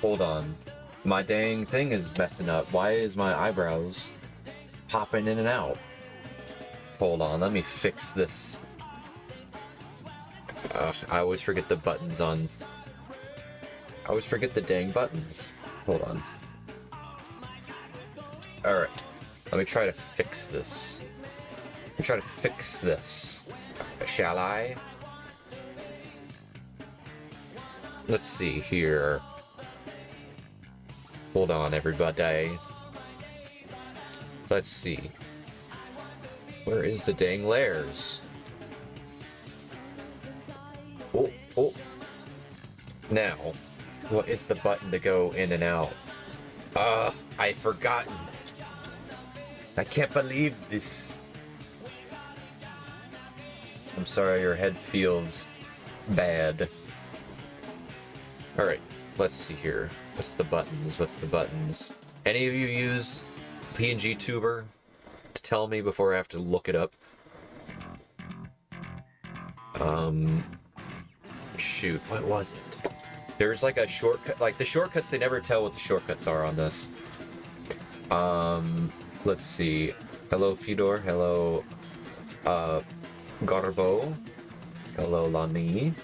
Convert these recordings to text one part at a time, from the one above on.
Hold on. My dang thing is messing up. Why is my eyebrows popping in and out? Hold on, let me fix this. I always forget the buttons on... I always forget the dang buttons. Hold on. Alright. Let me try to fix this. Let me try to fix this. Shall I? Let's see here. Hold on, everybody. Let's see. Where is the dang layers? Oh, oh. Now, what is the button to go in and out? I've forgotten. I can't believe this. I'm sorry your head feels bad. Alright, let's see here. What's the buttons? What's the buttons? Any of you use PNG Tuber to tell me before I have to look it up? Shoot, what was it? There's like a shortcut, like the shortcuts, they never tell what the shortcuts are on this. Let's see. Hello, Fedor. Hello, Garbo. Hello, Lani.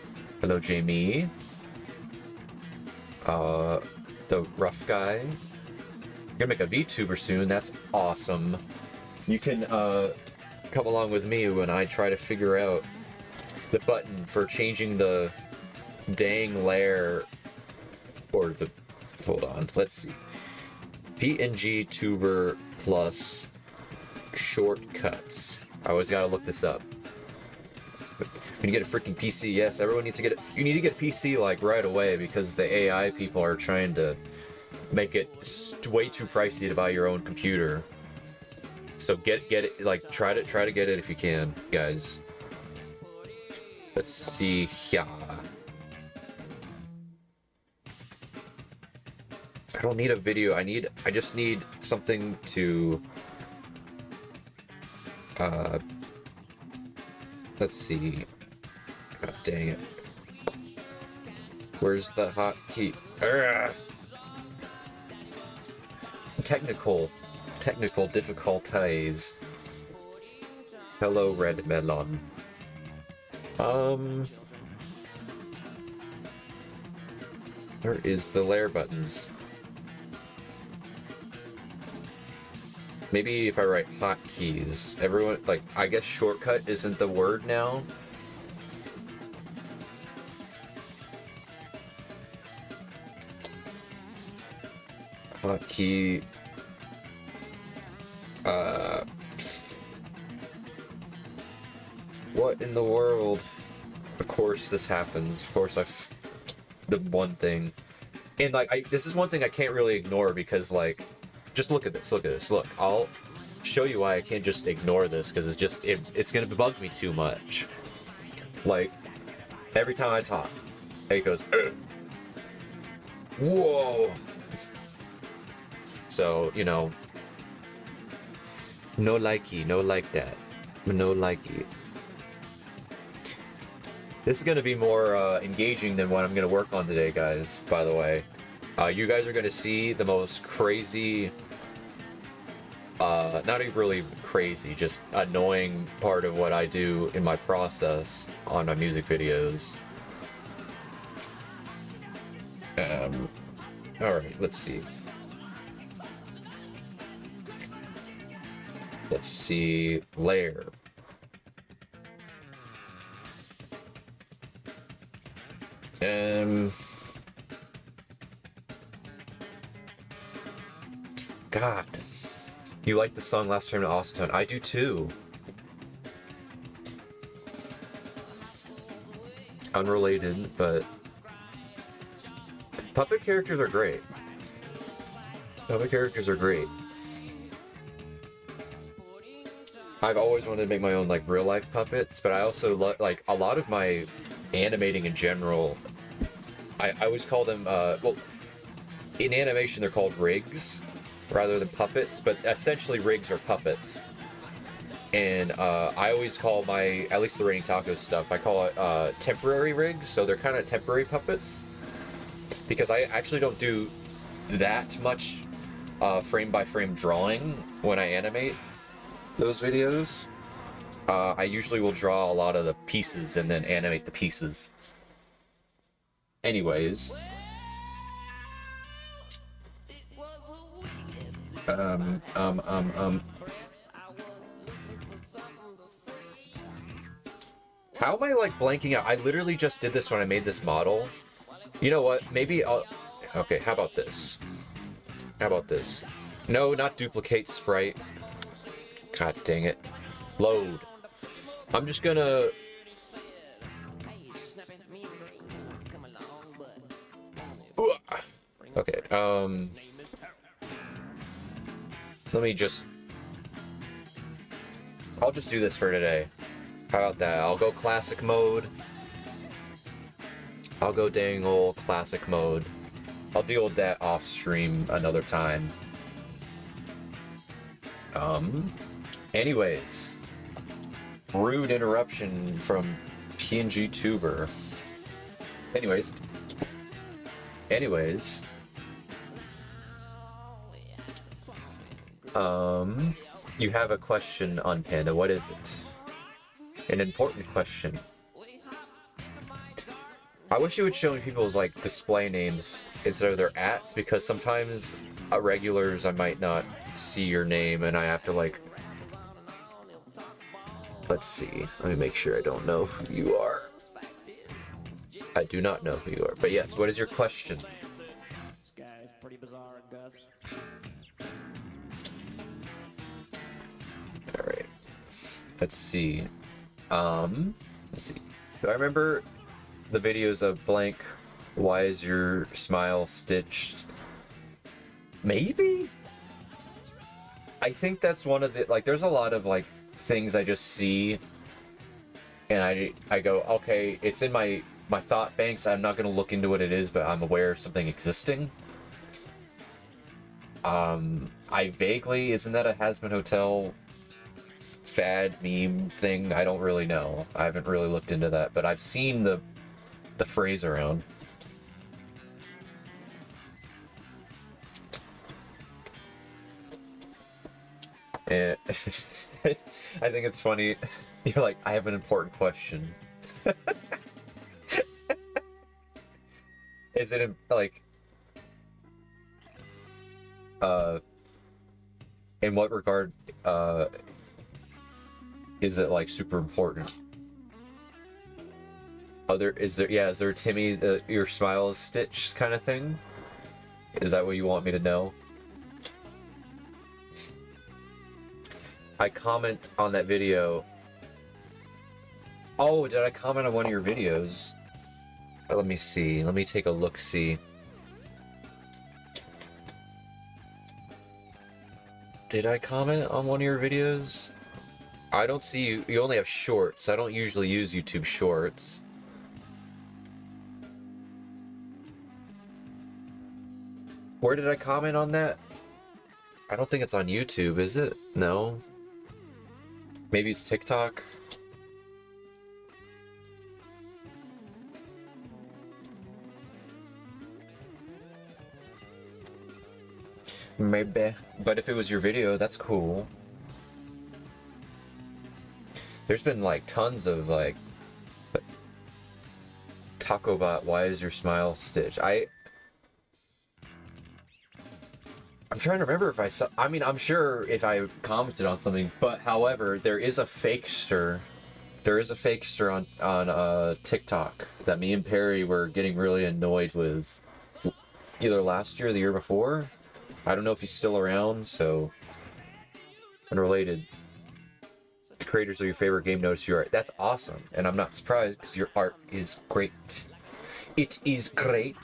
Hello, Jamie. The rough guy. I'm gonna make a VTuber soon. That's awesome. You can, come along with me when I try to figure out the button for changing the dang layer, or the... Hold on, let's see. PNG Tuber plus shortcuts. I always gotta look this up. When you get a freaking PC, yes, everyone needs to get it. You need to get a PC like right away because the AI people are trying to make it way too pricey to buy your own computer. So get it, like try to get it if you can, guys. Let's see here. I don't need a video. I just need something to let's see. God dang it. Where's the hotkey? Technical difficulties. Hello, Red Melon. Where is the layer buttons? Maybe if I write hotkeys, everyone, like, I guess shortcut isn't the word now. Hotkey. What in the world? Of course this happens. Of course the one thing. And like, this is one thing I can't really ignore because like, just look at this, look. I'll show you why I can't just ignore this because it's gonna bug me too much. Like, every time I talk, it goes, whoa. So, you know, no likey, no like that, no likey. This is gonna be more engaging than what I'm gonna work on today, guys, by the way. You guys are gonna see the most crazy, not even really crazy, just annoying part of what I do in my process on my music videos. Alright, let's see. Let's see, layer. God. You liked the song last time to Awesome Tone. I do too. Unrelated, but puppet characters are great. Puppet characters are great. I've always wanted to make my own like real life puppets, but I also like a lot of my animating in general. I always call them well, in animation they're called rigs rather than puppets, but essentially rigs are puppets. And I always call my, at least the Raining Tacos stuff, I call it temporary rigs, so they're kind of temporary puppets. because I actually don't do that much frame by frame drawing when I animate those videos. I usually will draw a lot of the pieces and then animate the pieces. Anyways. How am I like blanking out? I literally just did this when I made this model. You know what? Maybe I'll... Okay, how about this? How about this? No, not duplicate sprite. God dang it. Load. I'm just gonna... Okay, let me just... I'll just do this for today. How about that? I'll go classic mode. I'll go dang old classic mode. I'll deal with that off stream another time. Anyways. Rude interruption from PNG Tuber. Anyways. You have a question on Panda. What is it? An important question. I wish you would show me people's like display names instead of their ats, because sometimes regulars I might not see your name and I have to like... Let's see. Let me make sure I don't know who you are. I do not know who you are. But yes, what is your question? This guy is pretty bizarre, Gus. Alright. Let's see. Let's see. Do I remember the videos of blank? Why is your smile stitched? Maybe? I think that's one of the, like, there's a lot of, like, things I just see and I go, okay, it's in my thought banks. I'm not going to look into what it is, but I'm aware of something existing. I vaguely, isn't that a Hazbin Hotel fad meme thing? I don't really know. I haven't really looked into that, but I've seen the phrase around. And I think it's funny. You're like, I have an important question. Is it like, in what regard, is it like super important? Is there Timmy, your smile is stitched kind of thing? Is that what you want me to know? I comment on that video. Oh, did I comment on one of your videos? Let me see. Let me take a look-see. Did I comment on one of your videos? I don't see you. You only have shorts. I don't usually use YouTube Shorts. Where did I comment on that? I don't think it's on YouTube, is it? No. Maybe it's TikTok. Maybe. But if it was your video, that's cool. There's been like tons of like TacoBot, why is your smile stitched? I'm trying to remember if I saw... I mean, I'm sure if I commented on something, but however, there is a fakester. There is a fakester on TikTok that me and Perry were getting really annoyed with either last year or the year before. I don't know if he's still around, so... Unrelated. The creators of your favorite game notice your art. That's awesome, and I'm not surprised because your art is great. It is great.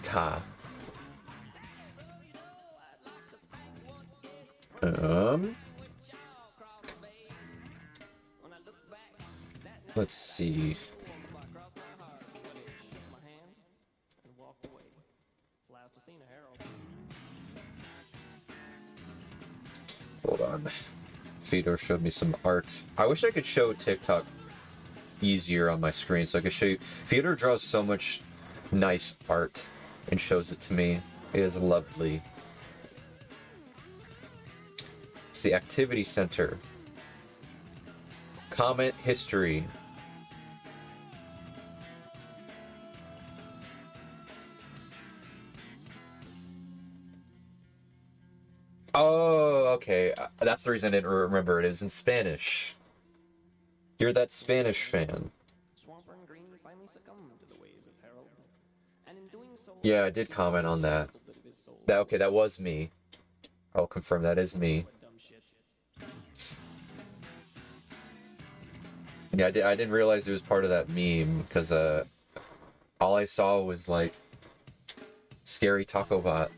Let's see. Hold on. Fedor showed me some art. I wish I could show TikTok easier on my screen so I could show you. Fedor draws so much nice art. and shows it to me. It is lovely. It's the activity center. Comment history. Oh, okay. That's the reason I didn't remember it. It is in Spanish. You're that Spanish fan. Swamper and Green finally succumbed to the ways of Harold, and in doing so, Yeah, I did comment on that. Okay, that was me. I'll confirm that is me. Yeah, I didn't realize it was part of that meme, because all I saw was, like, scary taco bot.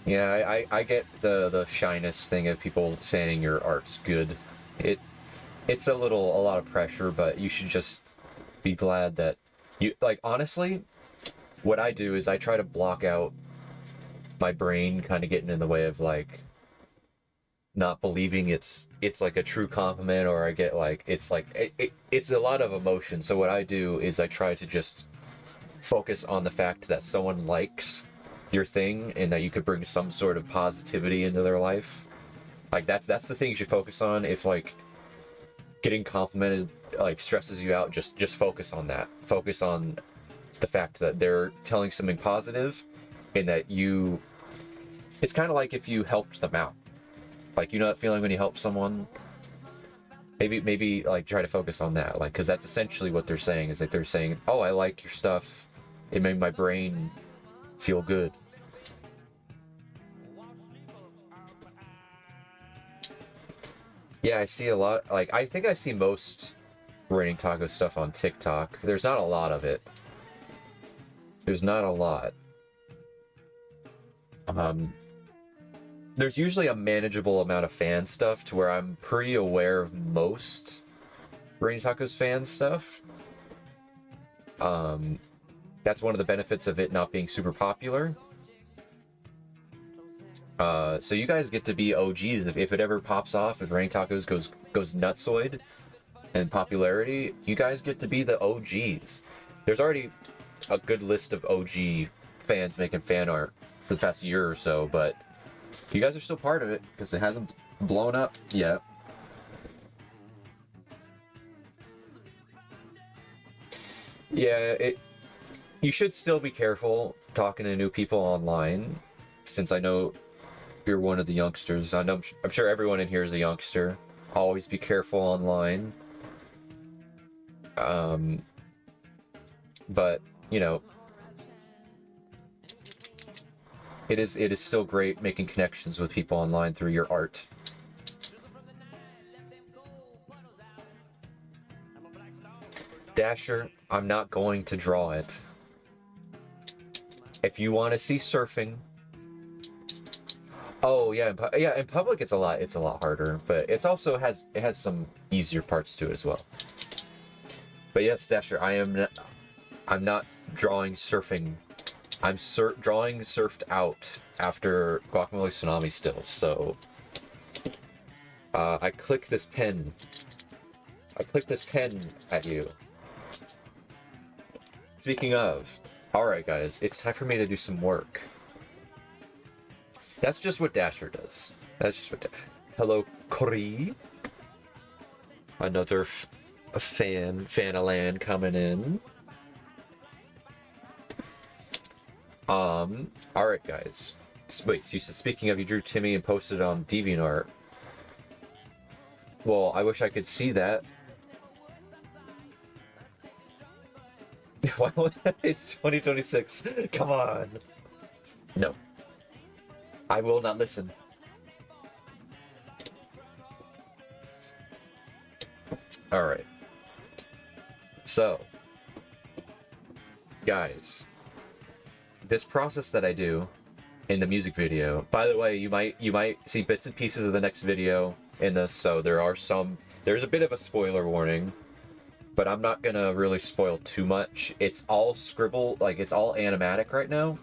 Yeah, I get the shyness thing of people saying your art's good. It's a lot of pressure, but you should just be glad that you, like, honestly, what I do is I try to block out my brain kind of getting in the way of, like, not believing it's like a true compliment, or I get, like, it's like it's a lot of emotion. So what I do is I try to just focus on the fact that someone likes your thing and that you could bring some sort of positivity into their life. Like, that's the thing you should focus on. If, like, getting complimented, like, stresses you out, just focus on that. Focus on the fact that they're telling something positive, and that you, it's kind of like if you helped them out. Like, you know that feeling when you help someone? Maybe like try to focus on that, like, because that's essentially what they're saying, is like they're saying, oh, I like your stuff, it made my brain feel good. Yeah, I see a lot, like, I think I see most Raining Taco stuff on TikTok. There's not a lot of it. There's not a lot. There's usually a manageable amount of fan stuff to where I'm pretty aware of most Raining Taco's fan stuff. That's one of the benefits of it not being super popular. So you guys get to be OGs. If it ever pops off, if Raining Tacos goes nutsoid in popularity, you guys get to be the OGs. There's already a good list of OG fans making fan art for the past year or so, but you guys are still part of it because it hasn't blown up yet. Yeah, you should still be careful talking to new people online, since I know you're one of the youngsters. I'm sure everyone in here is a youngster. Always be careful online. But, you know, it is still great making connections with people online through your art. Dasher, I'm not going to draw it. If you want to see surfing, oh yeah, in public it's a lot harder, but it also has some easier parts to it as well. But yes, Dasher, I'm not drawing surfing. I'm drawing surfed out after Guacamole Tsunami still, so I click this pen. I click this pen at you. Speaking of, alright guys, it's time for me to do some work. That's just what Dasher does. That's just what Hello, Kori. Another fan-a-land coming in. Alright guys. Wait, so you said, speaking of, you drew Timmy and posted it on DeviantArt. Well, I wish I could see that. It's 2026. Come on. No. I will not listen. Alright. So, guys, this process that I do in the music video, by the way, you might see bits and pieces of the next video in this, so there's a bit of a spoiler warning, but I'm not gonna really spoil too much. It's all scribbled, like, it's all animatic right now,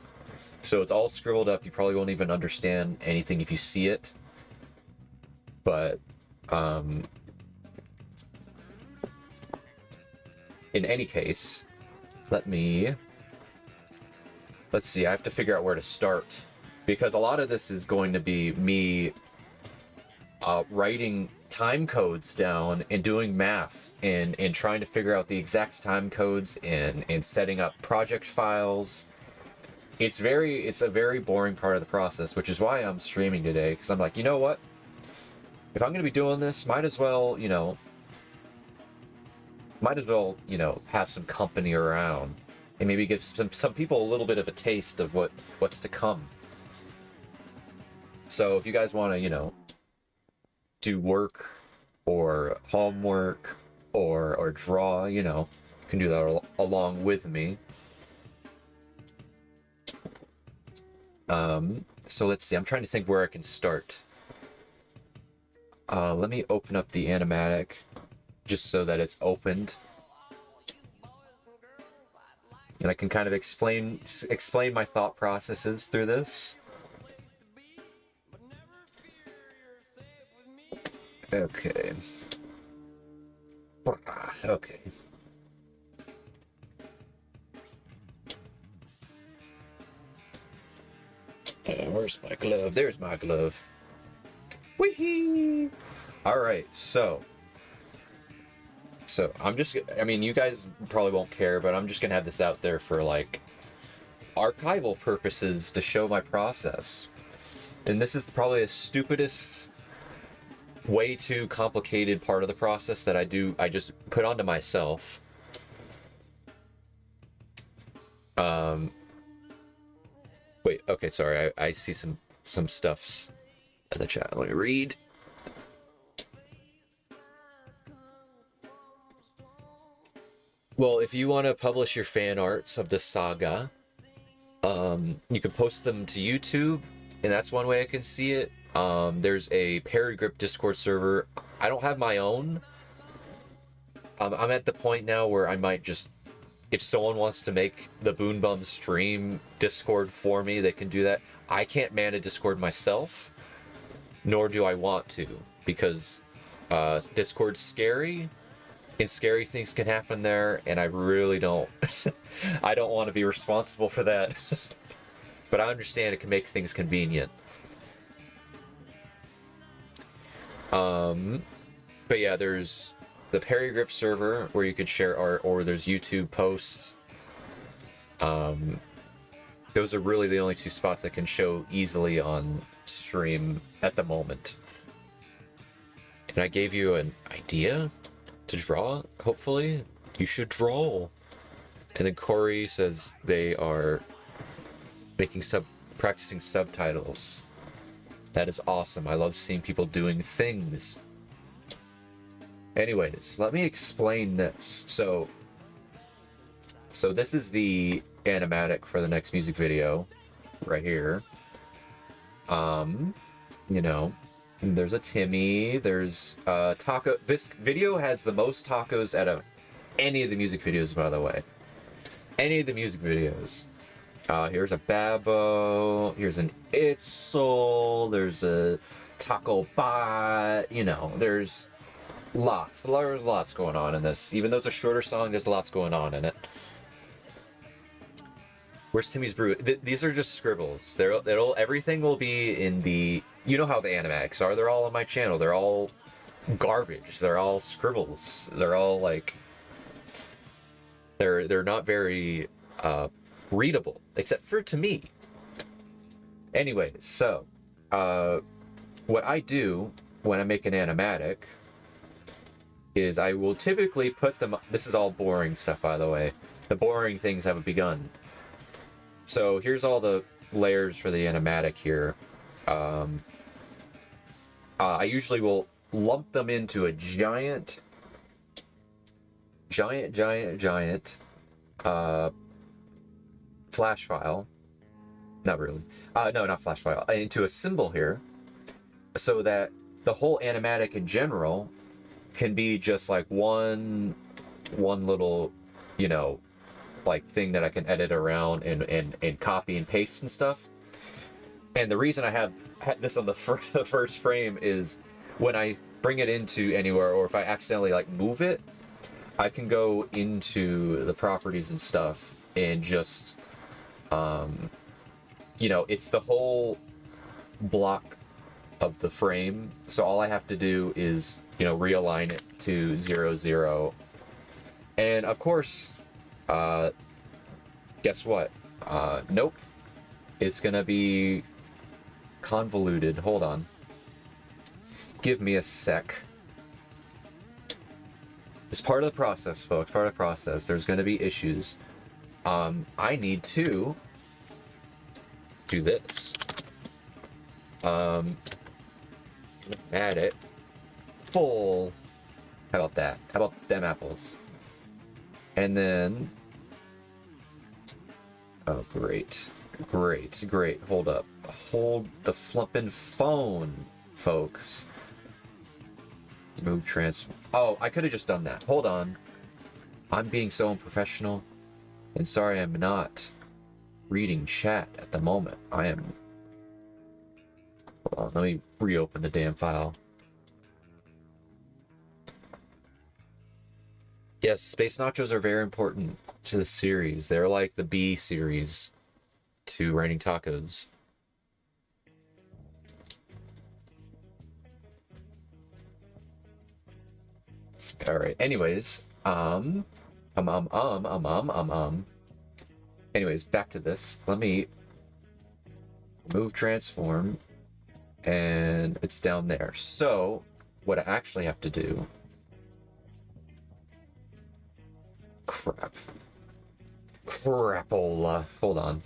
so it's all scribbled up. You probably won't even understand anything if you see it. But in any case, let's see, I have to figure out where to start, because a lot of this is going to be me writing time codes down and doing math and trying to figure out the exact time codes and setting up project files. It's a very boring part of the process, which is why I'm streaming today, because I'm like, you know what? If I'm going to be doing this, might as well, have some company around and maybe give some people a little bit of a taste of what's to come. So if you guys want to, do work or homework or draw, you can do that along with me. So let's see, I'm trying to think where I can start. Let me open up the animatic just so that it's opened. And I can kind of explain my thought processes through this. Okay. Okay. Where's my glove? There's my glove. Wee-hee! Alright, so you guys probably won't care, but I'm just gonna have this out there for, like, archival purposes to show my process. And this is probably the stupidest, way too complicated part of the process that I just put onto myself. Wait, okay, sorry, I see some stuffs in the chat. Let me read. Well, if you want to publish your fan arts of the saga, you can post them to YouTube, and that's one way I can see it. There's a Paragrip Discord server. I don't have my own. I'm at the point now where I might just, if someone wants to make the BooneBum stream Discord for me, they can do that. I can't man a Discord myself, nor do I want to, because Discord's scary, and scary things can happen there, and I really don't. I don't want to be responsible for that. But I understand it can make things convenient. But yeah, there's the Paragrip server where you could share art, or there's YouTube posts. Those are really the only two spots I can show easily on stream at the moment. And I gave you an idea to draw, hopefully. You should draw. And then Corey says they are practicing subtitles. That is awesome. I love seeing people doing things. Anyways, let me explain this. So this is the animatic for the next music video right here. There's a Timmy, there's taco. This video has the most tacos out of any of the music videos, by the way. Any of the music videos. Here's a Babbo, here's an Itzel, there's a Taco Bot, there's lots going on in this. Even though it's a shorter song, there's lots going on in it. Where's Timmy's Brew? These are just scribbles. Everything will be in the, you know how the animatics are, they're all on my channel, they're all garbage, they're all scribbles, they're all like, they're not very, readable, except for to me. Anyways, so what I do when I make an animatic is I will typically put them, this is all boring stuff, by the way, the boring things haven't begun. So here's all the layers for the animatic here. I usually will lump them into a giant flash file. Not really. No, not flash file. Into a symbol here, so that the whole animatic in general can be just like one little, like thing that I can edit around and copy and paste and stuff. And the reason I have this on the first frame is when I bring it into anywhere, or if I accidentally like move it, I can go into the properties and stuff and just, you know, it's the whole block of the frame. So all I have to do is, you know, realign it to 0, 0. And of course, guess what? Nope. It's gonna be convoluted. Hold on. Give me a sec. It's part of the process, folks. Part of the process. There's gonna be issues. I need to do this. Add it. Full. How about that? How about them apples? And then... Oh, great. Great, great. Hold up. Hold the flippin' phone, folks. Move transfer. Oh, I could have just done that. Hold on. I'm being so unprofessional. And sorry I'm not reading chat at the moment. I am... Hold on, let me reopen the damn file. Yes, Space Nachos are very important to the series. They're like the B series to Raining Tacos. Alright, anyways, anyways, back to this. Let me move transform, and it's down there. So, what I actually have to do... Crap. Crapola. Hold on.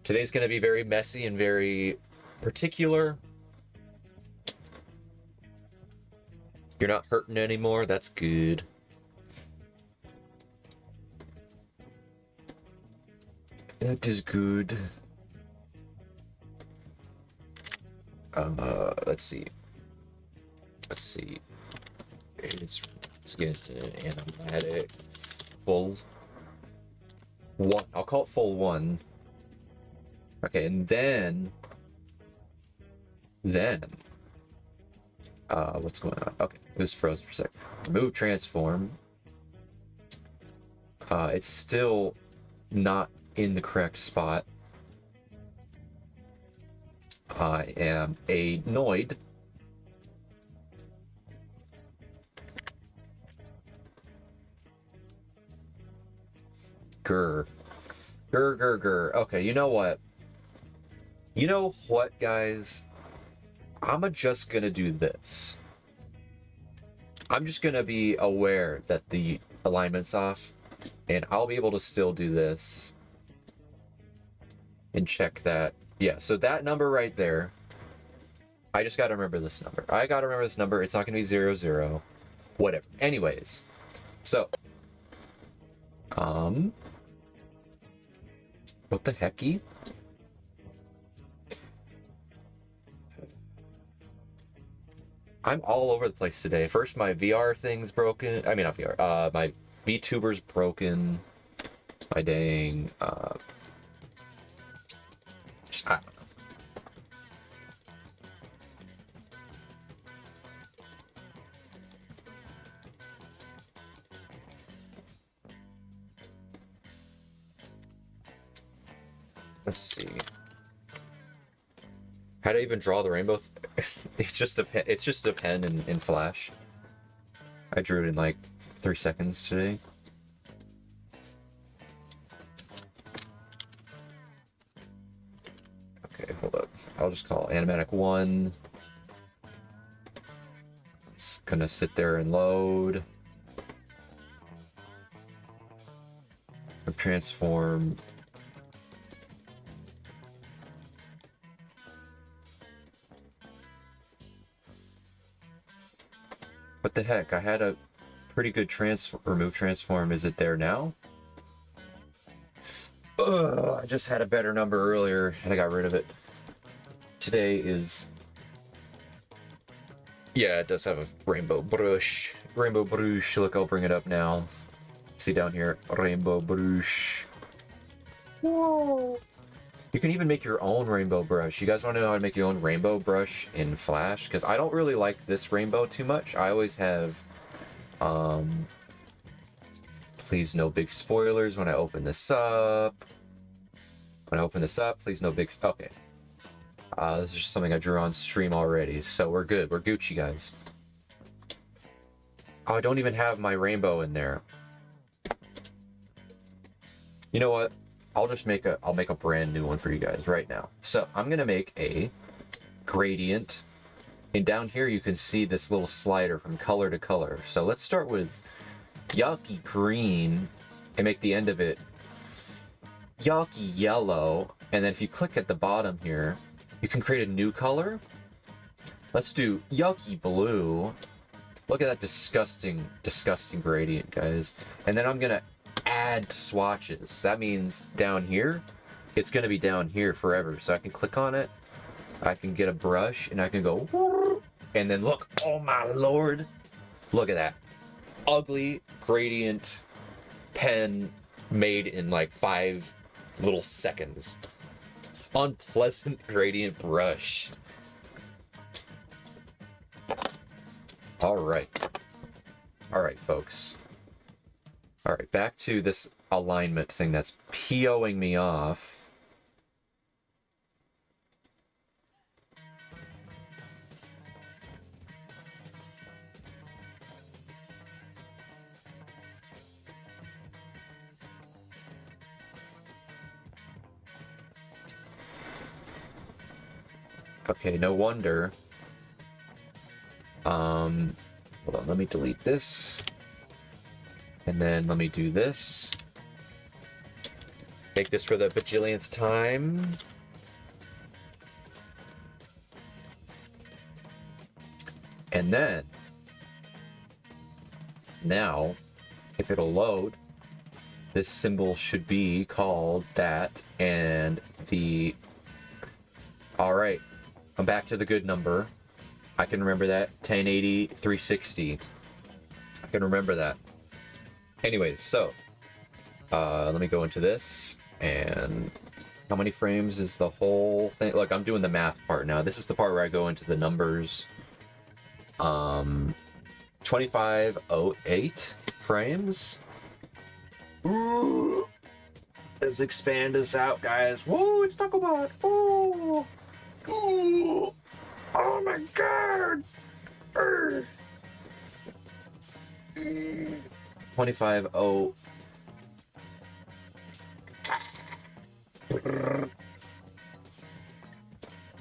Today's gonna be very messy and very particular. You're not hurting anymore? That's good. That is good. Let's see. Let's see. Let's get animatic full 1. I'll call it full 1. Okay, and then what's going on? Okay, it was frozen for a sec. Remove transform. It's still not in the correct spot. I am annoyed. Grr. Grr, grr, grr. Okay, you know what? You know what, guys? I'm just gonna do this. I'm just gonna be aware that the alignment's off, and I'll be able to still do this and check that. Yeah, so that number right there, I just gotta remember this number. I gotta remember this number. It's not gonna be 0, 0. Whatever. Anyways, so, what the hecky? I'm all over the place today. First, my VR thing's broken. I mean, not VR. My VTuber's broken. My dang. I don't know. Let's see. How do I even draw the rainbow? It's just a pen. It's just a pen in Flash. I drew it in like 3 seconds today. Okay, hold up. I'll just call animatic 1. It's gonna sit there and load. Of transform. What the heck? I had a pretty good remove transform. Is it there now? Ugh, I just had a better number earlier and I got rid of it. Today is... Yeah, it does have a rainbow brush. Rainbow brush. Look, I'll bring it up now. See down here, rainbow brush. Whoa. You can even make your own rainbow brush. You guys want to know how to make your own rainbow brush in Flash? Because I don't really like this rainbow too much. I always have, please no big spoilers when I open this up. When I open this up, please no big, okay. This is just something I drew on stream already, so we're good. We're Gucci, guys. Oh, I don't even have my rainbow in there. You know what? I'll make a brand new one for you guys right now. So I'm gonna make a gradient, and down here you can see this little slider from color to color. So let's start with yucky green and make the end of it yucky yellow. And then if you click at the bottom here, you can create a new color. Let's do yucky blue. Look at that disgusting gradient, guys. And then I'm gonna add swatches. That means down here, it's gonna be down here forever. So I can click on it, I can get a brush, and I can go, and then look, oh my lord, look at that. Ugly gradient pen made in like 5 little seconds. Unpleasant gradient brush. All right, folks. All right, back to this alignment thing that's POing me off. Okay, no wonder. Hold on, let me delete this. And then let me do this. Make this for the bajillionth time. And then, now, if it'll load, this symbol should be called that, and the... Alright, I'm back to the good number. I can remember that, 1080, 360. I can remember that. Anyways, so, let me go into this, and how many frames is the whole thing? Look, I'm doing the math part now. This is the part where I go into the numbers. 2508 frames. Ooh. Let's expand this out, guys. Whoa, it's Taco Bot. Oh, oh, oh my god. 2508.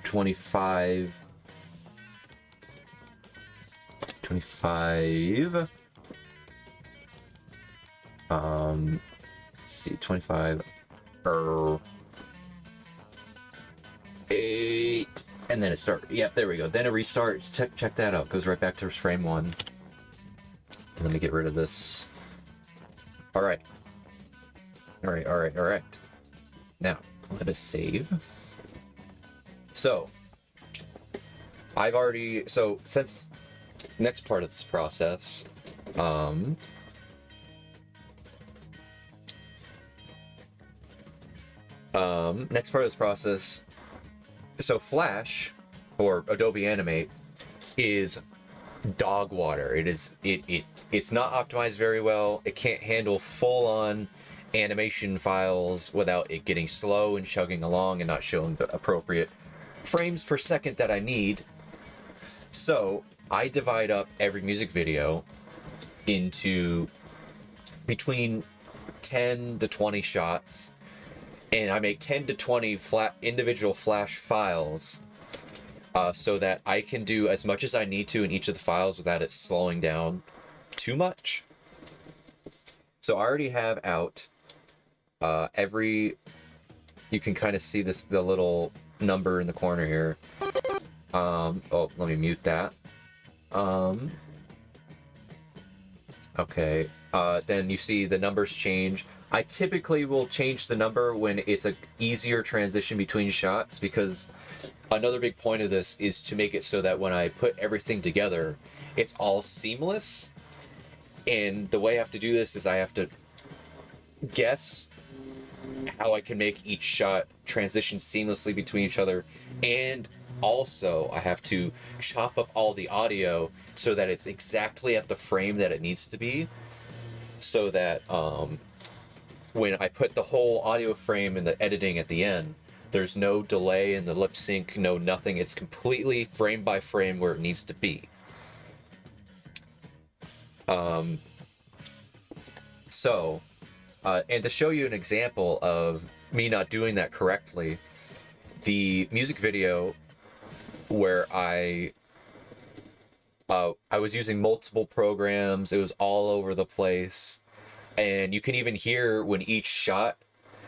25. Let's see, 25. 8. And then it starts. Yep, there we go. Then it restarts. Check that out. Goes right back to frame 1. And let me get rid of this. Alright. Alright. Now, let us save. So, since next part of this process, so Flash, or Adobe Animate, is dog water. It's not optimized very well. It can't handle full-on animation files without it getting slow and chugging along and not showing the appropriate frames per second that I need. So I divide up every music video into between 10 to 20 shots, and I make 10 to 20 individual Flash files so that I can do as much as I need to in each of the files without it slowing down too much. So I already have out you can kind of see the little number in the corner here. Oh, let me mute that. Okay, then you see the numbers change. I typically will change the number when it's an easier transition between shots, because another big point of this is to make it so that when I put everything together, it's all seamless. And the way I have to do this is I have to guess how I can make each shot transition seamlessly between each other, and also I have to chop up all the audio so that it's exactly at the frame that it needs to be, so that when I put the whole audio frame in the editing at the end, there's no delay in the lip sync, no nothing. It's completely frame by frame where it needs to be. And to show you an example of me not doing that correctly, the music video where I was using multiple programs, it was all over the place, and you can even hear when each shot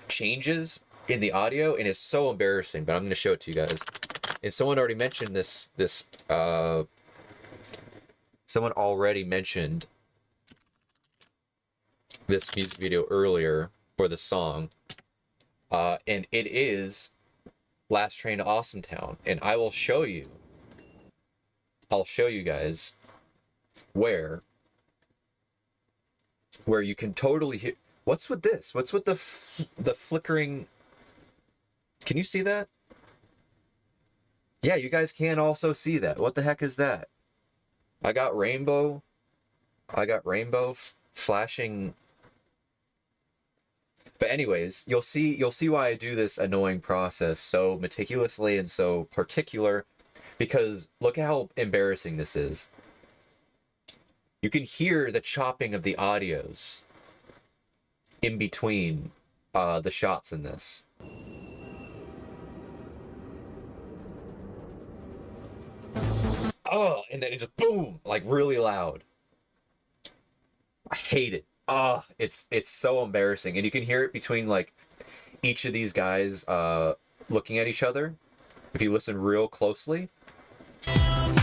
changes in the audio, and it's so embarrassing, but I'm going to show it to you guys. And someone already mentioned someone already mentioned this music video earlier, or the song, and it is Last Train to Awesome Town, and I'll show you guys where you can totally hear. What's with this? What's with the flickering? Can you see that? Yeah, you guys can also see that. What the heck is that? I got rainbow flashing. But anyways, you'll see why I do this annoying process so meticulously and so particular, because look at how embarrassing this is. You can hear the chopping of the audios in between the shots in this. Oh, and then it just boom, like really loud. I hate it. Oh, it's so embarrassing, and you can hear it between like each of these guys looking at each other. If you listen real closely, come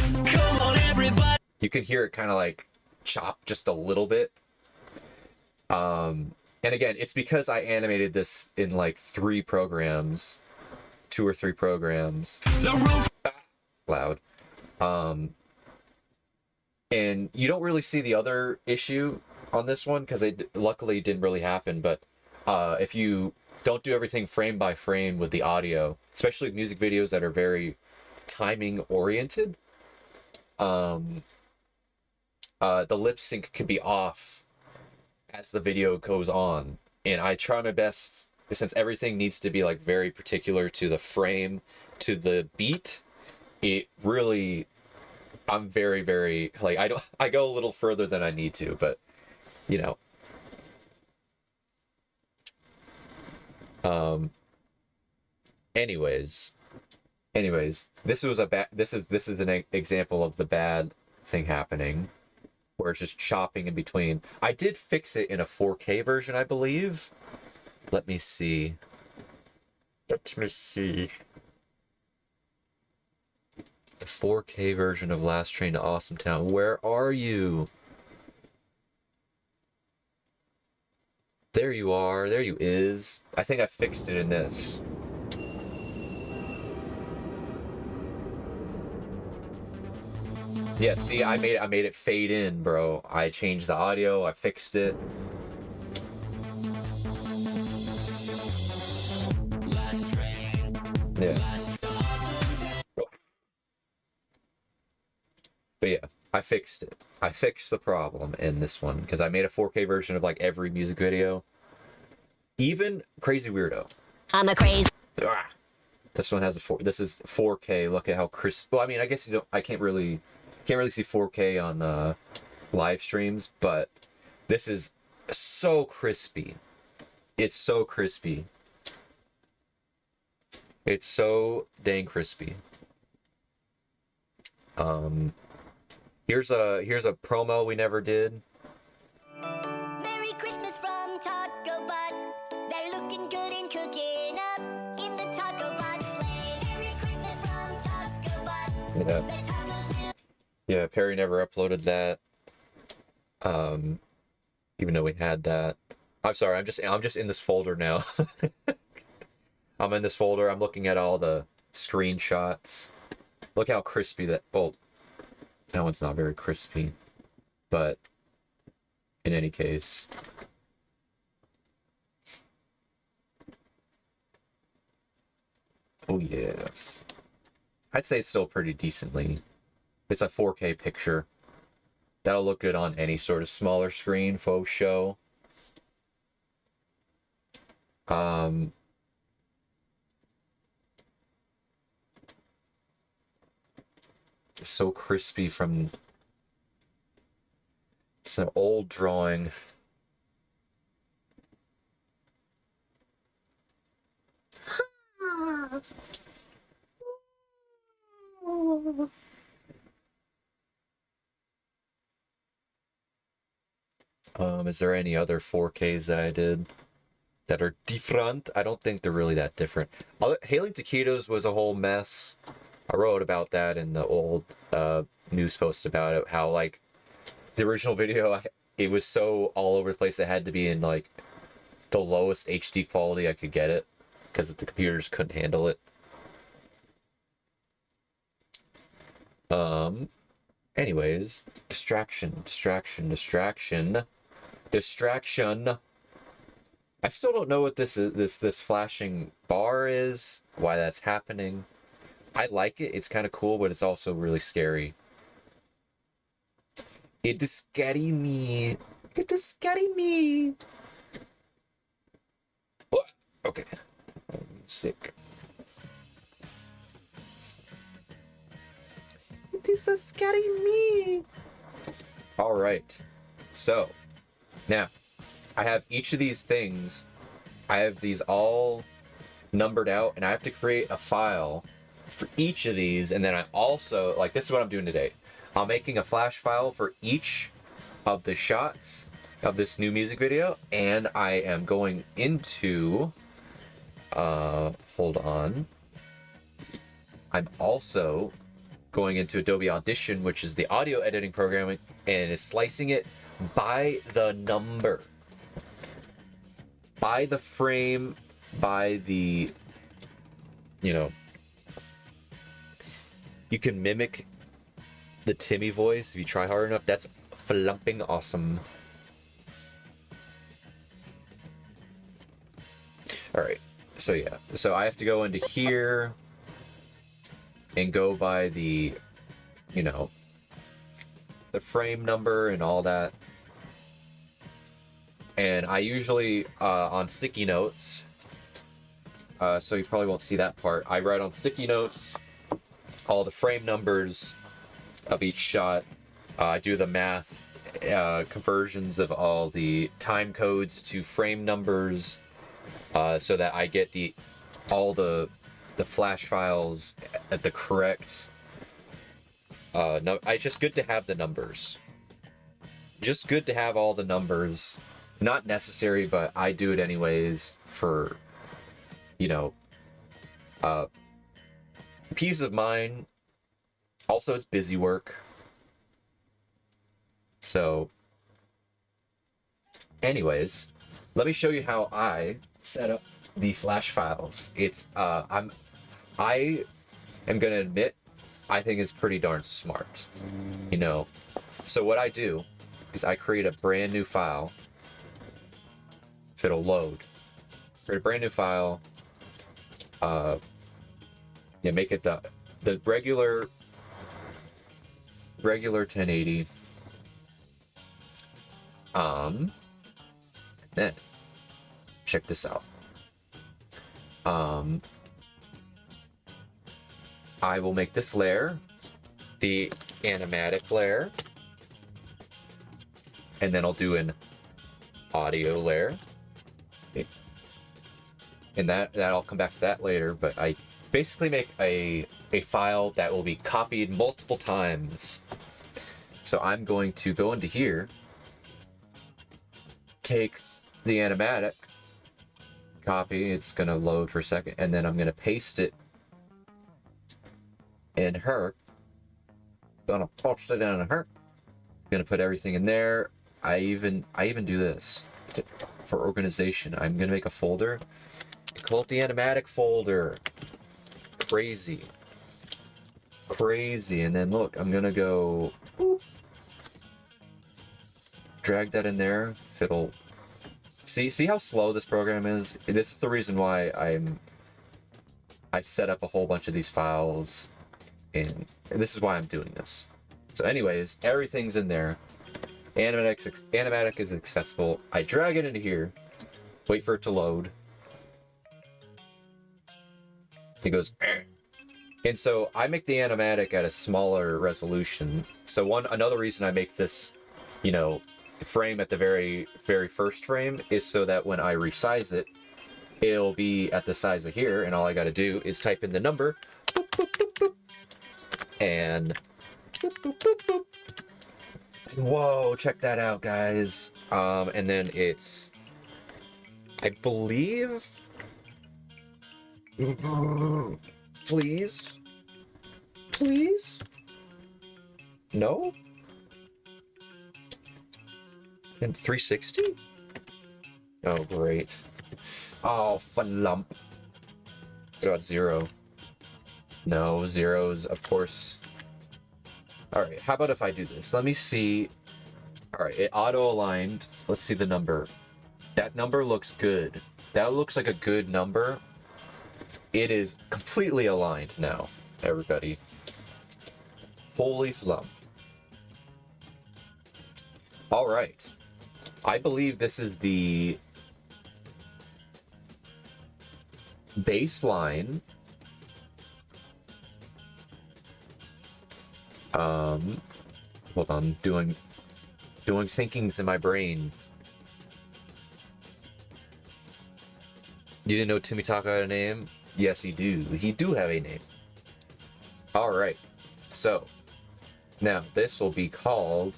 on, everybody, you can hear it kind of like chop just a little bit. And again, it's because I animated this in like 2 or 3 programs. Loud. And you don't really see the other issue on this one because it luckily didn't really happen, but if you don't do everything frame by frame with the audio, especially with music videos that are very timing oriented, the lip sync could be off as the video goes on. And I try my best, since everything needs to be like very particular to the frame, to the beat, it really, I'm very, very, like, I go a little further than I need to, but you know. Anyways, this is an example of the bad thing happening, where it's just chopping in between. I did fix it in a 4K version, I believe. Let me see. The 4K version of Last Train to Awesome Town. Where are you? There you are. There you is. I think I fixed it in this. Yeah, see, I made it fade in, bro. I changed the audio. I fixed it. Yeah. But yeah, I fixed it. I fixed the problem in this one because I made a 4K version of like every music video. Even Crazy Weirdo. I'm a crazy. Ah, this one has a this is 4K. Look at how crisp. Well, I mean, I guess you don't. I can't really see 4K on live streams, but this is so crispy. It's so crispy. It's so dang crispy. Here's a promo we never did. Merry Christmas from Taco Bot. They're looking good and cooking up in the Taco Bot sleigh. Merry Christmas from Taco Bot. Yeah. Yeah, Perry never uploaded that. Even though we had that. I'm sorry, I'm just in this folder now. I'm in this folder, I'm looking at all the screenshots. Look how crispy that, oh, that one's not very crispy, but in any case. Oh yeah. I'd say it's still pretty decently. It's a 4K picture. That'll look good on any sort of smaller screen, faux show. So crispy from... It's an old drawing. Is there any other 4Ks that I did that are different? I don't think they're really that different. Hailing Taquitos was a whole mess. I wrote about that in the old news post about it, how like the original video, it was so all over the place. It had to be in like the lowest HD quality I could get it because the computers couldn't handle it. Anyways, distraction. I still don't know what this is. This flashing bar is. Why that's happening. I like it. It's kind of cool, but it's also really scary. It is scaring me. It is scaring me. Oh, okay. I'm sick. It is scaring me. All right. So, now, I have each of these things. I have these all numbered out, and I have to create a file for each of these, and then I also, like, this is what I'm doing today. I'm making a flash file for each of the shots of this new music video, and I am going into, hold on. I'm also going into Adobe Audition, which is the audio editing program, and is slicing it by the number. By the frame, by the, you know, you can mimic the Timmy voice if you try hard enough. That's flumping awesome. Alright, so yeah. So I have to go into here and go by the, you know, the frame number and all that. And I usually, on sticky notes, so you probably won't see that part, I write on sticky notes all the frame numbers of each shot. I do the math, conversions of all the time codes to frame numbers, so that I get all the flash files at the correct. No, it's just good to have the numbers. Just good to have all the numbers. Not necessary, but I do it anyways for, you know, peace of mind. Also, it's busy work. So, anyways, let me show you how I set up the flash files. It's I am gonna admit, I think it's pretty darn smart. You know, so what I do is I create a brand new file. If it'll load, create a brand new file. Yeah, make it the regular 1080. Then check this out. I will make this layer the animatic layer, and then I'll do an audio layer. And that I'll come back to that later, but I basically make a file that will be copied multiple times. So I'm going to go into here, take the animatic, copy, it's gonna load for a second, and then I'm gonna paste it in her. Gonna post it in her. Gonna put everything in there. I even do this for organization. I'm gonna make a folder. Call it the animatic folder. Crazy. And then look, I'm gonna go boop, drag that in there. If it'll see how slow this program is. This is the reason why I set up a whole bunch of these files, and this is why I'm doing this. So anyways, everything's in there. Animatic is accessible. I drag it into here, wait for it to load. It goes, eh. And so I make the animatic at a smaller resolution. So another reason I make this, you know, frame at the very first frame is so that when I resize it, it'll be at the size of here, and all I gotta do is type in the number, boop, boop, boop, boop, and boop, boop, boop, boop. Whoa, check that out, guys. And then it's, I believe, please, no? And 360? Oh, great. Oh, flump. What about 0? No, 0's, of course. Alright, how about if I do this? Let me see. Alright, it auto-aligned. Let's see the number. That number looks good. That looks like a good number. It is completely aligned now, everybody. Holy flump. Alright. I believe this is the baseline. Hold on, doing thinkings in my brain. You didn't know Timmy Taka had a name? Yes, he do. He do have a name. Alright. So, now this will be called,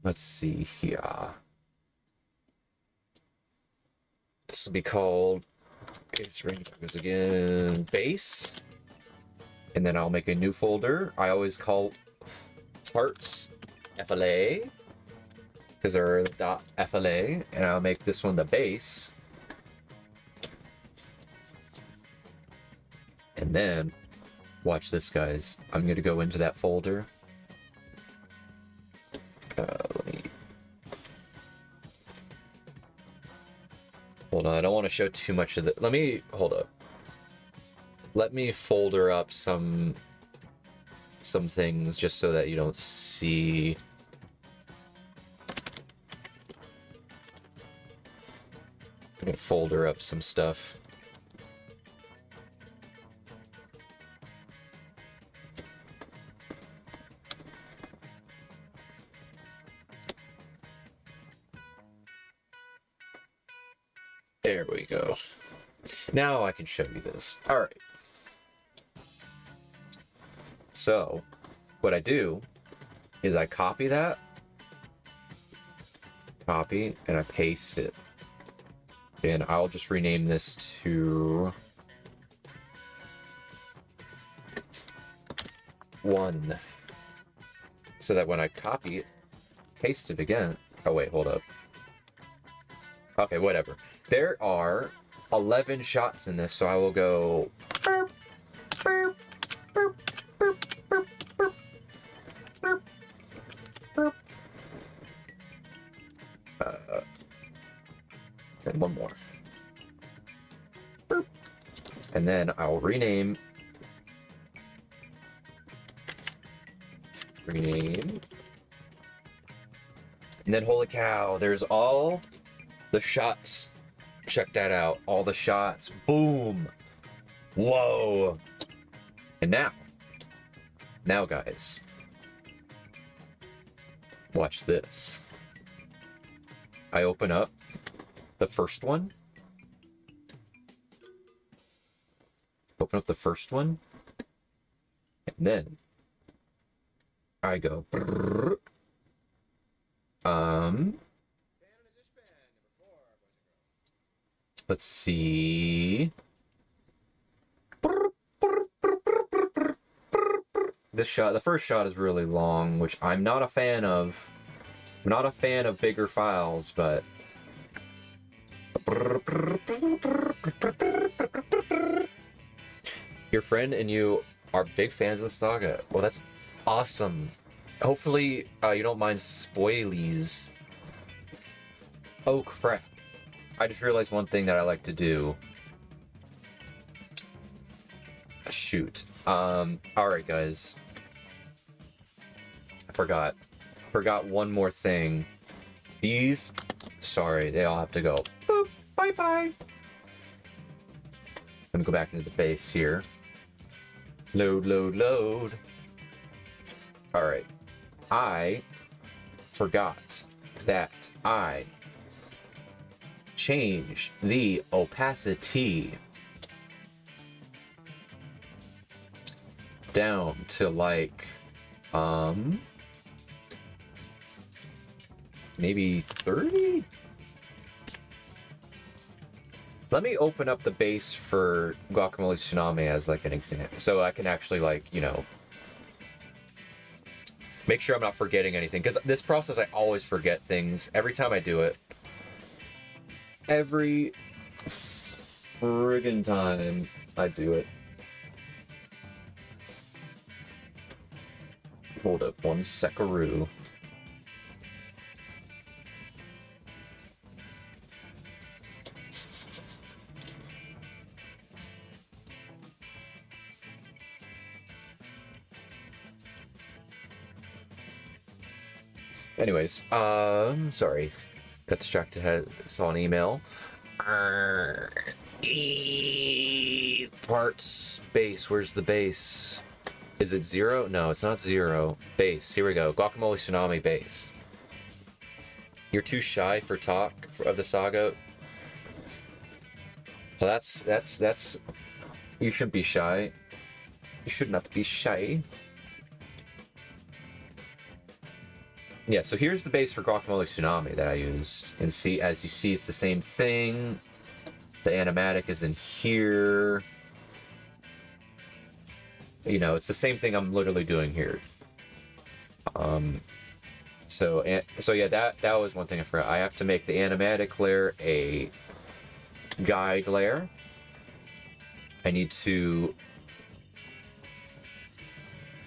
let's see here. This will be called, it's ring again, base. And then I'll make a new folder. I always call parts FLA, because they're .FLA, and I'll make this one the base. And then, watch this, guys. I'm gonna go into that folder. Let me... Hold on, I don't want to show too much of the... Let me... Hold up. Let me folder up some things just so that you don't see. I'm gonna folder up some stuff. There we go. Now I can show you this. All right. So, what I do is I copy that, and I paste it. And I'll just rename this to 1. So that when I copy it, paste it again. Oh wait, hold up. Okay, whatever. There are 11 shots in this, so I will go burp, burp, burp, burp, burp, burp, burp, burp. And one more. Burp. And then I'll rename. And then, holy cow, there's all the shots. Check that out. All the shots. Boom. Whoa. And now guys, watch this. I open up the first one. Open up the first one. And then I go brrr. Let's see. This shot, the first shot is really long, which I'm not a fan of. I'm not a fan of bigger files, but your friend and you are big fans of the saga. Well, that's awesome. Hopefully, you don't mind spoilies. Oh crap. I just realized one thing that I like to do. Shoot. Alright, guys. I forgot. Forgot one more thing. These... Sorry, they all have to go. Boop. Bye-bye. Let me go back into the base here. Load, load, load. Alright. I forgot that I changed the opacity down to like maybe 30. Let me open up the base for Guacamole Tsunami as like an example, so I can actually like, you know, make sure I'm not forgetting anything, because this process I always forget things every time I do it. Every friggin' time I do it. Hold up one seckaroo. Anyways, sorry. Got distracted, saw an email. Parts, base, where's the base? Is it 0? No, it's not 0. Base, here we go. Guacamole Tsunami base. You're too shy for talk of the saga. Well, that's... You shouldn't be shy. You should not be shy. Yeah, so here's the base for Guacamole Tsunami that I used. And see, as you see, it's the same thing. The animatic is in here. You know, it's the same thing I'm literally doing here. So yeah, that was one thing I forgot. I have to make the animatic layer a guide layer. I need to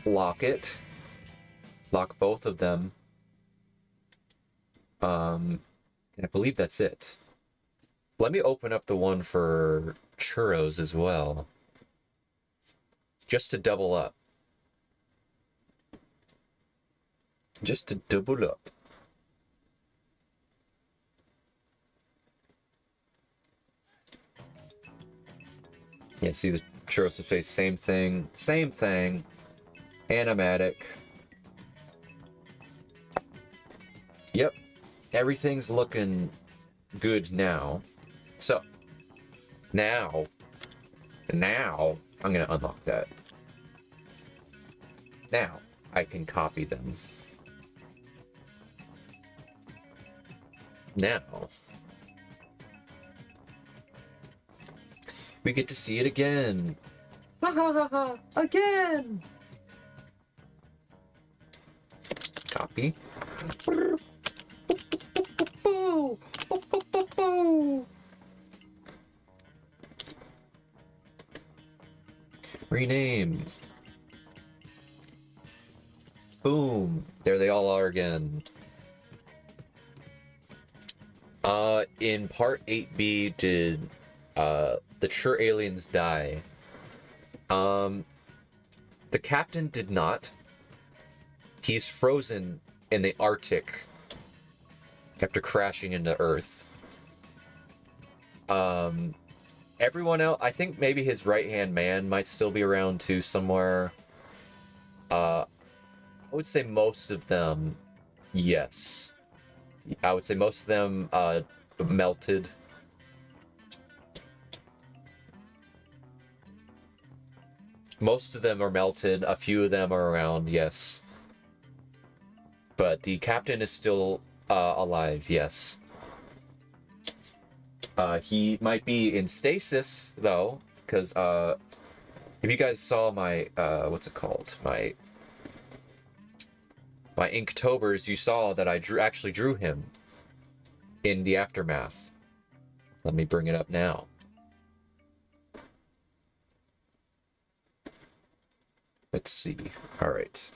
lock it. Lock both of them. And I believe that's it. Let me open up the one for churros as well. Just to double up. Just to double up. Yeah, see the churros face, same thing. Same thing. Animatic. Yep. Everything's looking good now. So, now, I'm gonna unlock that. Now, I can copy them. Now, we get to see it again. Ha ha ha ha! Again! Copy. Rename. Boom. There they all are again. In part 8B, did the Chur aliens die? The captain did not. He's frozen in the Arctic after crashing into Earth. Everyone else, I think maybe his right-hand man might still be around too somewhere. I would say most of them, yes. I would say most of them melted. Most of them are melted. A few of them are around, yes. But the captain is still alive, yes. He might be in stasis, though, because if you guys saw my, what's it called? My Inktober's, you saw that I actually drew him in the aftermath. Let me bring it up now. Let's see. All right.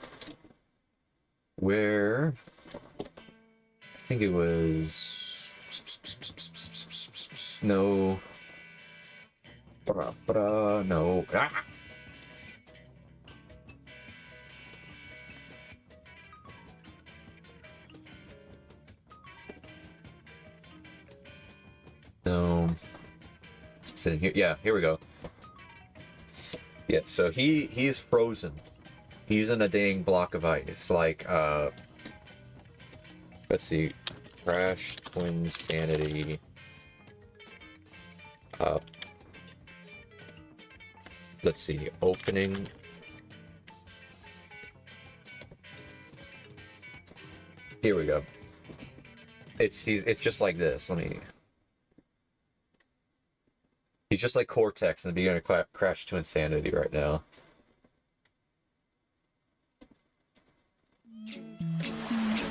Where? I think it was... no. No. Ah! No. Sitting here. Yeah, here we go. Yeah, so he's frozen. He's in a dang block of ice. Like, let's see. Crash, Twin Sanity. Let's see. Opening. Here we go. It's just like this. He's just like Cortex in the beginning of Crash to Insanity right now.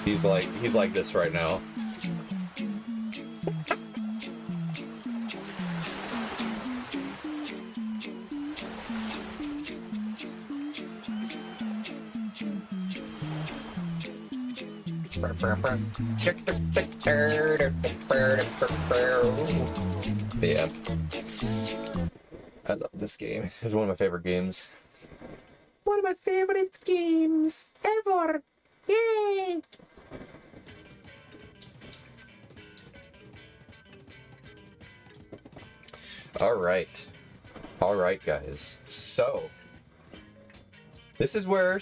He's like this right now. Yeah. I love this game. It's one of my favorite games. One of my favorite games ever! Yay! Alright. Alright, guys. So, this is where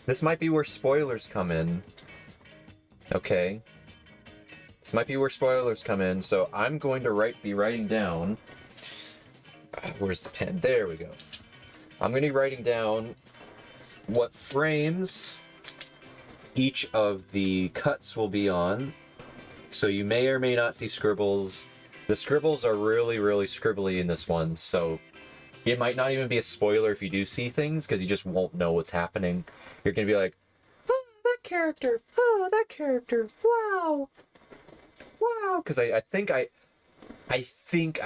this might be where spoilers come in. Okay. This might be where spoilers come in, so I'm going to be writing down... where's the pen? There we go. I'm going to be writing down what frames each of the cuts will be on. So you may or may not see scribbles. The scribbles are really, really scribbly in this one, so it might not even be a spoiler if you do see things, because you just won't know what's happening. You're going to be like, oh, that character, wow. Wow, because I think I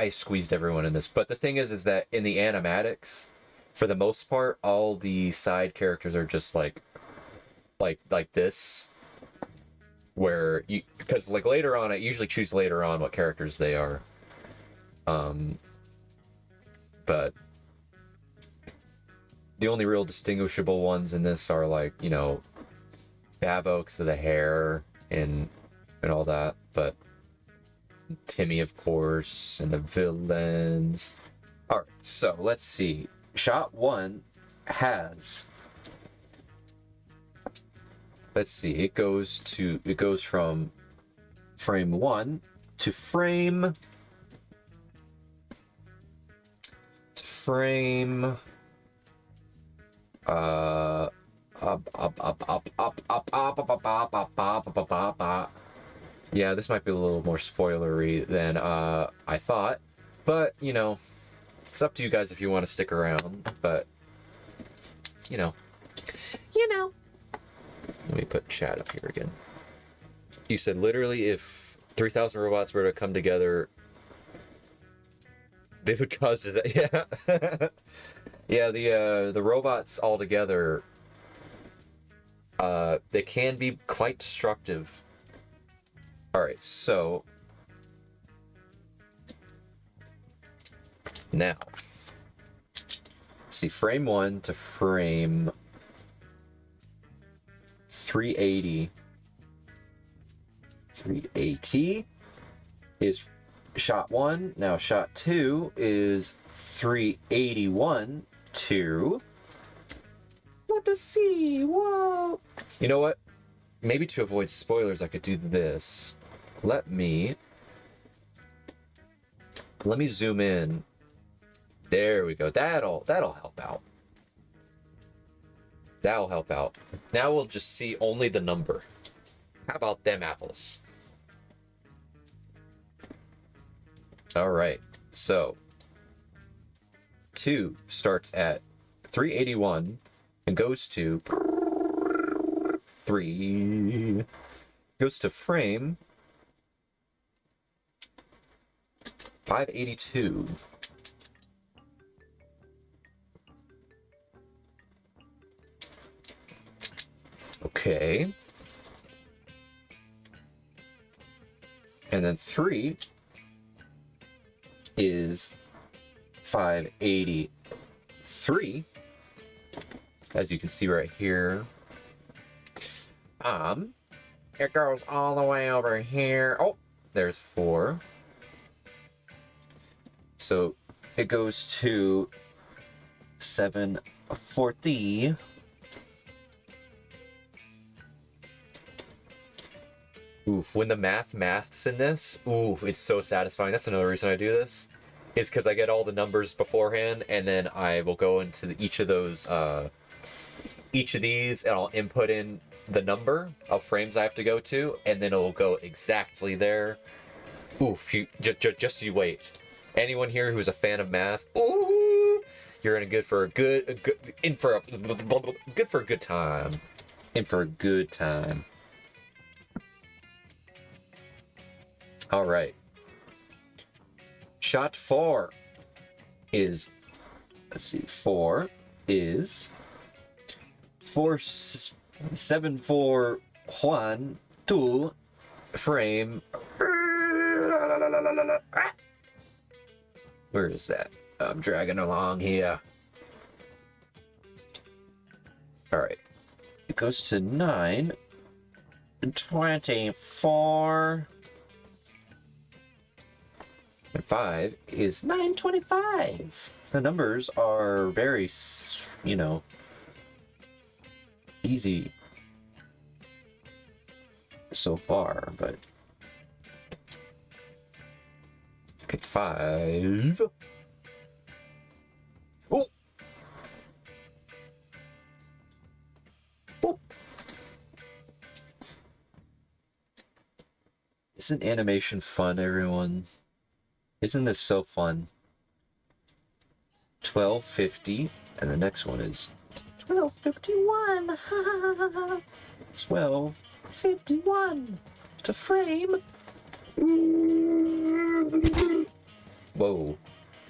squeezed everyone in this, but the thing is that in the animatics, for the most part, all the side characters are just like this, where you, because like later on, I usually choose later on what characters they are, but the only real distinguishable ones in this are like, you know, Babbo because of the hair and all that, but Timmy, of course, and the villains. Alright, so let's see. Shot 1 has... Let's see, it goes from frame 1 to frame... Yeah, this might be a little more spoilery than I thought, but, you know, it's up to you guys if you want to stick around, but, you know. Let me put chat up here again. You said literally if 3,000 robots were to come together, they would cause that. Yeah. Yeah, the robots all together, they can be quite destructive. Alright, so now see frame 1 to frame 380 is shot 1. Now shot 2 is 381 to, let us see, whoa. You know what? Maybe to avoid spoilers I could do this. Let me zoom in. There we go. That'll help out. That'll help out. Now we'll just see only the number. How about them apples? Alright, so 2 starts at 381 and goes to 3, goes to frame 582. Okay. And then 3 is 583. As you can see right here. It goes all the way over here. Oh, there's 4. So it goes to 740. Oof, when the maths in this, ooh, it's so satisfying. That's another reason I do this, is because I get all the numbers beforehand, and then I will go into each of these, and I'll input in the number of frames I have to go to, and then it'll go exactly there. Oof, just you wait. Anyone here who's a fan of math, ooh, you're good for a good time. In for a good time. All right. Shot 4 is, let's see, 4 is 4741 frame. Where is that? I'm dragging along here. All right. It goes to 924. And 5 is 925. The numbers are very, easy so far, but okay, 5. Oh, boop. Isn't animation fun, everyone? Isn't this so fun? 1250, and the next one is 1251. 1251 to frame. Whoa,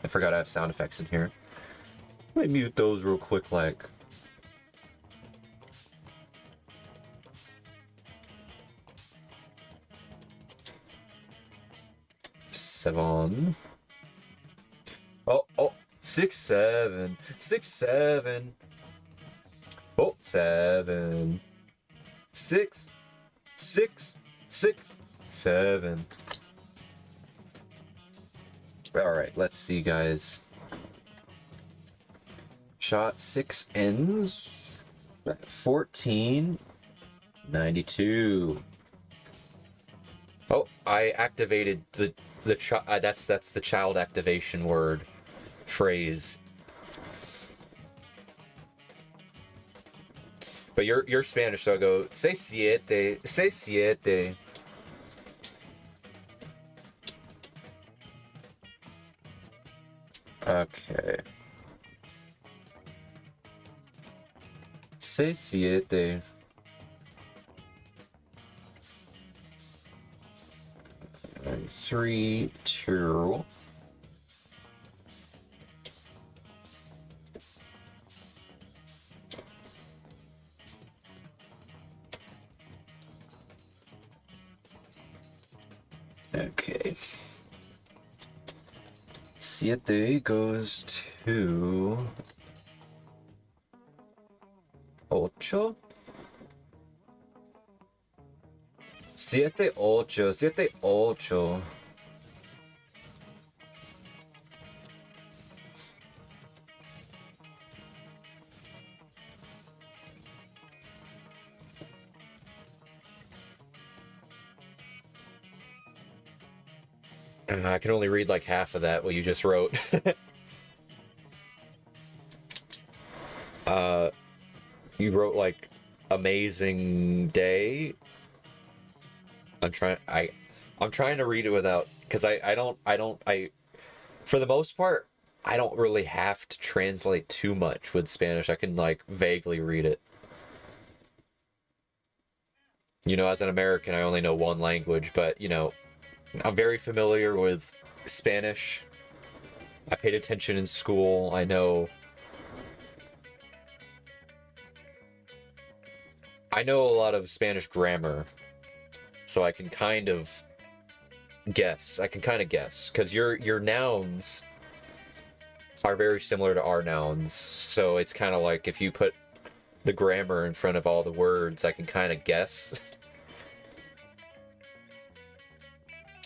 I forgot I have sound effects in here. Let me mute those real quick, like. Seven. Oh, 6, 7, 6, 7. Oh, 7, 6, 6, 6, 7. All right, let's see, guys. Shot 6 ends at 1492. Oh, I activated the that's the child activation word phrase. But you're Spanish, so I go say siete, say siete. Okay. Say siete. And 3, 2. Okay. Siete goes to 8. 7, 8, 7, 8. I can only read like half of that, what you just wrote. You wrote like amazing day. I'm trying to read it without, because I for the most part, I don't really have to translate too much with Spanish. I can like vaguely read it. As an American, I only know one language, but I'm very familiar with Spanish. I paid attention in school. I know a lot of Spanish grammar, so I can kind of guess. I can kind of guess because your nouns are very similar to our nouns. So it's kind of like if you put the grammar in front of all the words, I can kind of guess.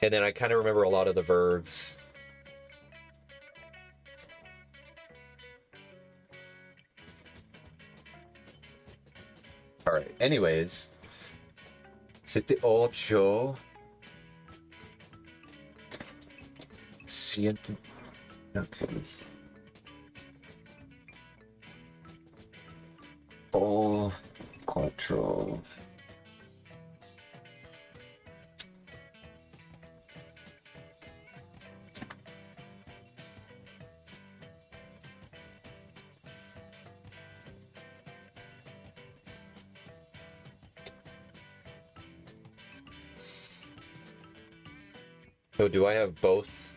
And then I kind of remember a lot of the verbs. All right. Anyways, c'était ocho. Siete. Okay. Oh, cuatro. Oh, do I have both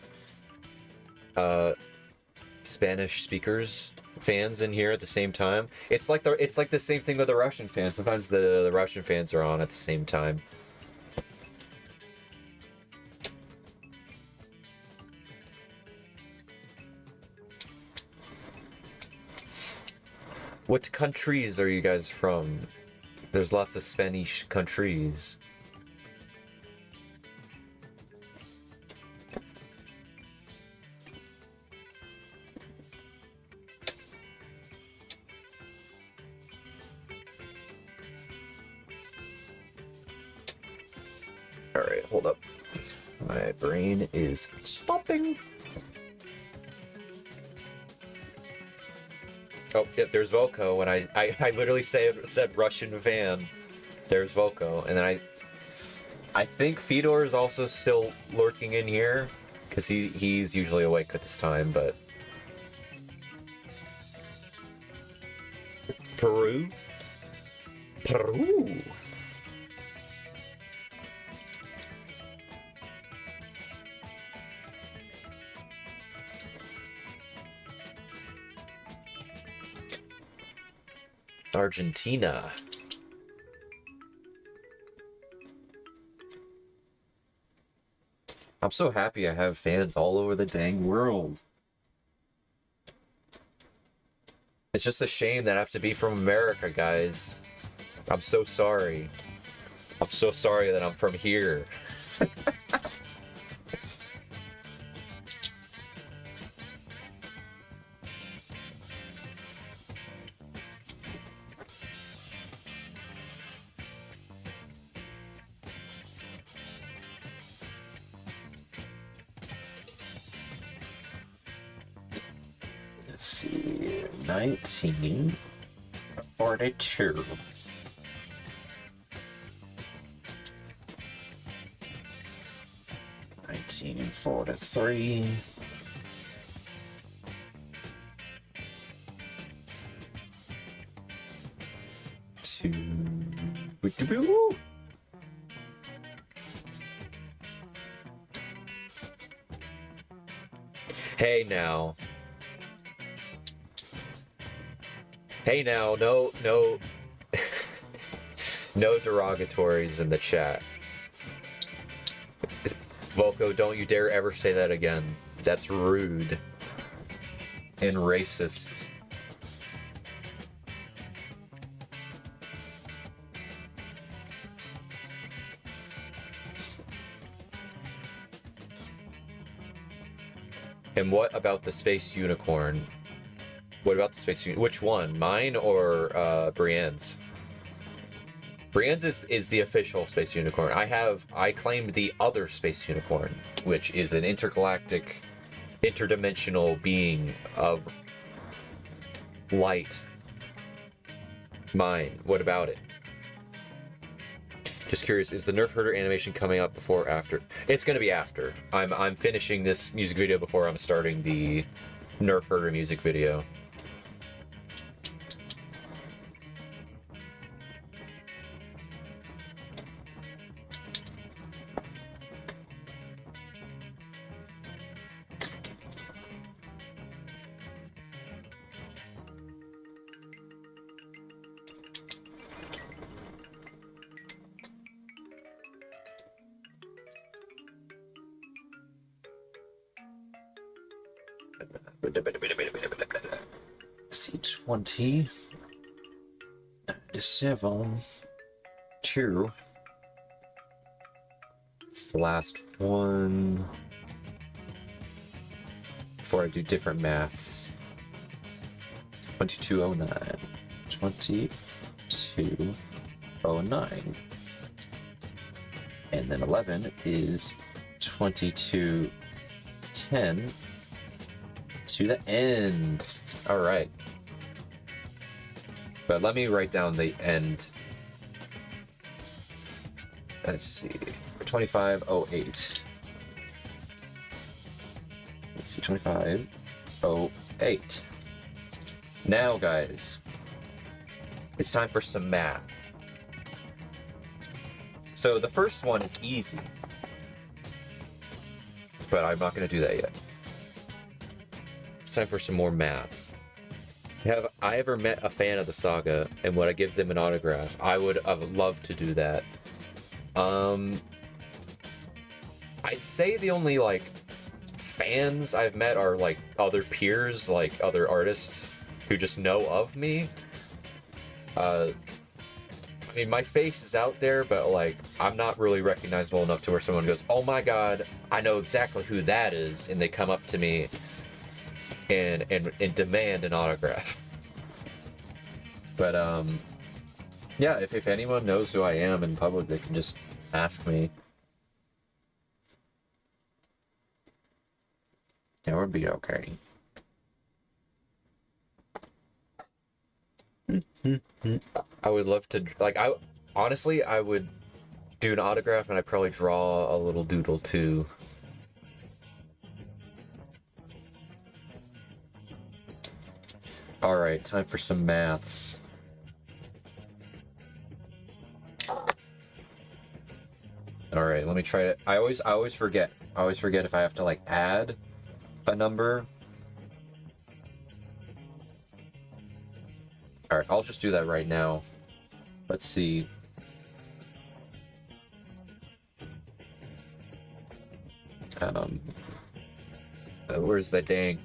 Spanish speakers fans in here at the same time? It's like the same thing with the Russian fans. Sometimes the Russian fans are on at the same time. What countries are you guys from? There's lots of Spanish countries. Alright, hold up. My brain is stopping. Oh, yep, there's Volko, and I literally said Russian van. There's Volko, and then I think Fedor is also still lurking in here, because he's usually awake at this time, but... Peru? Peru! Argentina. I'm so happy I have fans all over the dang world. It's just a shame that I have to be from America, guys. I'm so sorry. I'm so sorry that I'm from here. Let's see, 1942. $1943. Hey now. Hey now, no no derogatories in the chat. Volko, don't you dare ever say that again. That's rude and racist. And what about the space unicorn? What about the space unicorn? Which one? Mine or Brienne's? Brienne's is the official space unicorn. I claimed the other space unicorn, which is an intergalactic, interdimensional being of light. Mine. What about it? Just curious, is the Nerf Herder animation coming up before or after? It's gonna be after. I'm finishing this music video before I'm starting the Nerf Herder music video. C20. 97. 2. It's the last one. Before I do different maths. 2209. 2209. And then 11 is 2210 to the end. All right. But let me write down the end. Let's see. 2508. Let's see, 2508. Now, guys, it's time for some math. So the first one is easy, but I'm not going to do that yet. It's time for some more math. Have I ever met a fan of the saga, and would I give them an autograph? I would have loved to do that. I'd say the only, like, fans I've met are, like, other peers, like, other artists who just know of me. I mean, my face is out there, but, like, I'm not really recognizable enough to where someone goes, oh my god, I know exactly who that is, and they come up to me and demand an autograph. But, yeah, if anyone knows who I am in public, they can just ask me. That would be okay. I would love to, like, honestly, I would do an autograph and I'd probably draw a little doodle too. All right, time for some maths. All right, let me try it. I always forget. I always forget if I have to, like, add a number. All right, I'll just do that right now. Let's see. Where's that dang?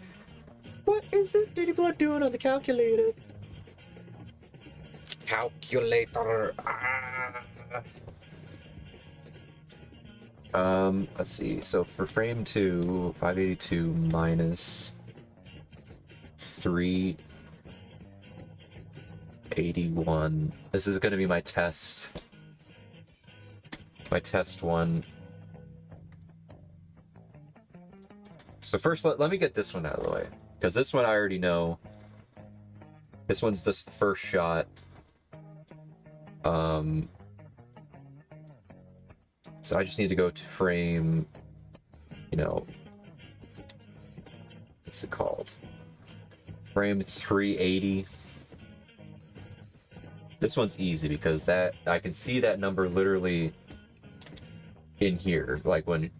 What is this Diddy Blood doing on the calculator? Calculator. Let's see. So for frame 2, 582 minus 381. This is going to be my test. My test one. So first, let me get this one out of the way, because this one I already know. This one's just the first shot. So I just need to go to frame, you know, what's it called? Frame 380. This one's easy because that I can see that number literally in here. Like when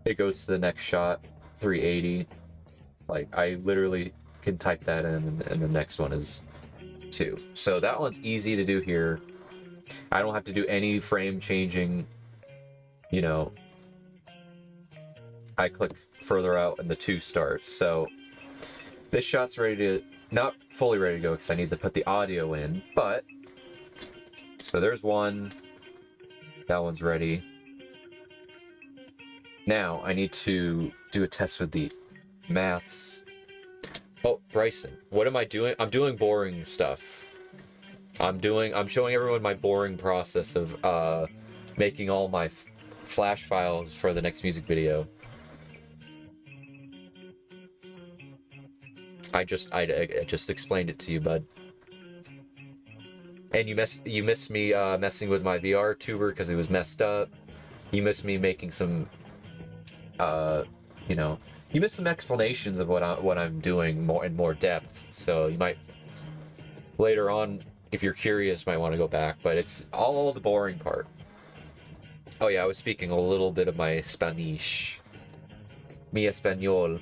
it goes to the next shot, 380. Like I literally can type that in, and the next one is 2. So that one's easy to do here. I don't have to do any frame changing. You know, I click further out and the 2 starts. So this shot's ready to, not fully ready to go because I need to put the audio in, but so there's one. That one's ready. Now I need to do a test with the maths. Oh, Bryson, what am I doing? I'm doing boring stuff. I'm showing everyone my boring process of making all my flash files for the next music video. I just explained it to you, bud. And you missed me messing with my VR tuber because it was messed up. You missed me making some you know, you missed some explanations of what I'm doing more in more depth. So you might later on, if you're curious, might want to go back. But it's all the boring part. Oh yeah, I was speaking a little bit of my Spanish. Mi español.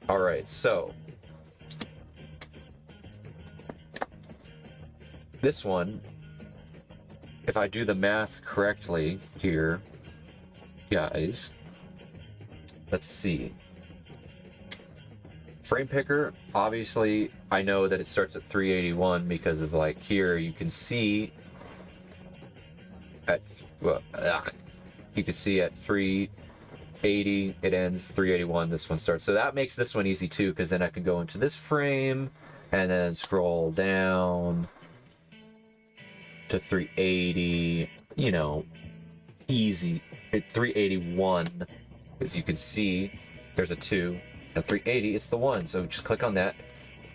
All right, so this one if I do the math correctly here, guys, let's see. Frame picker, obviously, I know that it starts at 381 because of like here you can see at you can see at 380 it ends, 381 this one starts. So that makes this one easy too, because then I can go into this frame and then scroll down to 380, you know, easy. At 381, as you can see, there's a 2. At 380, it's the 1. So just click on that.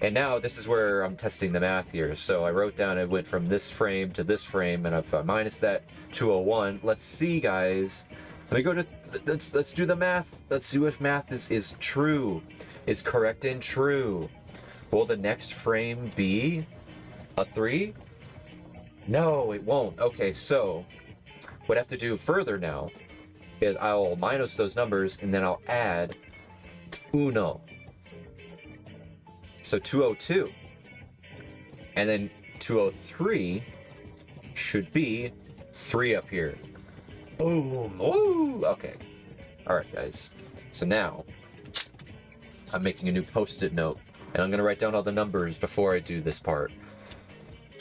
And now this is where I'm testing the math here. So I wrote down it went from this frame to this frame, and if I minus that 201, let's see, guys. Let me go to let's do the math. Let's see if math is true, is correct and true. Will the next frame be a 3? No, it won't. Okay, so what I have to do further now is I'll minus those numbers and then I'll add uno. So 202. And then 203 should be 3 up here. Boom. Woo! Okay. All right, guys. So now I'm making a new post-it note and I'm going to write down all the numbers before I do this part.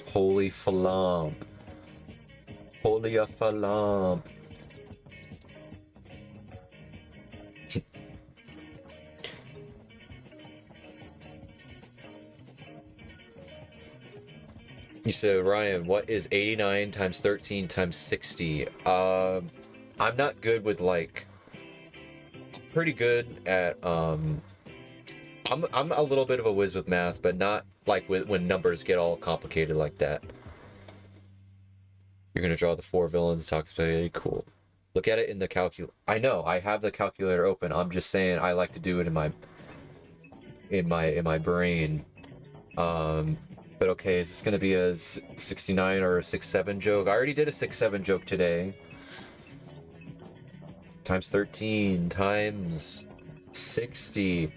Holy falamp. Holy a falamp. You said, Ryan, what is 89 times 13 times 60? I'm not good with like, pretty good at, I'm a little bit of a whiz with math, but not like when numbers get all complicated like that. You're gonna draw the 4 villains, talk spaghetti, cool. Look at it in the calculator. I know, I have the calculator open. I'm just saying I like to do it in my brain. But okay, is this gonna be a 69 or a 67 joke? I already did a 67 joke today. Times 13 times 60.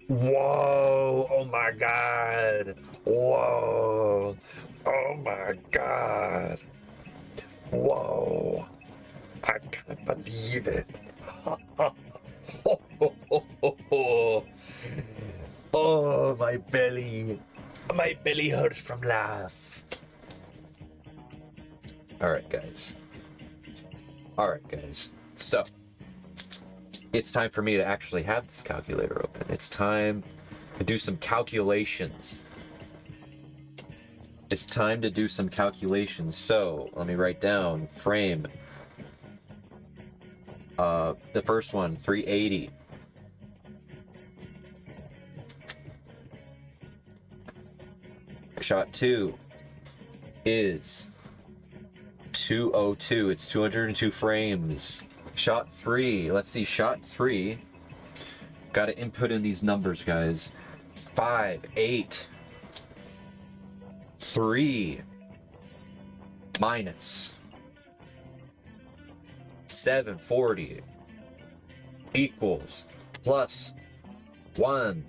Whoa! Oh my god! Whoa! Oh my god! Whoa! I can't believe it! Oh, my belly! My belly hurts from laugh. Alright, guys. Alright, guys. So, it's time for me to actually have this calculator open. It's time to do some calculations. It's time to do some calculations. So, let me write down frame. The first one, 380. Shot 2 is 202. It's 202 frames. Shot 3. Let's see. Shot 3. Got to input in these numbers, guys. It's 5, 8, 3 minus 740 equals plus 1.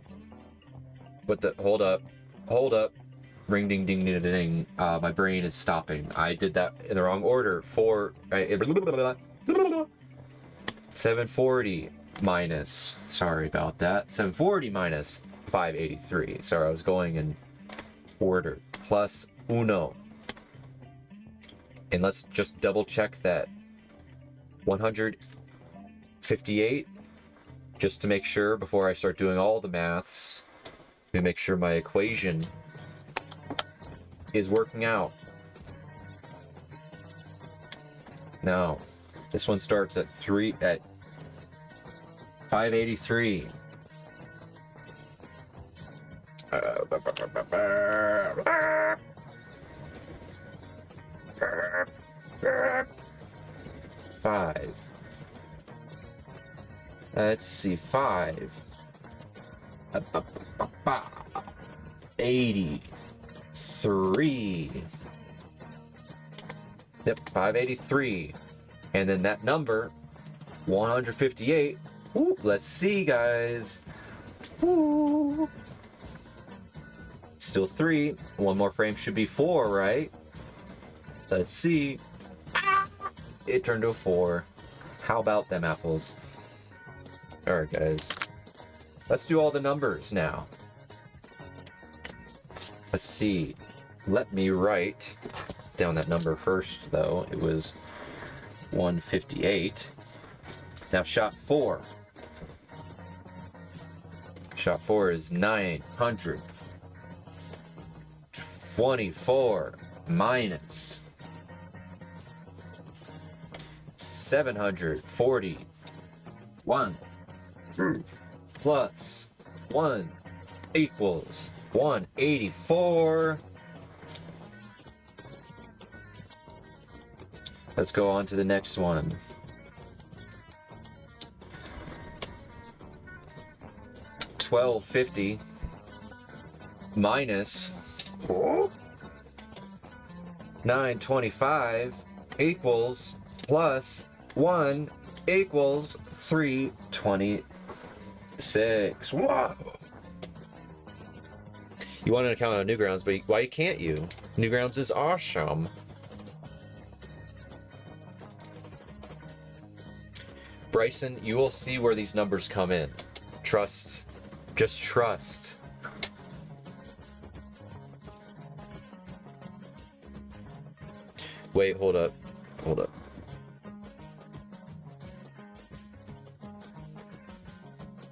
What the? Hold up. Hold up. Ring ding ding ding ding. My brain is stopping. I did that in the wrong order. 740 minus. Sorry about that. 740 minus 583. Sorry, I was going in order. Plus uno. And let's just double check that. 158. Just to make sure before I start doing all the maths. Let me make sure my equation is working out. Now, this one starts at 583. Five. Let's see, 5. 83. Yep, 583. And then that number, 158. Ooh, let's see, guys. Ooh. Still 3. One more frame should be 4, right? Let's see. Ah! It turned to a 4. How about them apples? Alright, guys. Let's do all the numbers now. Let's see. Let me write down that number first, though. It was 158. Now, shot 4. Shot 4 is 924 minus 741 plus 1 equals 184. Let's go on to the next one. $12.50 minus $9.25 equals plus 1 equals 326. Whoa! You wanted to count on Newgrounds, but why can't you? Newgrounds is awesome. Bryson, you will see where these numbers come in. Trust. Just trust. Wait, hold up. Hold up.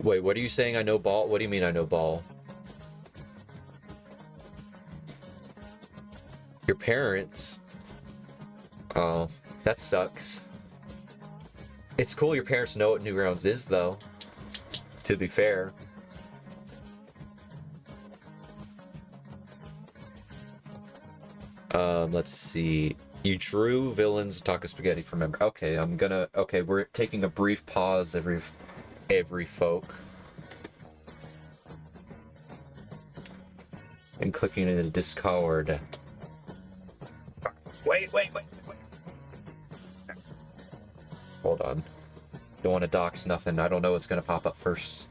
Wait, what are you saying? I know ball? What do you mean I know ball? Your parents? Oh, that sucks. It's cool your parents know what Newgrounds is, though. To be fair. Let's see. You drew villains taco spaghetti from memory. Okay, okay, we're taking a brief pause, every folk. And clicking into Discord. Wait. Hold on. Don't want to dox nothing. I don't know what's gonna pop up first.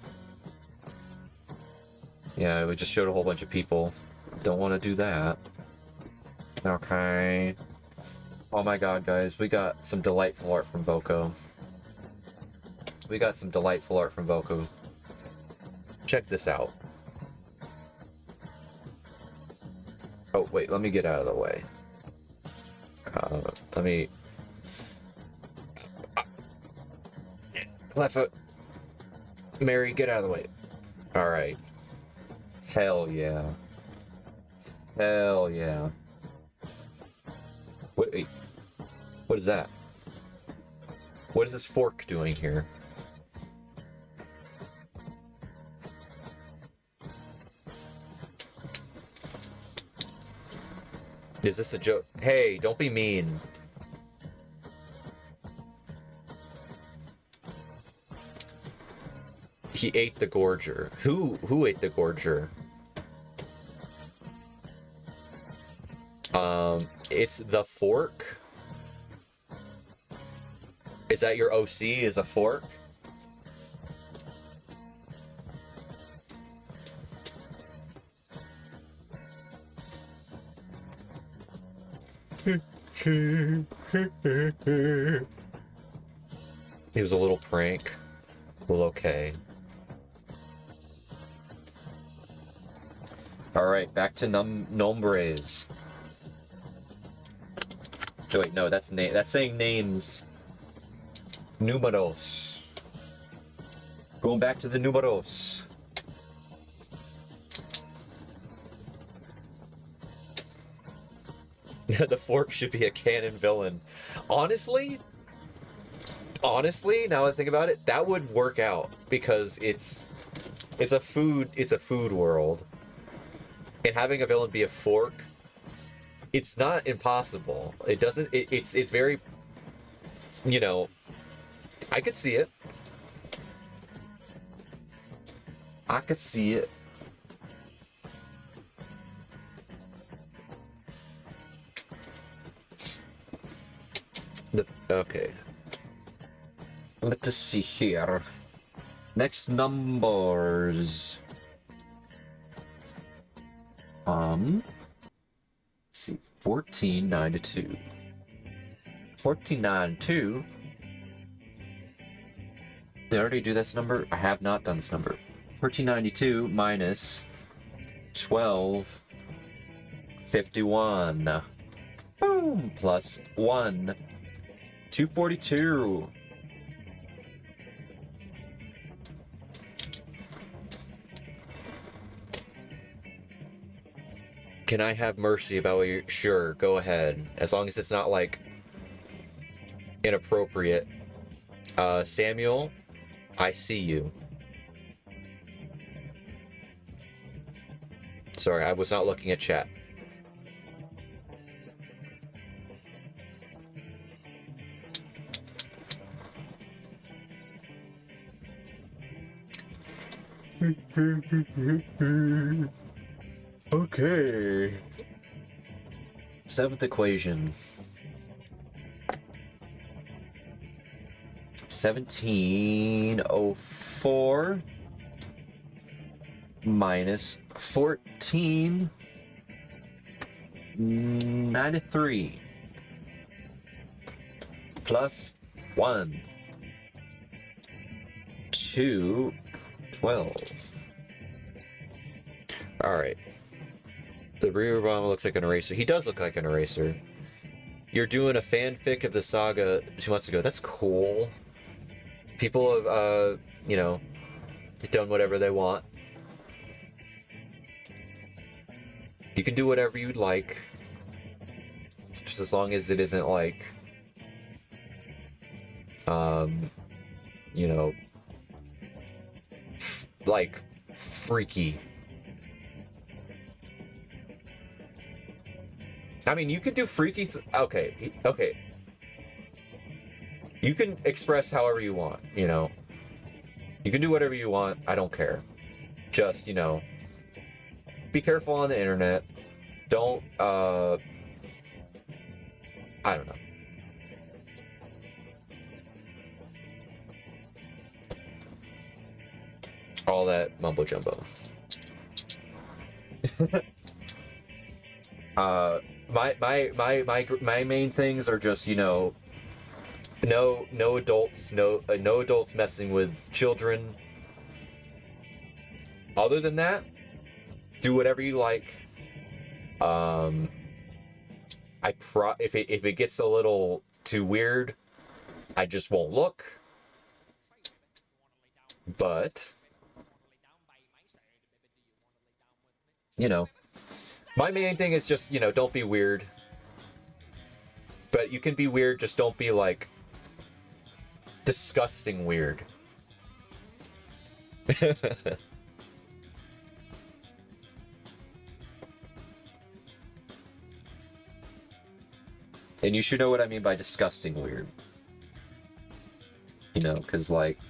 Yeah, we just showed a whole bunch of people. Don't want to do that. Okay. Oh my god, guys, we got some delightful art from Voco. Check this out. Oh, wait, let me get out of the way. Let me... Left foot. Mary, get out of the way. Alright. Hell yeah. Hell yeah. Wait. What is that? What is this fork doing here? Is this a joke? Hey, don't be mean. He ate the Gorger. Who ate the Gorger? It's the fork. Is that your OC? Is a fork? It was a little prank. Well, okay. Alright, back to nombres. Oh, wait, no, that's saying names. Números. Going back to the números. The fork should be a canon villain. Honestly, now I think about it, that would work out because it's a food world. And having a villain be a fork, it's not impossible. It's very, you know, I could see it. Okay. Let us see here. Next numbers. Let's see, 1492. 1492. Did I already do this number? I have not done this number. 1492 minus 1251. Boom! Plus 1. 242. Can I have mercy about what you're... Sure, go ahead. As long as it's not, like, inappropriate. Samuel, I see you. Sorry, I was not looking at chat. Okay. Seventh equation. 1704 minus 1493 plus 1 212. All right. The rear bomb looks like an eraser. He does look like an eraser. You're doing a fanfic of the saga 2 months ago. That's cool. People have, you know, done whatever they want. You can do whatever you'd like. Just as long as it isn't like, you know, like freaky. I mean, you could do freaky. Okay. You can express however you want, you know. You can do whatever you want. I don't care. Just, you know, be careful on the internet. Don't, I don't know. All that mumbo jumbo. My main things are just, you know, no adults messing with children. Other than that, do whatever you like. If it gets a little too weird, I just won't look. But you know, my main thing is just, you know, don't be weird. But you can be weird, just don't be like disgusting weird. And you should know what I mean by disgusting weird. You know, because like,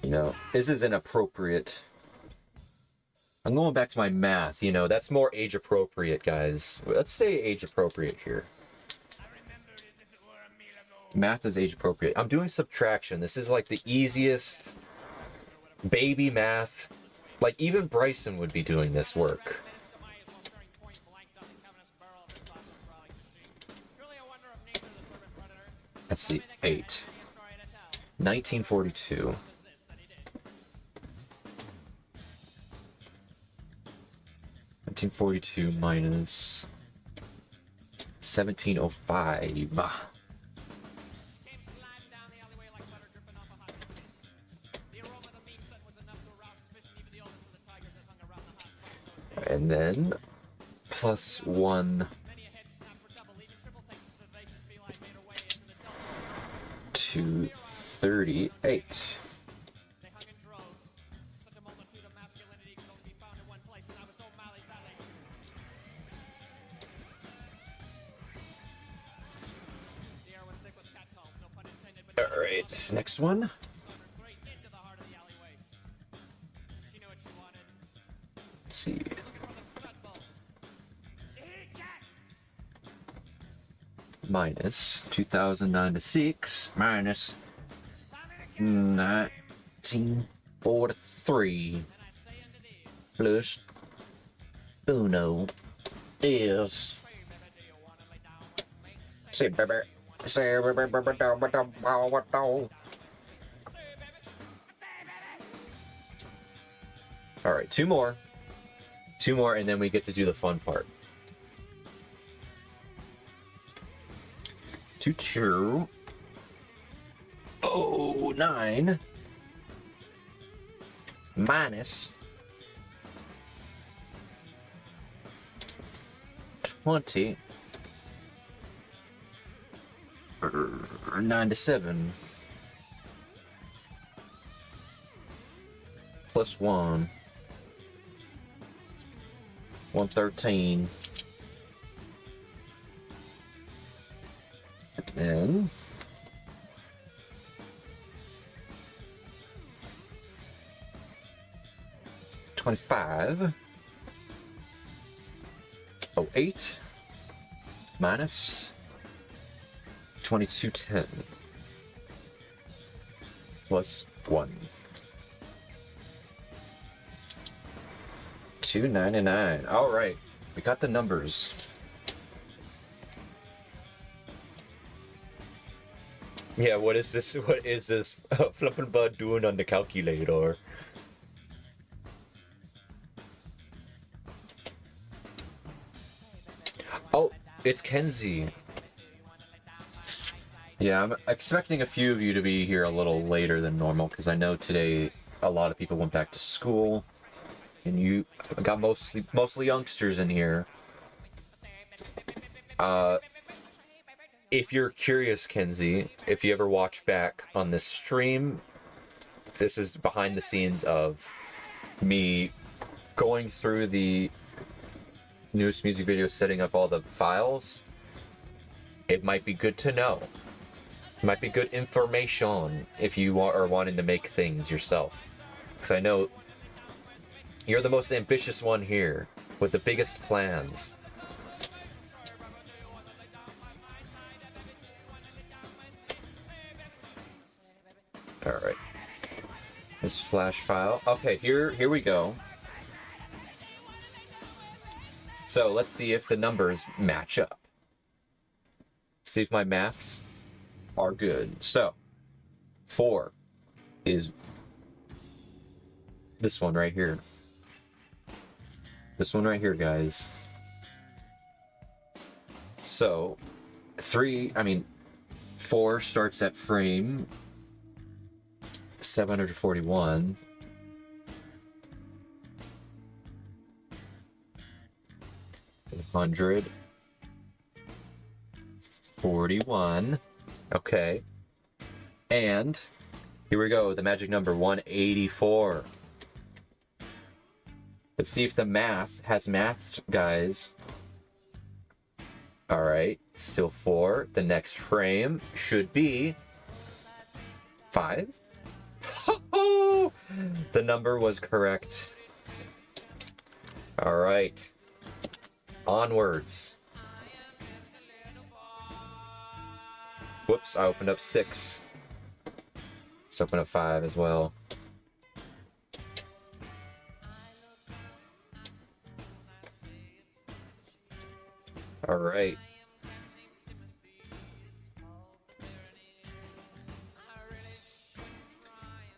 you know, this is inappropriate. I'm going back to my math, you know, that's more age appropriate, guys. Let's say age appropriate here. Math is age appropriate. I'm doing subtraction. This is like the easiest baby math. Like even Bryson would be doing this work. Let's see, 8. 1942. 1942 minus 1705. And then plus 1 to 38. All right, next one. Let's see. Minus 2096 minus 1943 plus uno is... Say baby. Say baby. Alright, two more. Two more, and then we get to do the fun part. 2209 minus 20 97 plus 1 113 and then 25 08 minus 2210 plus 1 299. All right, we got the numbers. Yeah, what is this? What is this Flippin' Bud doing on the calculator? Oh, it's Kenzie. Yeah, I'm expecting a few of you to be here a little later than normal because I know today a lot of people went back to school, and you got mostly youngsters in here. If you're curious, Kenzie, if you ever watch back on this stream, this is behind the scenes of me going through the newest music video, setting up all the files. It might be good to know. It might be good information if you are wanting to make things yourself. Because I know you're the most ambitious one here, with the biggest plans. Alright. This flash file. Okay, here we go. So let's see if the numbers match up. See if my maths are good. So 4 is this one right here. This one right here, guys. So 4 starts at frame 741. $141. Okay. And here we go, the magic number 184. Let's see if the math has mathed, guys. Alright, still 4. The next frame should be 5. The number was correct. Alright. Onwards. Whoops, I opened up 6. Let's open up 5 as well. All right.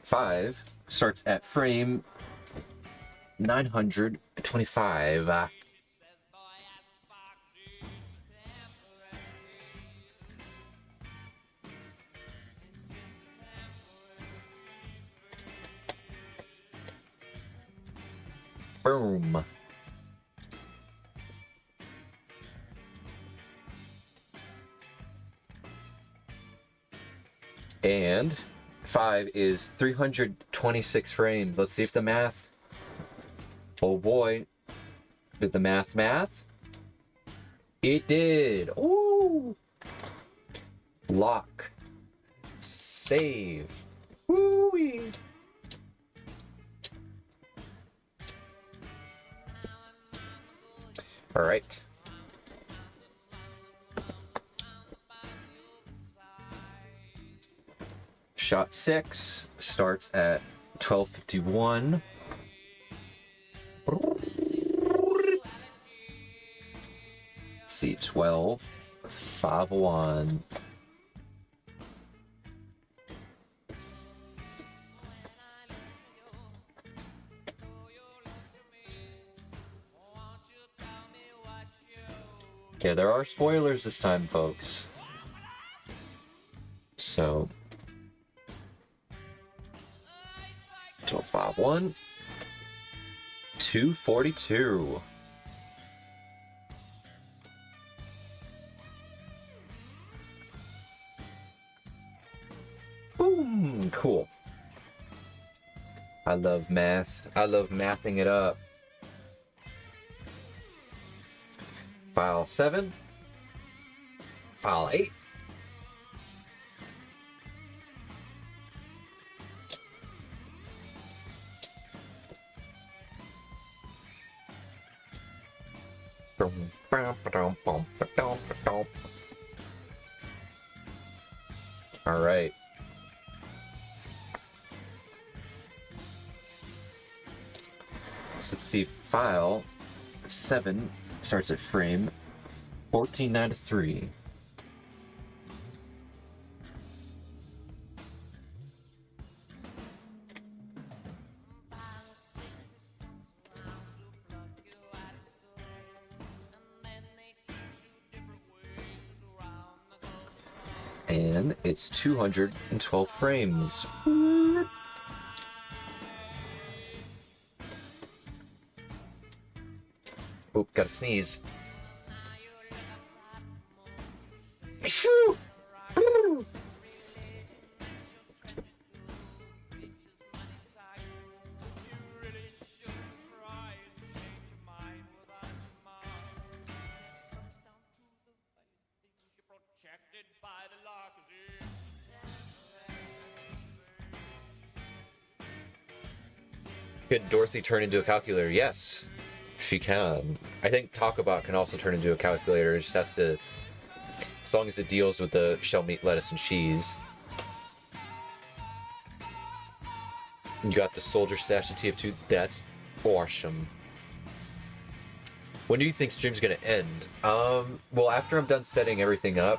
Five starts at frame 925. Boom. And 5 is 326 frames. Let's see if the math. Oh boy. Did the math? It did. Ooh. Lock. Save. Woo-wee. All right. Shot 6 starts at 1251. 12, 5, 1. Yeah, there are spoilers this time, folks. So 12, 5, 1. 242. Boom! Cool. I love math. I love mathing it up. File 7. File 8. All right. So let's see. File 7 starts at frame 1493. And it's 212 frames. Oh, gotta sneeze. Phew! Woo! Could Dorothy turn into a calculator? Yes, she can. I think Talkabot can also turn into a calculator. It just has to, as long as it deals with the shell, meat, lettuce, and cheese. You got the soldier stash of TF2. That's awesome. When do you think stream's gonna end? Well, after I'm done setting everything up,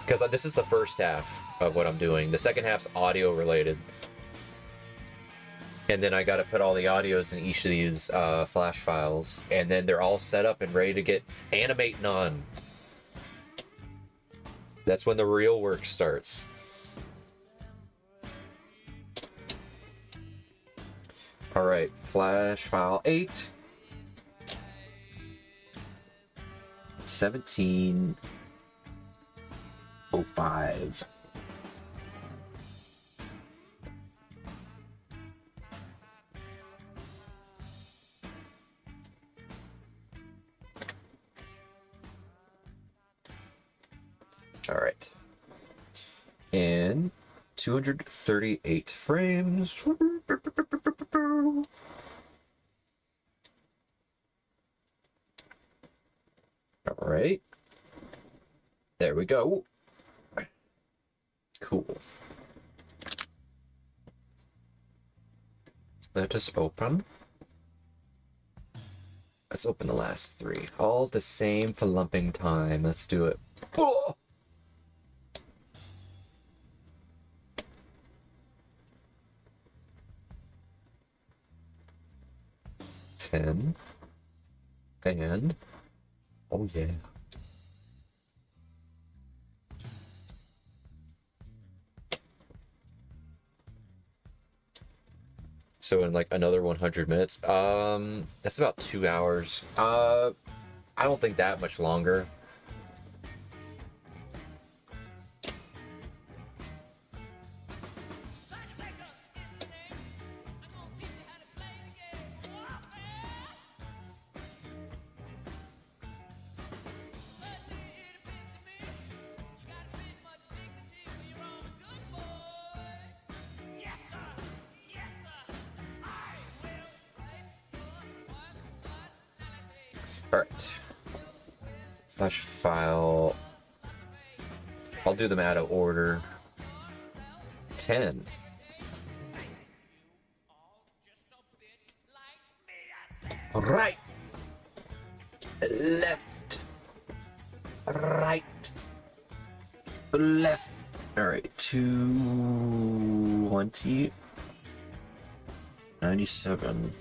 because this is the first half of what I'm doing. The second half's audio related. And then I gotta put all the audios in each of these flash files, and then they're all set up and ready to get animating on. That's when the real work starts. All right, flash file 8, 1705. All right, and 238 frames. All right, there we go. Cool. Let us open. Let's open the last 3. All the same for lumping time. Let's do it. Oh! And oh yeah. So in like another 100 minutes, that's about 2 hours. I don't think that much longer. Alright. Flash file. I'll do them out of order. 10. Right. Left. Right. Left. Alright, 220. 97.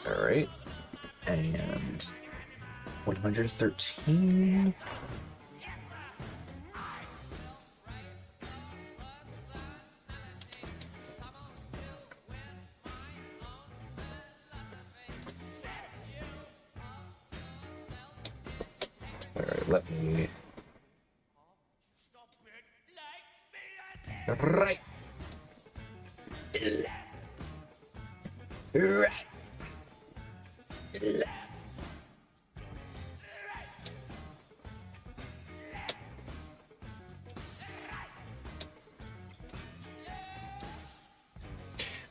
Alright. And 113. Alright, let me... Right! Right!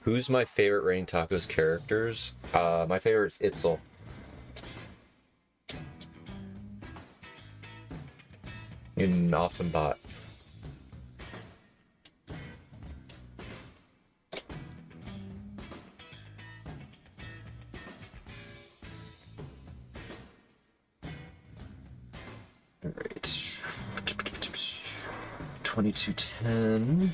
Who's my favorite Rain Tacos characters? My favorite is Itzel. An awesome bot. Alright. 2210.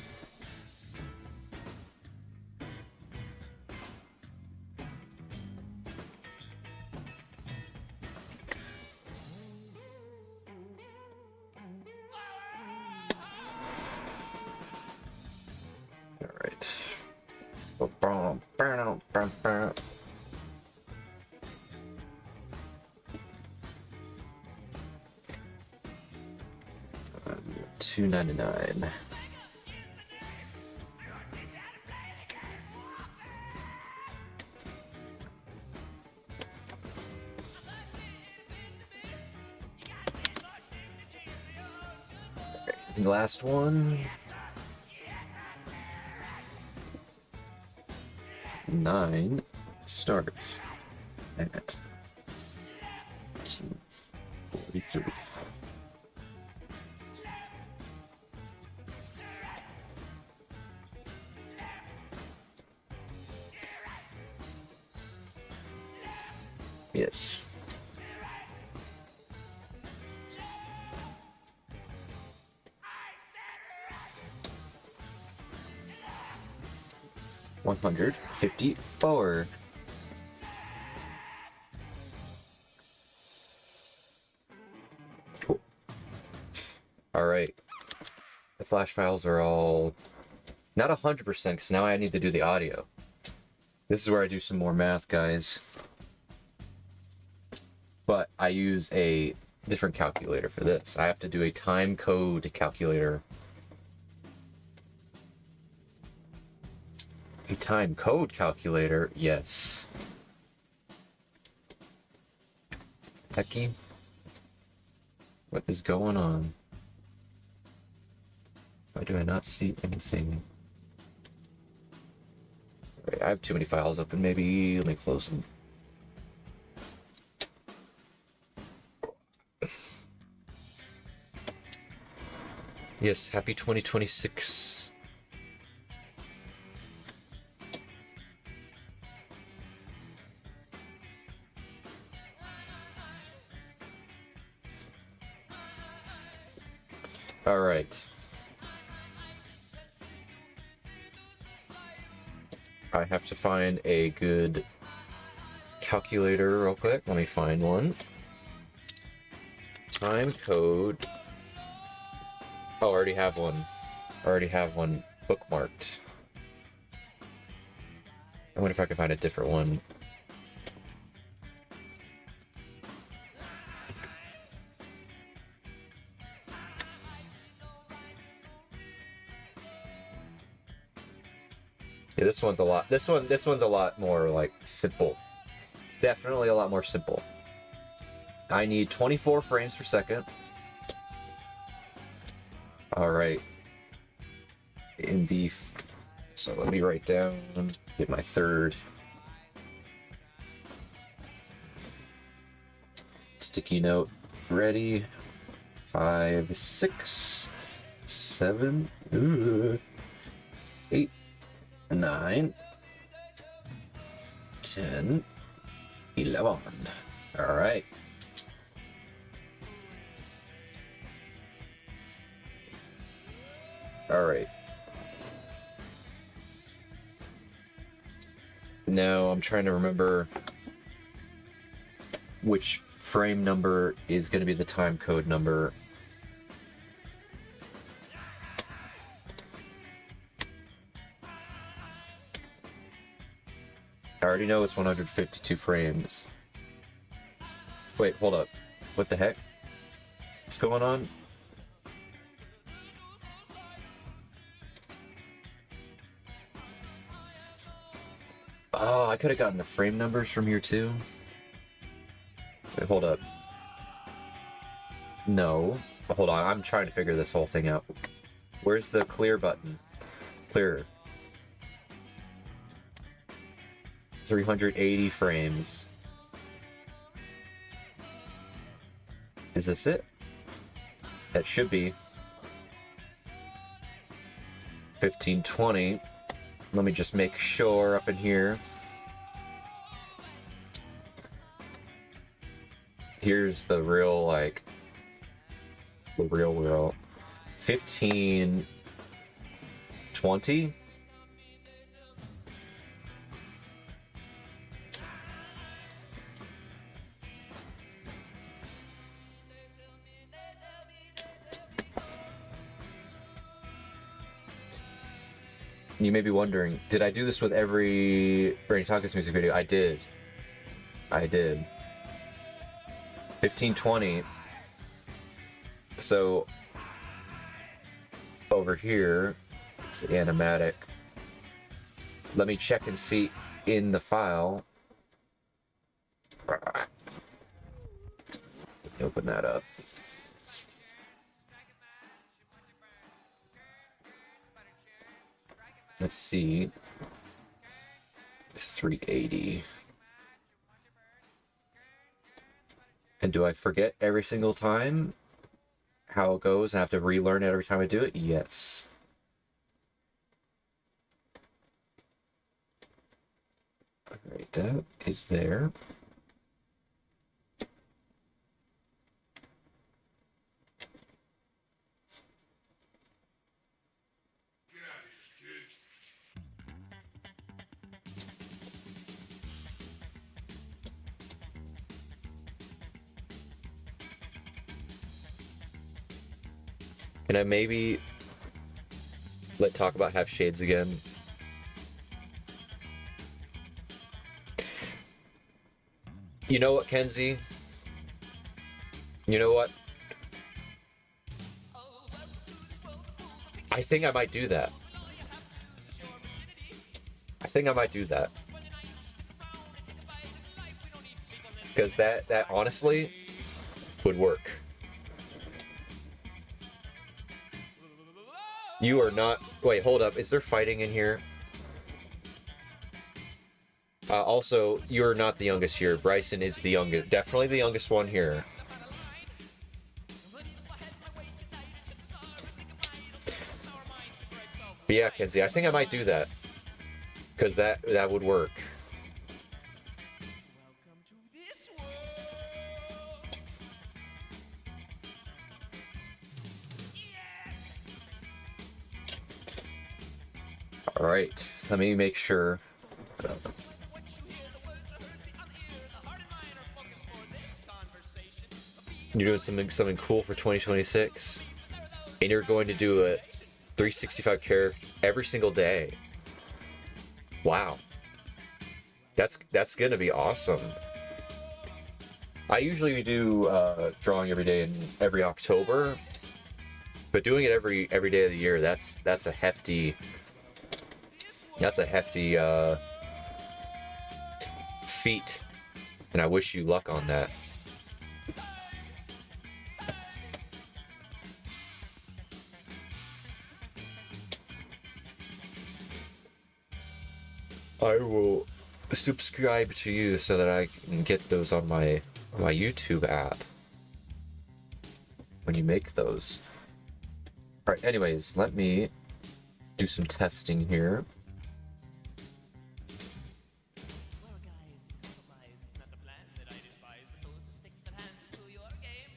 Alright. 299. The last one. 9 starts at 243. Yes. $154. Cool. All right. The flash files are all not 100% because now I need to do the audio. This is where I do some more math, guys. But I use a different calculator for this. I have to do a time code calculator. A time code calculator? Yes. Hecky? What is going on? Why do I not see anything? Right, I have too many files open. Maybe let me close them. Yes, happy 2026. All right. I have to find a good calculator real quick. Let me find one. Time code. Oh, I already have one. I already have one bookmarked. I wonder if I can find a different one. Yeah, this one's a lot. This one's a lot more like simple. Definitely a lot more simple. I need 24 frames per second. All right. So let me write down, get my third. Sticky note ready. 5, 6, 7, 8, 9, 10, 11. All right. All right. Now I'm trying to remember which frame number is going to be the time code number. I already know it's 152 frames. Wait, hold up. What the heck? What's going on? Oh, I could have gotten the frame numbers from here too. Wait, hold up. No. Hold on, I'm trying to figure this whole thing out. Where's the clear button? Clear. 380 frames. Is this it? That should be. 1520. Let me just make sure up in here. Here's the real, like, the real world. 1520. You may be wondering, did I do this with every Bernie Takas music video? I did. 1520. So over here is the animatic. Let me check and see in the file. Open that up. Let's see. 380. And do I forget every single time how it goes and I have to relearn it every time I do it? Yes. Alright, that is there. Can I maybe talk about Have Shades again? You know what, Kenzie? You know what? I think I might do that. Because that honestly would work. You are not... Wait, hold up. Is there fighting in here? Also, you're not the youngest here. Bryson is the youngest. Definitely the youngest one here. But yeah, Kenzie, I think I might do that. Because that would work. Alright, let me make sure. You're doing something cool for 2026, and you're going to do a 365 character every single day. Wow, that's gonna be awesome. I usually do drawing every day in every October, but doing it every day of the year, that's a hefty feat, and I wish you luck on that. I will subscribe to you so that I can get those on my YouTube app when you make those. Alright, anyways, let me do some testing here. Well, guys, compromise is not the plan that I despise, but those who stick their hands into your game.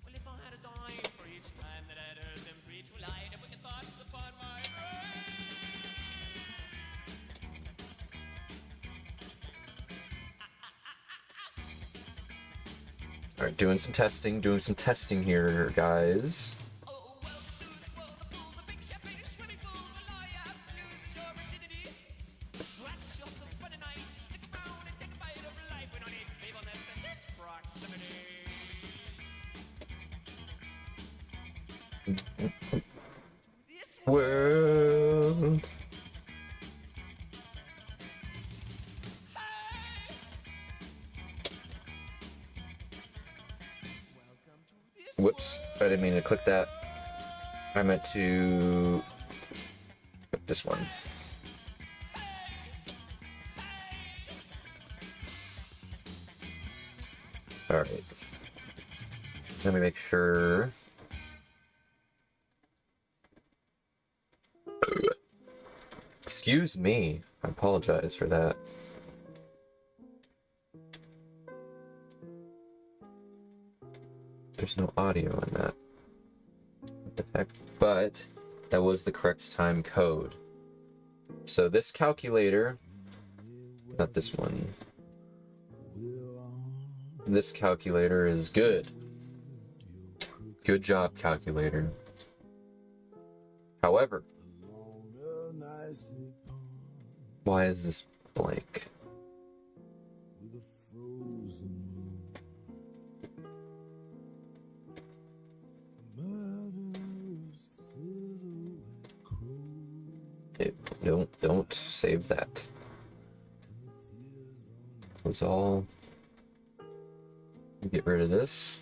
Well, if I had a dime for each time that I'd heard them preach, well, I'd have wicked thoughts upon my brain. Alright, doing some testing here, guys. Oh, well, to this world of fools, a big champagne swimming pool, will all you have to lose is your virginity. That's yourself for the night, just stick around and take a bite of life. We don't need feebleness in this proximity. This World. Whoops, I didn't mean to click that. I meant to click this one. Alright. Let me make sure. Excuse me. I apologize for that. There's no audio in that. What the heck? But that was the correct time code. So this calculator, not this one. This calculator is good. Good job, calculator. However, why is this blank? Don't save that. Close all. Get rid of this.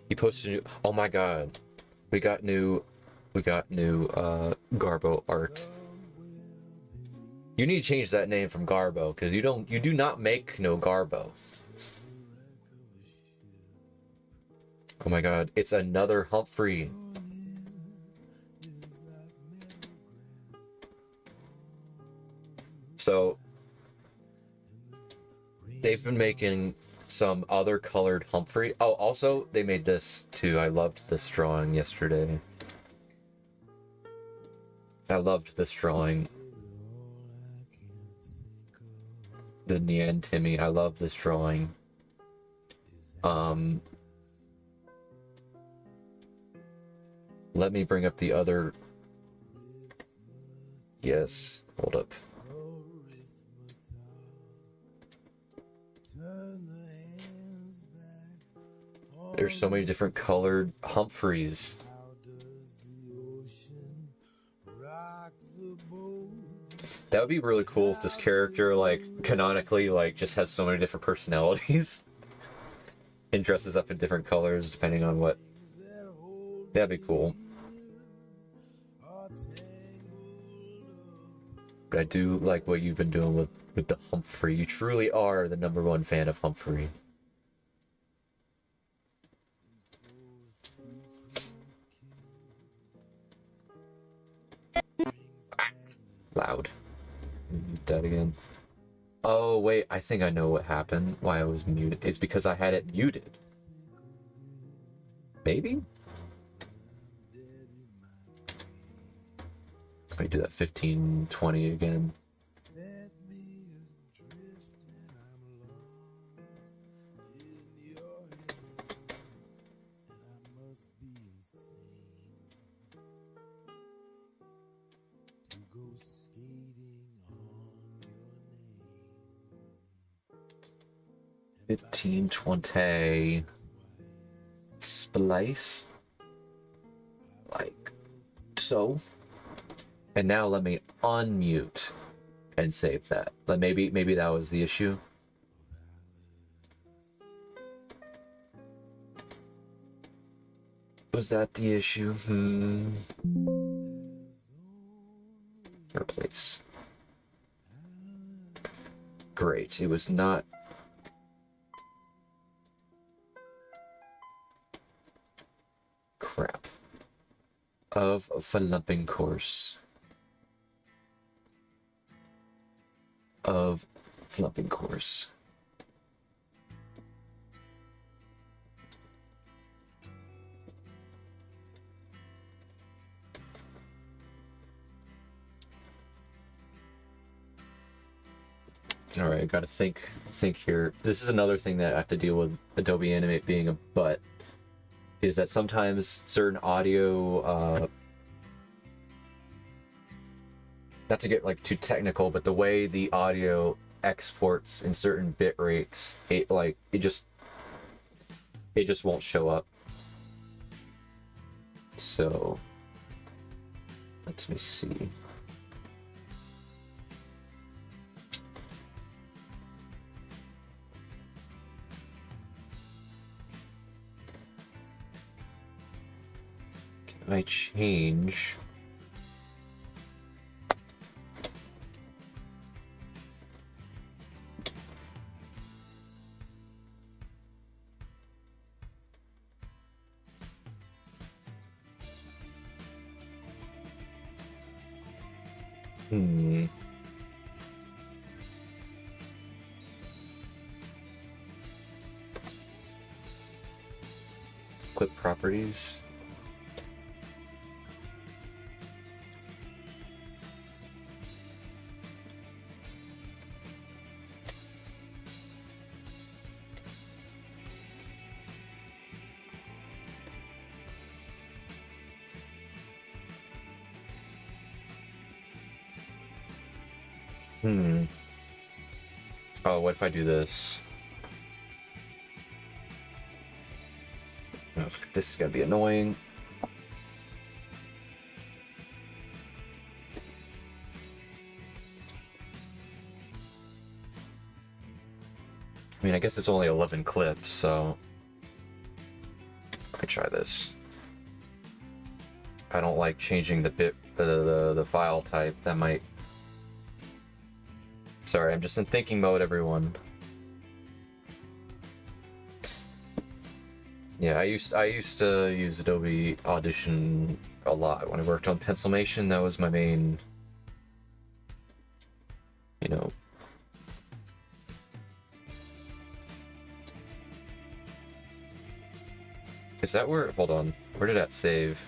He posted new. Oh my god, we got new Garbo art. You need to change that name from Garbo, because you do not make no Garbo. Oh my god, it's another Humphrey. So they've been making some other colored Humphrey. Oh, also they made this too. I loved this drawing yesterday. I loved this drawing. The Nyan Timmy. I love this drawing. Let me bring up the other. Yes, hold up. There's so many different colored Humphreys. That would be really cool if this character, like, canonically, like, just has so many different personalities. And dresses up in different colors depending on what. That'd be cool. But I do like what you've been doing with the Humphrey. You truly are the #1 fan of Humphrey. Loud. Mute that again. Oh wait, I think I know what happened. Why I was muted. It's because I had it muted. Maybe? Let me do that 15-20 again. $15.20 splice like so, and now let me unmute and save that. Maybe that was the issue. Was that the issue? Replace. Great. It was not. Crap. Of flumping course. Of flumping course. All right, I gotta think here. This is another thing that I have to deal with Adobe Animate being a butt, is that sometimes certain audio, not to get like too technical, but the way the audio exports in certain bit rates, it just won't show up. So let me see. Can I change? Clip properties. Oh, what if I do this? Ugh, this is gonna be annoying. I mean, I guess it's only 11 clips, so let me try this. I don't like changing the bit, the file type. That might. Sorry, I'm just in thinking mode, everyone. Yeah, I used to use Adobe Audition a lot when I worked on Pencilmation. That was my main, you know. Is that where? Hold on. Where did that save?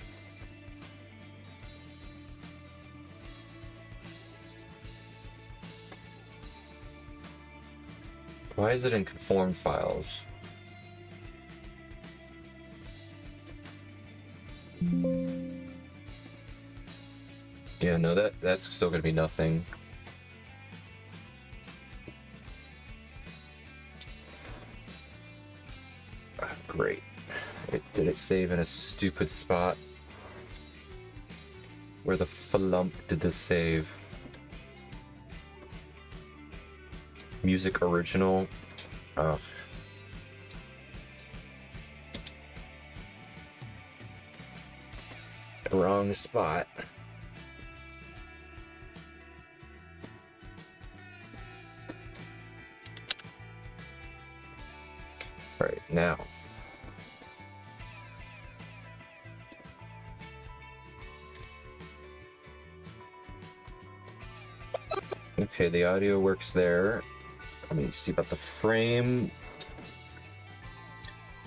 Why is it in conformed files? Yeah, no, that's still gonna be nothing. Great. Did it save in a stupid spot? Where the flump did this save? Music original. Ugh. The wrong spot. Alright, now. Okay, the audio works there. Let me see about the frame.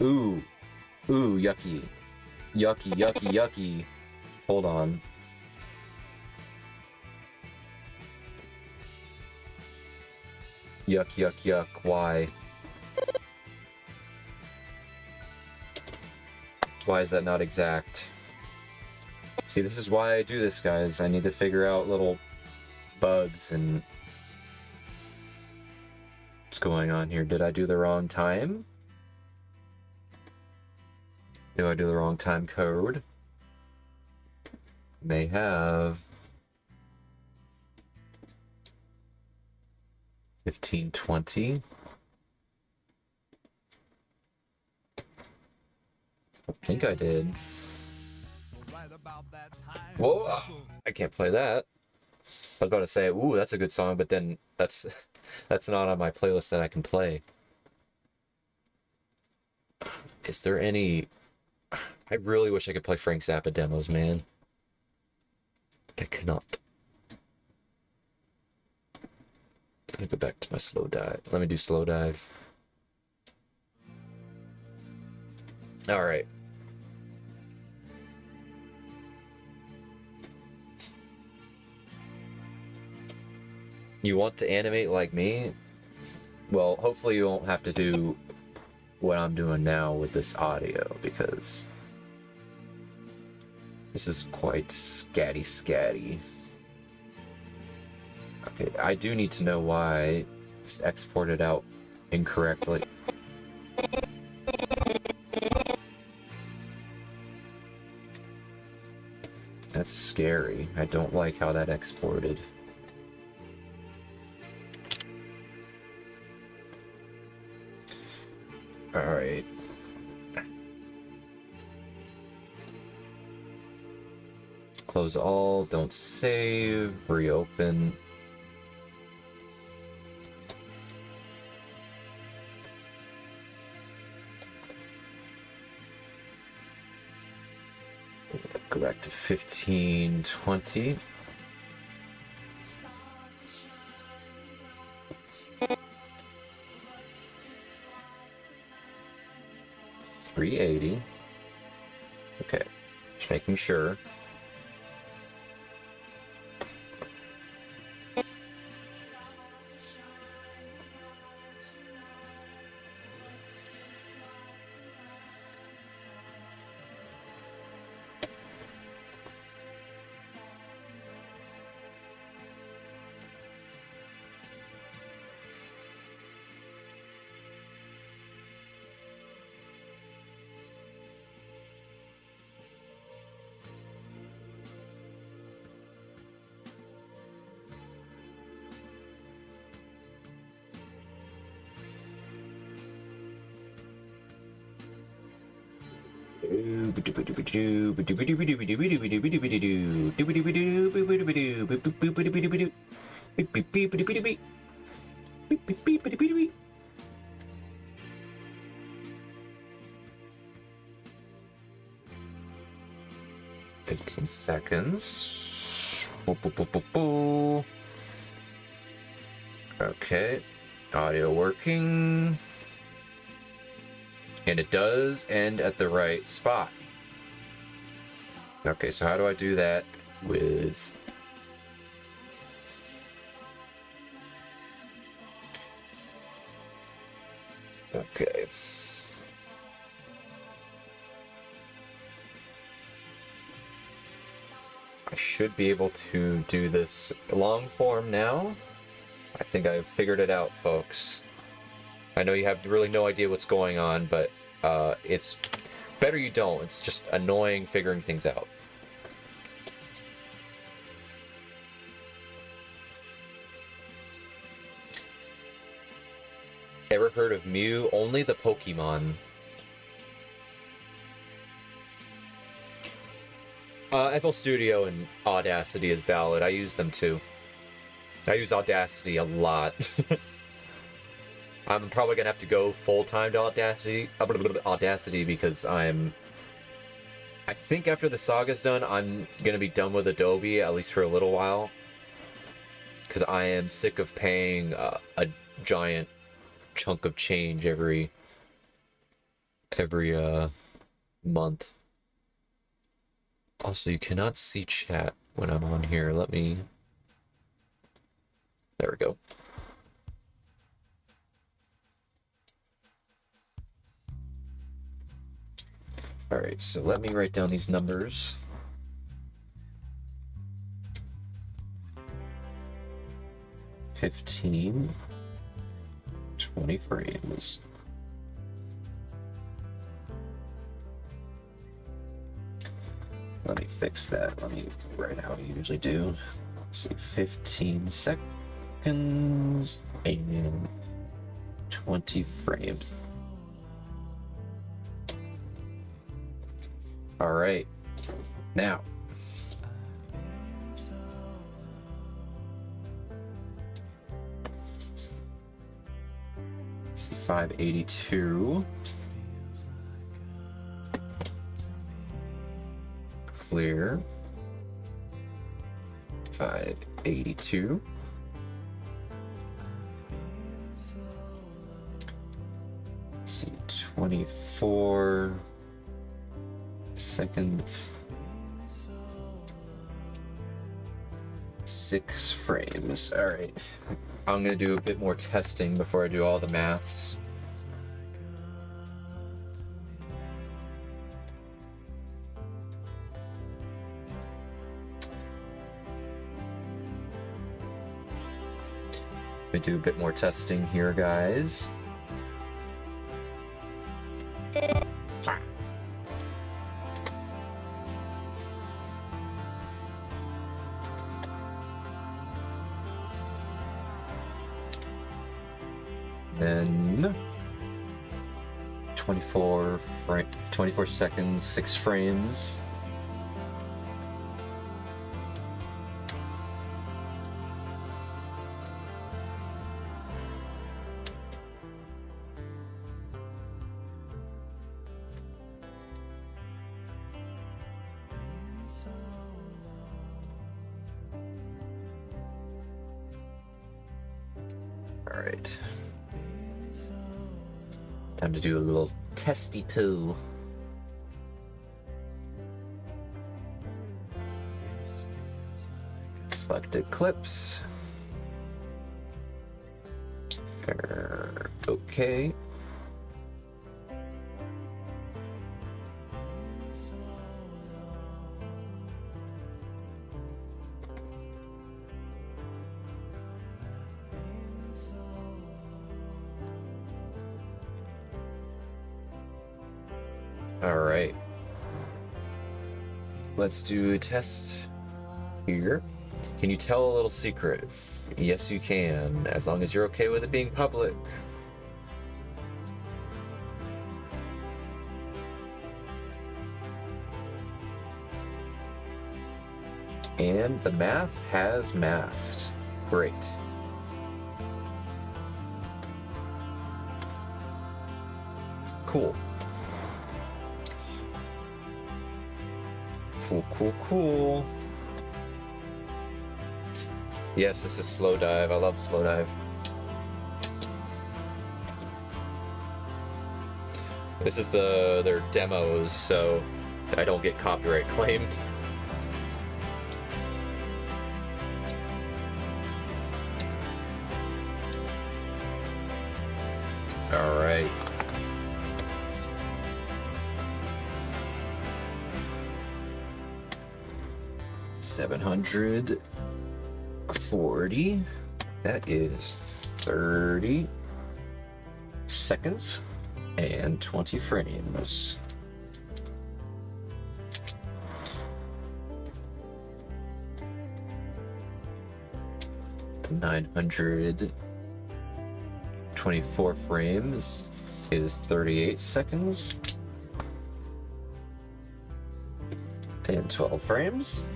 Ooh. Ooh, yucky. Yucky, yucky, yucky. Hold on. Yuck, yuck, yuck. Why? Why is that not exact? See, this is why I do this, guys. I need to figure out little bugs and what's going on here. Did I do the wrong time? Did I do the wrong time code? May have. 1520. I think I did. Whoa, I can't play that. I was about to say, ooh, that's a good song, but then that's not on my playlist that I can play. Is there any... I really wish I could play Frank Zappa demos, man. I cannot. Let me go back to my slow dive. Let me do slow dive. Alright. You want to animate like me? Well, hopefully you won't have to do what I'm doing now with this audio, because this is quite scatty. Okay, I do need to know why it's exported out incorrectly. That's scary. I don't like how that exported. Alright. Close all, don't save, reopen. Go back to 1520. $380. Okay, just making sure. Fifteen seconds. Okay, audio working. And it does end at the right spot. Okay, so how do I do that with... Okay. I should be able to do this long form now. I think I've figured it out, folks. I know you have really no idea what's going on, but it's better you don't. It's just annoying figuring things out. Ever heard of Mew? Only the Pokemon. FL Studio and Audacity is valid. I use them too. I use Audacity a lot. I'm probably gonna have to go full-time to Audacity because I think after the saga's done, I'm gonna be done with Adobe, at least for a little while. Because I am sick of paying a giant chunk of change every month. Also, you cannot see chat when I'm on here. Let me... There we go. Alright, so let me write down these numbers. $15, 20 frames. Let me fix that. Let me write how I usually do. Let's see, 15 seconds and 20 frames. All right, now 582. Clear. 582. Let's see, 24 seconds. 6 frames. All right. I'm gonna do a bit more testing before I do all the maths. Let me do a bit more testing here, guys. Then 24 seconds, 6 frames. All right. Time to do a little testy poo. Selected clips. Okay. All right. Let's do a test here. Can you tell a little secret? Yes, you can, as long as you're okay with it being public. And the math has mathed. Great. Cool. Cool. Yes, this is Slow Dive. I love Slow Dive. This is their demos, so I don't get copyright claimed. All right. $740. That is 30 seconds and 20 frames. $924 frames is 38 seconds and 12 frames.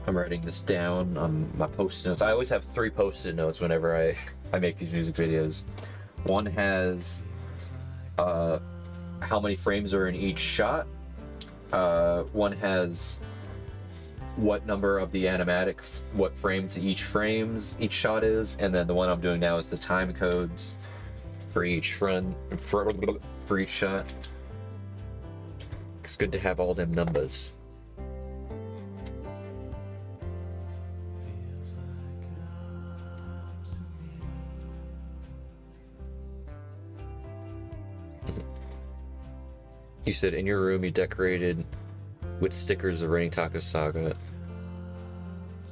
I'm writing this down on my post-it notes. I always have 3 post-it notes whenever I make these music videos. One has how many frames are in each shot. One has what number of the animatic, what frames each shot is, and then the one I'm doing now is the time codes for each for each shot. It's good to have all them numbers. You said in your room you decorated with stickers of Raining Taco Saga,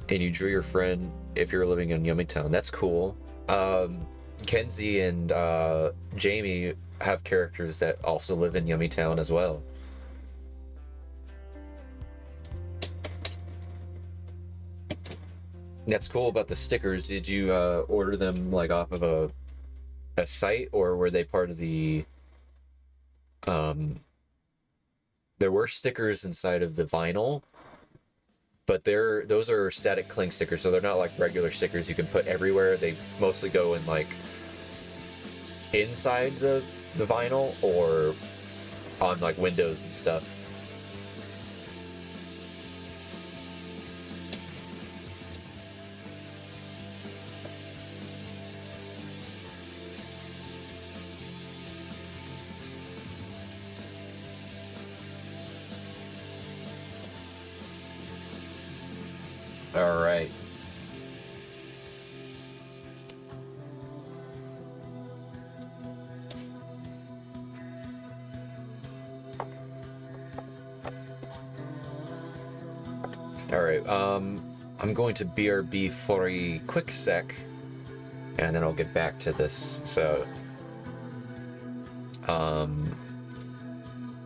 and you drew your friend if you're living in Yummytown. That's cool. Kenzie and Jamie have characters that also live in Yummytown as well. That's cool about the stickers. Did you order them like off of a site, or were they part of the there were stickers inside of the vinyl, but those are static cling stickers, so they're not like regular stickers you can put everywhere. They mostly go in like inside the vinyl or on like windows and stuff. All right. All right. I'm going to BRB for a quick sec, and then I'll get back to this. So,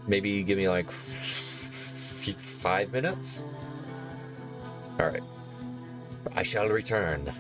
maybe give me like 5 minutes. All right. I shall return.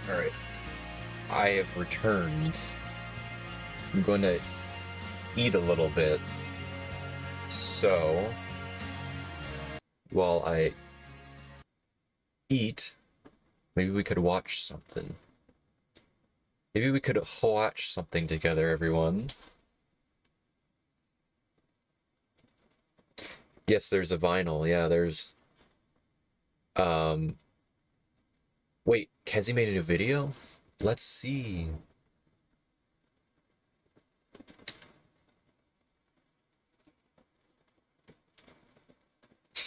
Alright. I have returned. I'm going to eat a little bit. So, while I eat, maybe we could watch something. Maybe we could watch something together, everyone. Yes, there's a vinyl. Yeah, there's... Wait, Kenzie made a new video? Let's see.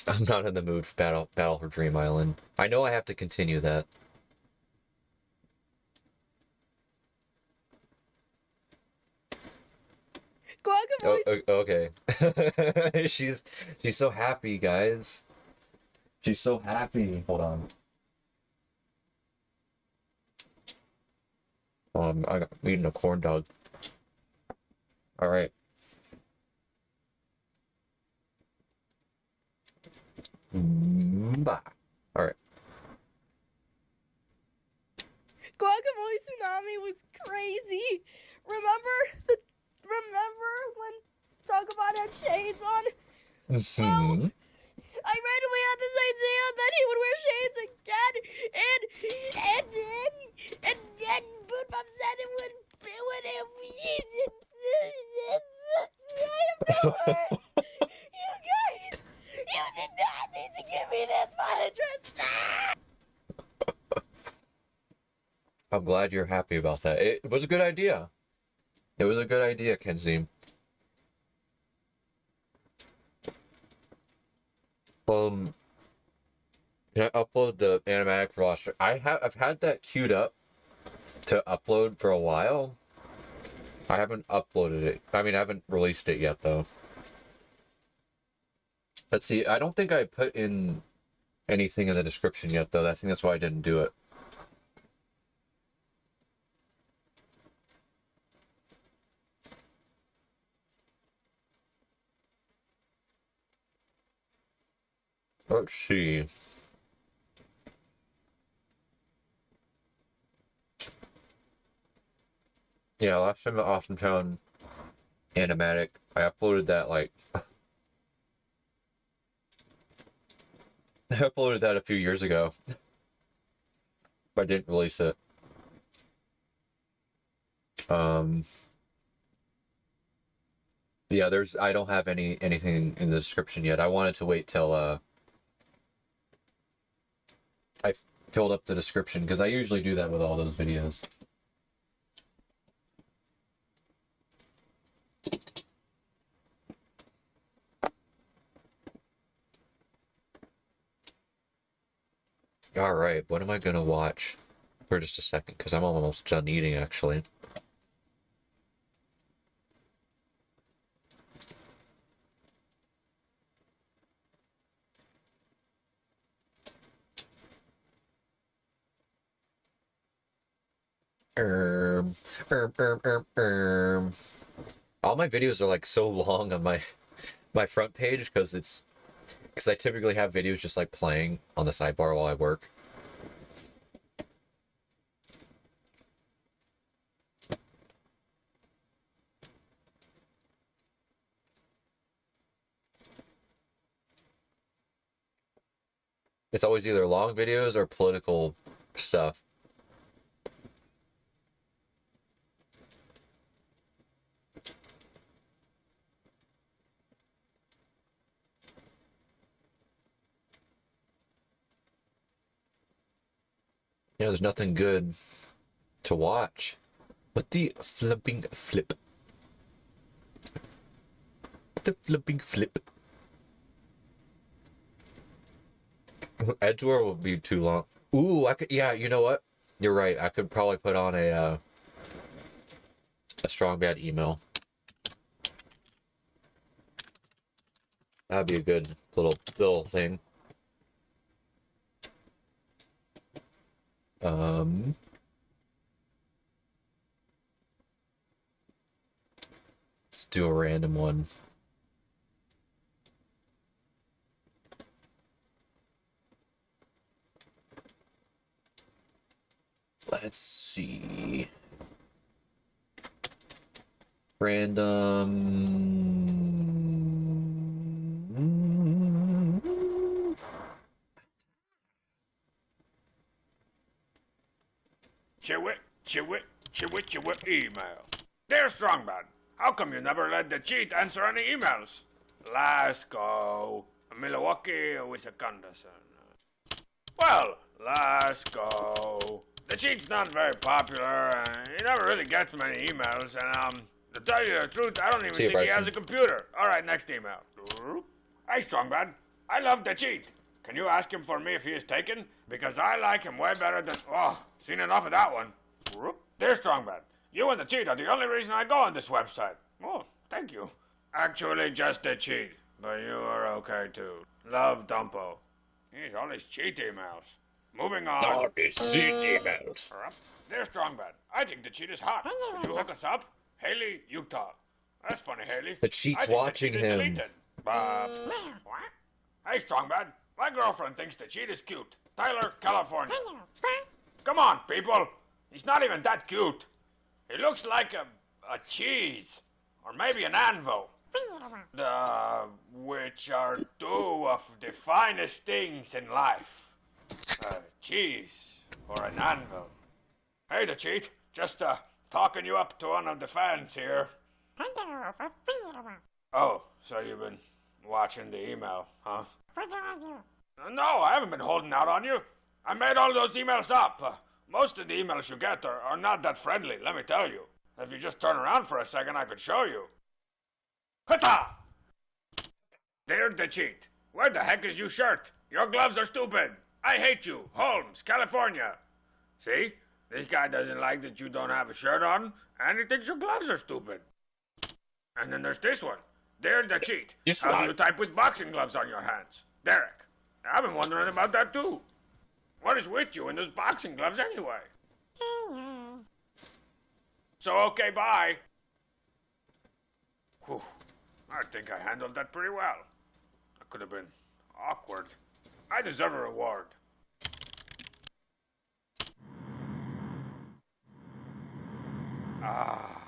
I'm not in the mood for Battle for Dream Island. I know I have to continue that. Oh, okay. She's so happy, guys. She's so happy. Hold on. I'm eating a corn dog. All right. Bah. All right. Guacamole Tsunami was crazy. Remember when Talkabot had shades on? Mm-hmm. I randomly had this idea that he would wear shades again, and then BooneBum said it would I have no words. You guys, you did not need to give me this much respect. I'm glad you're happy about that. It was a good idea. It was a good idea, Kenzie. Can I upload the animatic roster? I've had that queued up to upload for a while. I haven't uploaded it. I mean, I haven't released it yet, though. Let's see. I don't think I put in anything in the description yet, though. I think that's why I didn't do it. Let's see. Yeah, last time at Awesome Town Animatic, I uploaded that like... I uploaded that a few years ago. But I didn't release it. Yeah, I don't have anything in the description yet. I wanted to wait till I filled up the description, because I usually do that with all those videos. Alright, what am I gonna watch for just a second? Because I'm almost done eating, actually. All my videos are like so long on my front page because I typically have videos just like playing on the sidebar while I work. It's always either long videos or political stuff. Yeah, there's nothing good to watch. What the flipping flip? The flipping flip. Edgeware will be too long. Ooh, I could. Yeah, you know what? You're right. I could probably put on a strong bad email. That'd be a good little thing. Let's do a random one. Let's see. Random. Chewit email. Dear Strongman, how come you never let the cheat answer any emails? Lasco, Milwaukee, Wisconsin. Well, Lasco. The cheat's not very popular. He never really gets many emails, and to tell you the truth, I don't even See you, think he Bryson. has a computer. All right, next email. Hey, Strongman, I love the cheat. Can you ask him for me if he is taken? Because I like him way better than... Oh, seen enough of that one. Dear Strongman, you and the cheat are the only reason I go on this website. Oh, thank you. Actually, just the cheat. But you are okay, too. Love, Dumpo. He's all these cheat emails. Moving on. All these cheat emails. Dear Strongman, I think the cheat is hot. Could you hook us up? Haley, Utah. That's funny, Haley. The cheat's I think watching the cheat is him. deleted. But... What? Hey, Strongman, my girlfriend thinks the cheat is cute. Tyler, California. Come on, people. He's not even that cute. He looks like a cheese. Or maybe an anvil. Which are two of the finest things in life. Cheese or an anvil. Hey, the cheat. Just talking you up to one of the fans here. Oh, so you've been watching the email, huh? No, I haven't been holding out on you. I made all those emails up. Most of the emails you get are not that friendly, let me tell you. If you just turn around for a second, I could show you. Hutta! Dear the cheat. Where the heck is your shirt? Your gloves are stupid. I hate you. Holmes, California. See? This guy doesn't like that you don't have a shirt on, and he thinks your gloves are stupid. And then there's this one. Dear the cheat. How do you type with boxing gloves on your hands? Derek. I've been wondering about that too. What is with you in those boxing gloves anyway? So, okay, bye. Whew. I think I handled that pretty well. That could have been awkward. I deserve a reward. Ah,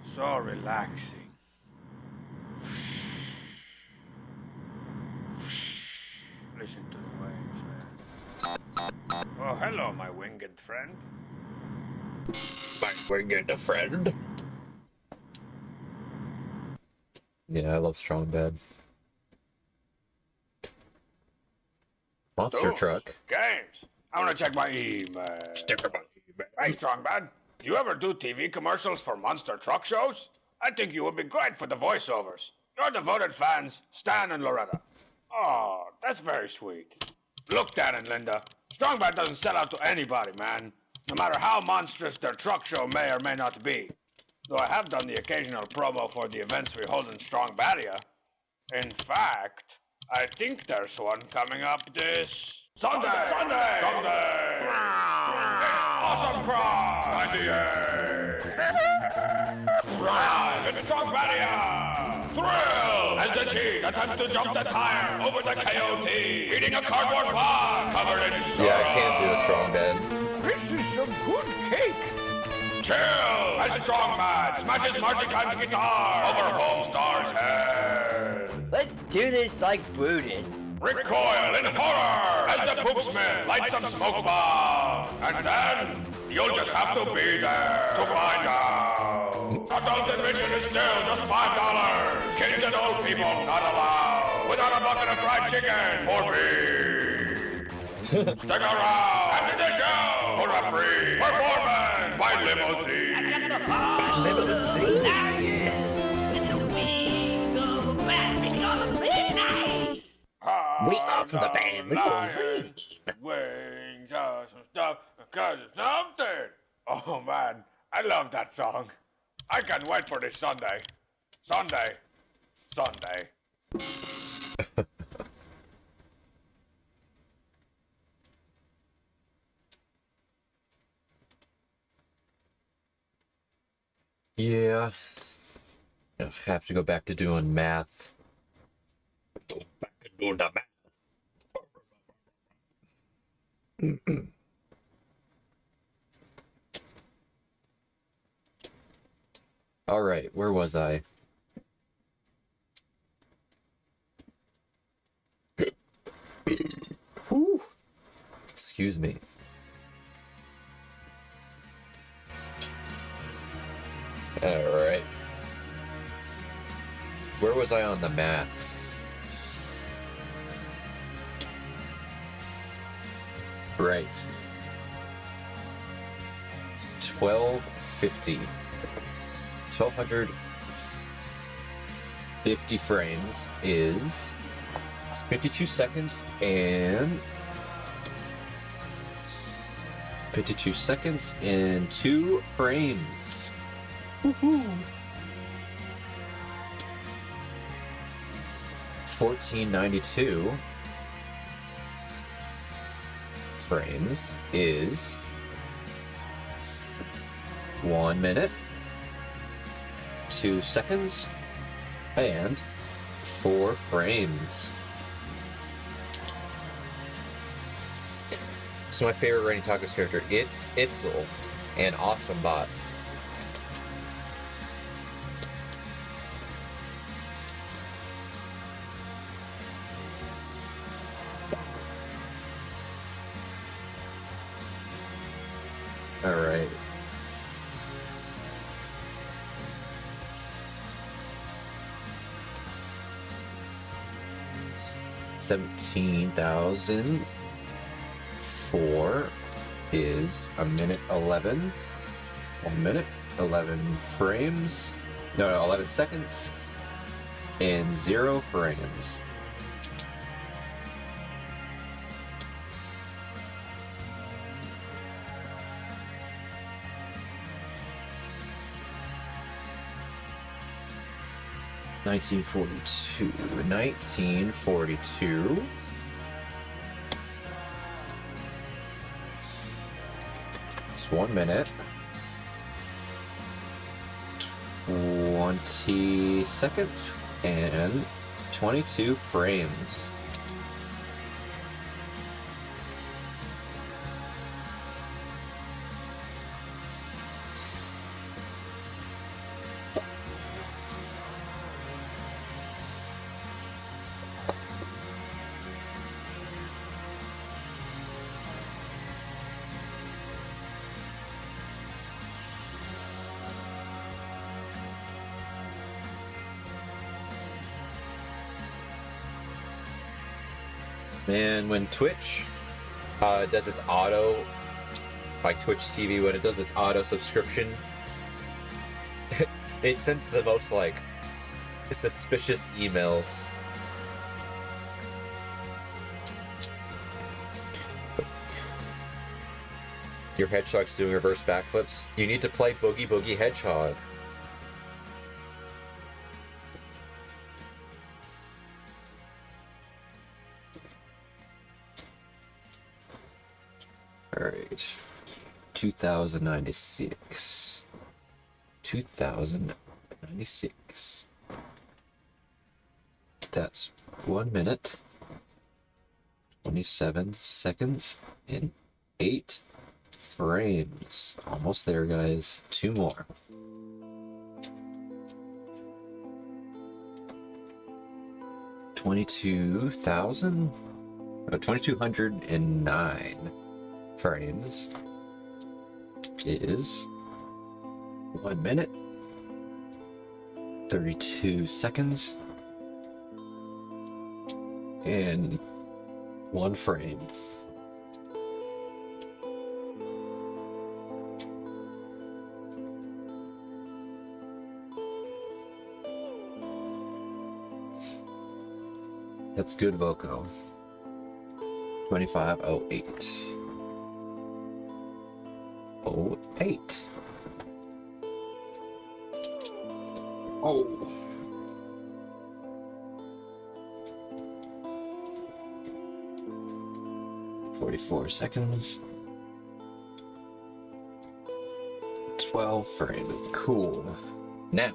so relaxing. Listen to the waves, man. Oh, hello, my winged friend. My winged friend. Yeah, I love Strong Bad. Monster Tools, Truck. Games. I want to check my email. Hey, Strongbad. Do you ever do TV commercials for monster truck shows? I think you would be great for the voiceovers. Your devoted fans, Stan and Loretta. Oh, that's very sweet. Look, Dan and Linda. Strongbad doesn't sell out to anybody, man. No matter how monstrous their truck show may or may not be. Though I have done the occasional promo for the events we hold in Strongbadia. In fact, I think there's one coming up this Sunday! It's Awesome Pride! 98! Pride! It's Strongbadia! Thrill! As the cheat attempts to jump the tire over the KOT, eating a cardboard box covered in syrup! Yeah, I can do a Strong Bad. This is some good cake! Chill! As Strongman smashes Marcy Time's guitar over Homestar's head! Let's do this like Brutus. Recoil in horror as the Poopsmith lights some smoke bomb! And then, you'll just have to be there to find out! Adult admission is still just $5! Kids and old people not allowed! Without a bucket of fried chicken for me! Stick around after the show for a free performance by Limousine! We offer the band Limousine! Wings or some stuff, cause it's something! Oh man, I love that song. I can't wait for this Sunday. Sunday. Yeah. I have to go back to doing math. Go back and do the math. All right, where was I? Ooh. Excuse me. Alright. Where was I on the maths? Right. 1250. 1250 frames is 52 seconds and 52 seconds and 2 frames. Woohoo! 1492 frames is 1 minute, 2 seconds, and 4 frames. So my favorite Rainy Tacos character, it's Itzel, an awesome bot. Alright. $17,004 is a minute 11. 1 minute, 11 frames. No, 11 seconds. And 0 frames. $1942. It's 1 minute. 20 seconds and 22 frames. And when Twitch does its auto, like Twitch TV, when it does its auto subscription, it sends the most like suspicious emails. Your hedgehog's doing reverse backflips. You need to play Boogie Boogie Hedgehog. Alright. 2096. 2096. That's 1 minute, 27 seconds, and 8 frames. Almost there, guys. 2 more. $2,209 frames is 1 minute, 32 seconds, and 1 frame. That's good voco. 2508. 08. Oh. $44 seconds. 12 frames. Cool. Now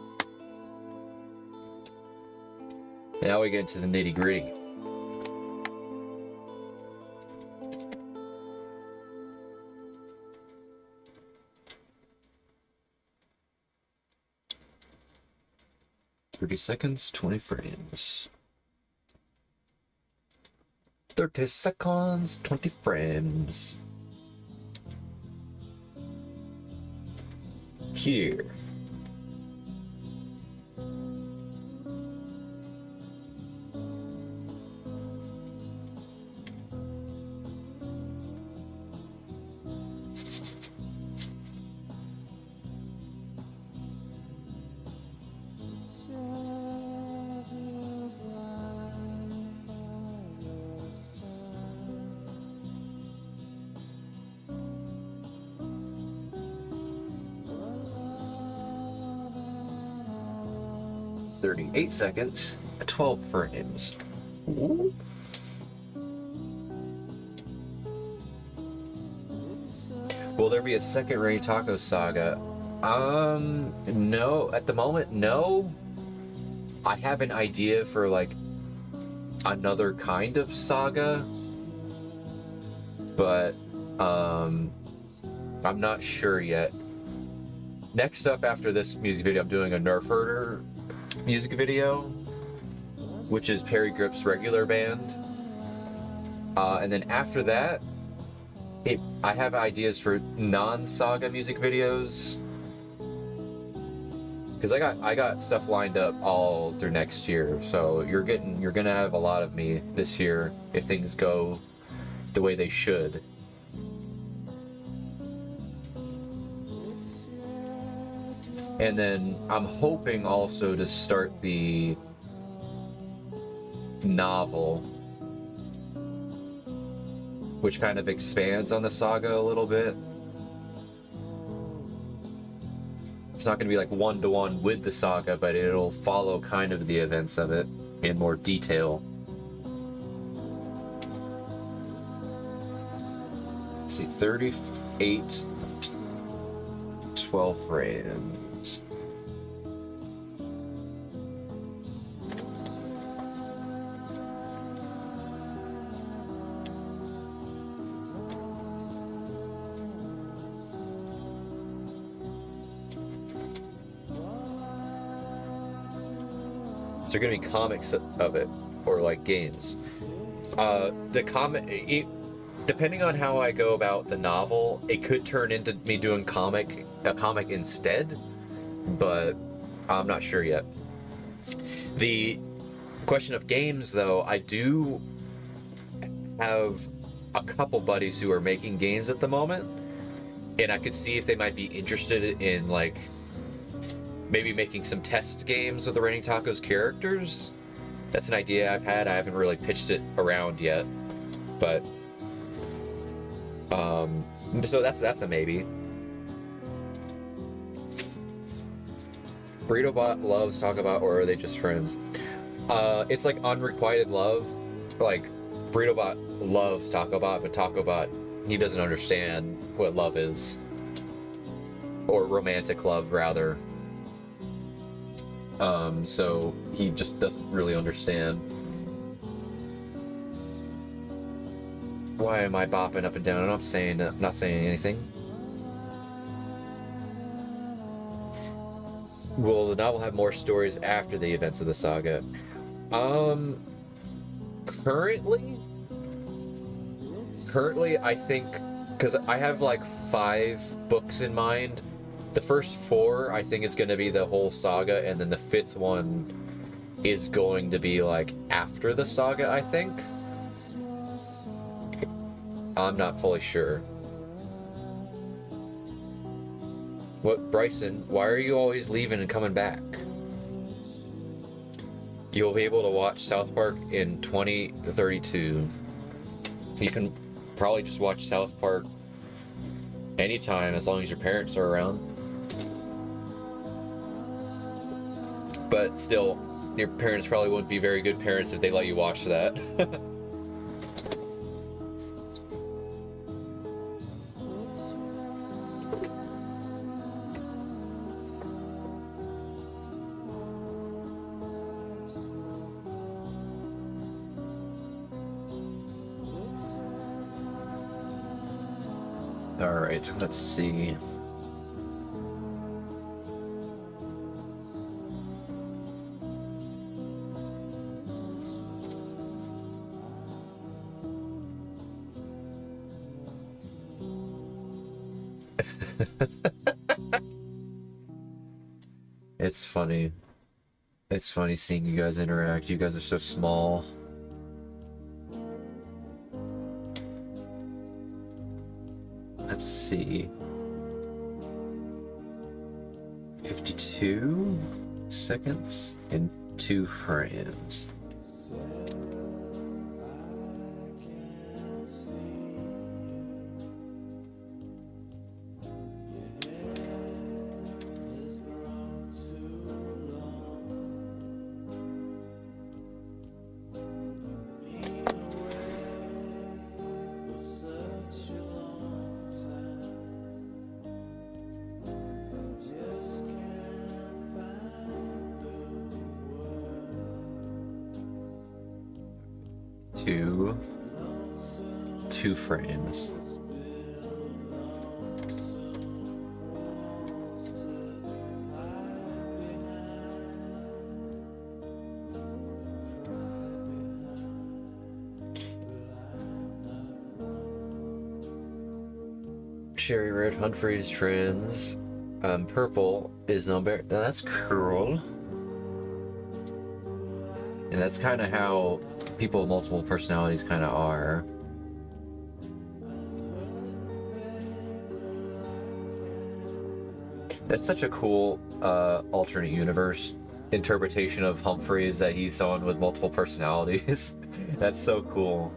we get into the nitty gritty. Seconds, 20 frames. 30 seconds, 20 frames. Here. $38 seconds at 12 frames. Ooh. Will there be a second Rainy Taco Saga? No. At the moment, no. I have an idea for, like, another kind of saga. But, I'm not sure yet. Next up after this music video, I'm doing a Nerf Herder music video, which is Perry Grip's regular band. And then after that, I have ideas for non-saga music videos, because I got stuff lined up all through next year. So you're gonna have a lot of me this year if things go the way they should. And then I'm hoping also to start the novel, which kind of expands on the saga a little bit. It's not going to be like one-to-one with the saga, but it'll follow kind of the events of it in more detail. Let's see, 38, 12 frames. So there are going to be comics of it, or like games. The comic, depending on how I go about the novel, it could turn into me doing a comic instead, but I'm not sure yet. The question of games, though, I do have a couple buddies who are making games at the moment, and I could see if they might be interested in, like, maybe making some test games with the Raining Tacos characters. That's an idea I've had. I haven't really pitched it around yet, but so that's a maybe. BurritoBot loves TacoBot, or are they just friends? It's like unrequited love. Like, BurritoBot loves TacoBot, but TacoBot, he doesn't understand what love is, or romantic love rather. So he just doesn't really understand. Why am I bopping up and down? I'm not saying anything. Will the novel have more stories after the events of the saga? Currently, I think, because I have like 5 books in mind. The first 4, I think, is going to be the whole saga, and then the 5th one is going to be, like, after the saga, I think. I'm not fully sure. What, Bryson, why are you always leaving and coming back? You'll be able to watch South Park in 2032. You can probably just watch South Park anytime, as long as your parents are around. But still, your parents probably wouldn't be very good parents if they let you watch that. All right, let's see. It's funny. It's funny seeing you guys interact. You guys are so small. Let's see. see. 52 seconds and 2 frames. Two frames. Cherry red Humphrey's trans. Purple is number. That's cool. And that's kind of how people with multiple personalities kind of are. That's such a cool alternate universe interpretation of Humphreys, that he's someone with multiple personalities. That's so cool.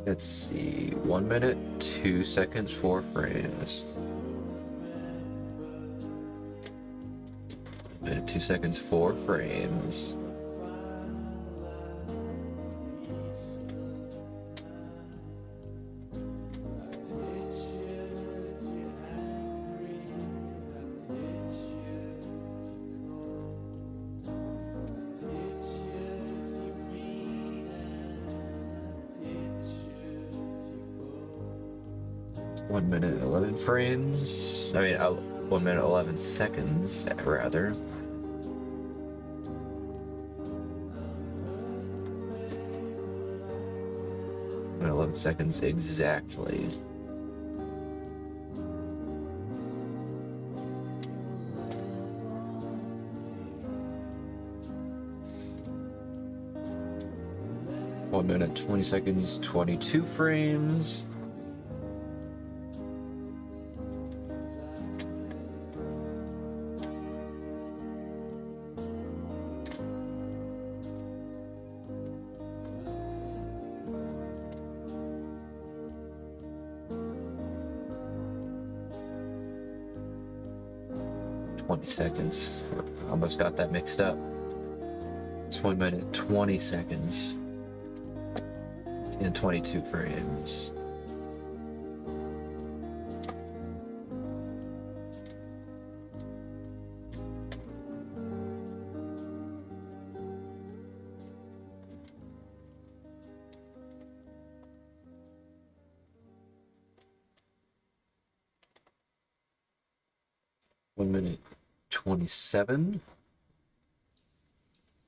Let's see, 1 minute, 2 seconds, 4 frames. 1 minute, 2 seconds, 4 frames. One minute, 11 frames. I mean, 1 minute, 11 seconds, rather. And 11 seconds exactly. One minute, 20 seconds, 22 frames. Seconds. Almost got that mixed up. It's 1 minute, 20 seconds and 22 frames. One minute, 27,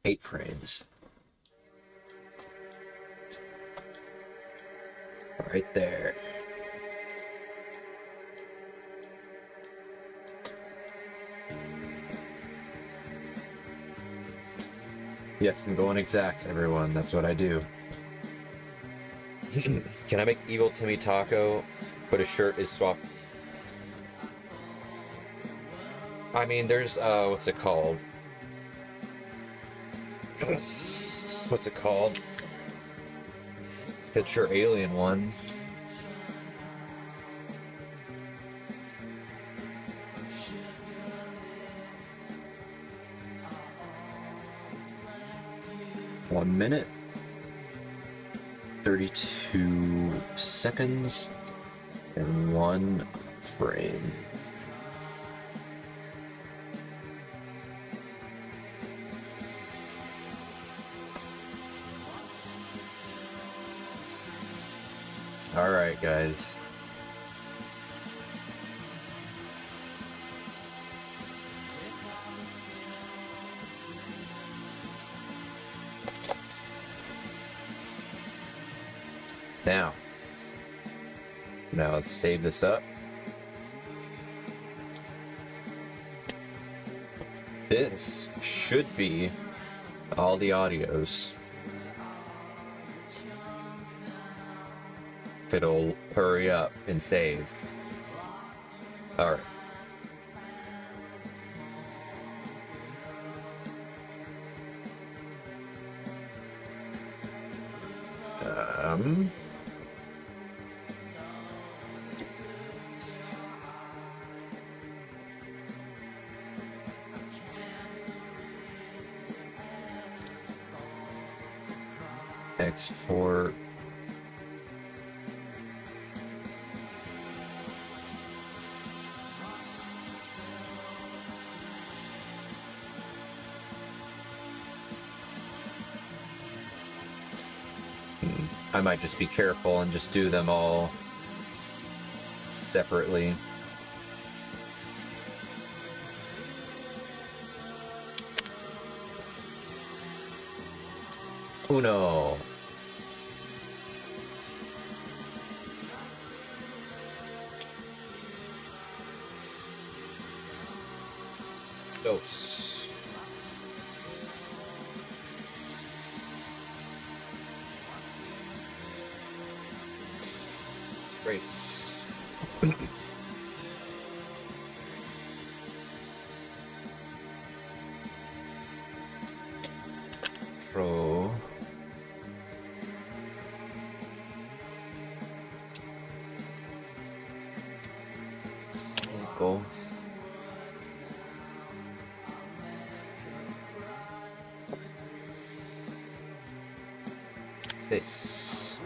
8 frames. Right there. Yes, I'm going exact, everyone. That's what I do. Can I make Evil Timmy Taco, but his shirt is swapped? I mean, there's, what's it called? What's it called? That's your alien one. One minute, 32 seconds, and 1 frame. All right, guys. Now let's save this up. this should be all the audios. If it'll hurry up and save. Alright. Export. I might just be careful and just do them all separately. Uno. Dos. Grace. Pro. Cinco. Seis.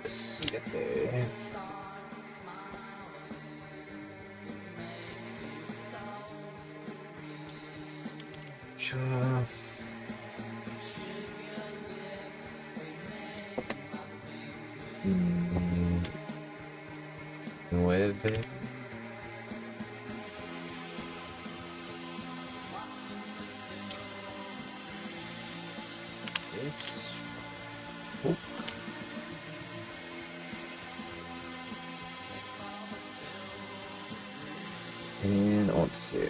Siete. Ocho. Nueve. This. Oh. And let's see.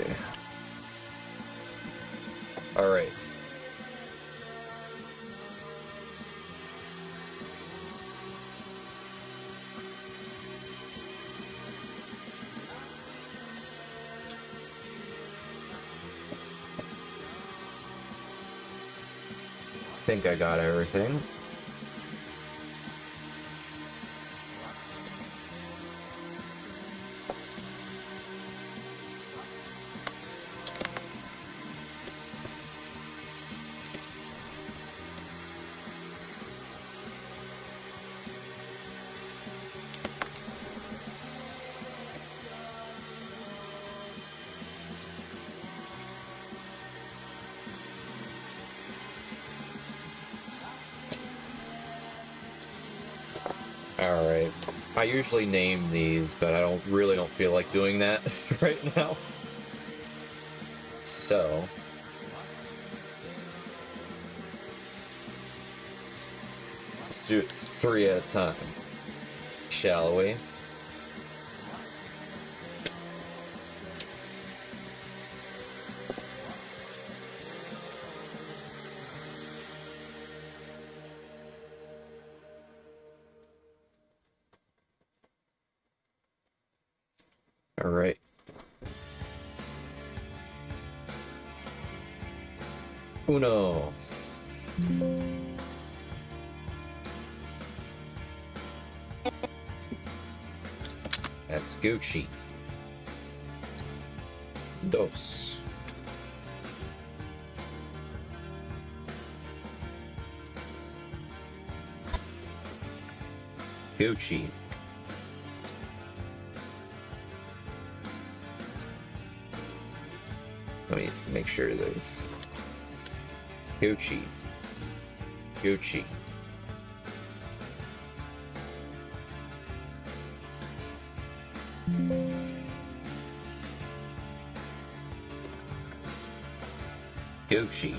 All right. I think I got everything. Alright. I usually name these, but I don't feel like doing that right now. So let's do it 3 at a time, shall we? All right. Uno. That's Gucci. Dos. Gucci. Let me make sure that Gucci. Gucci. Gucci.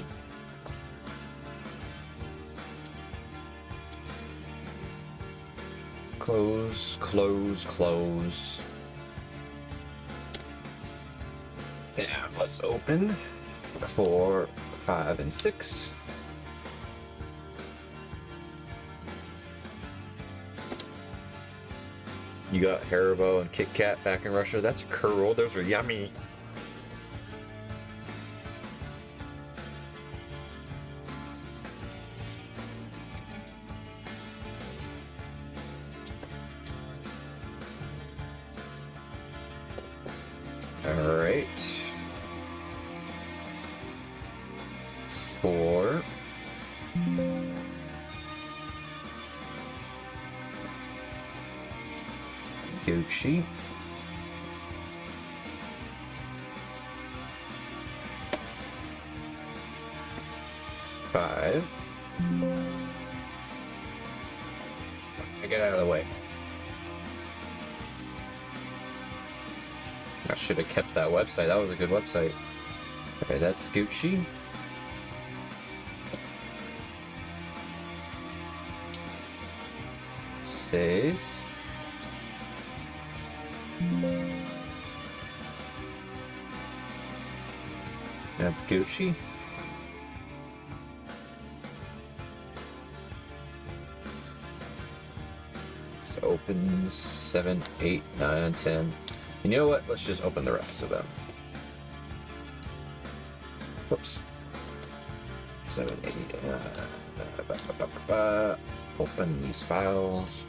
Close, close, close. Yeah, let's open 4, 5, and 6. You got Haribo and Kit Kat back in Russia. That's cool. Those are yummy. All right. 4. Gucci. 5. Get out of the way. I should have kept that website. That was a good website. Okay, that's Gucci. Says. That's Gucci. Let's open 7, 8, 9, 10. You know what? Let's just open the rest of them. Whoops. 7, 8. Open these files.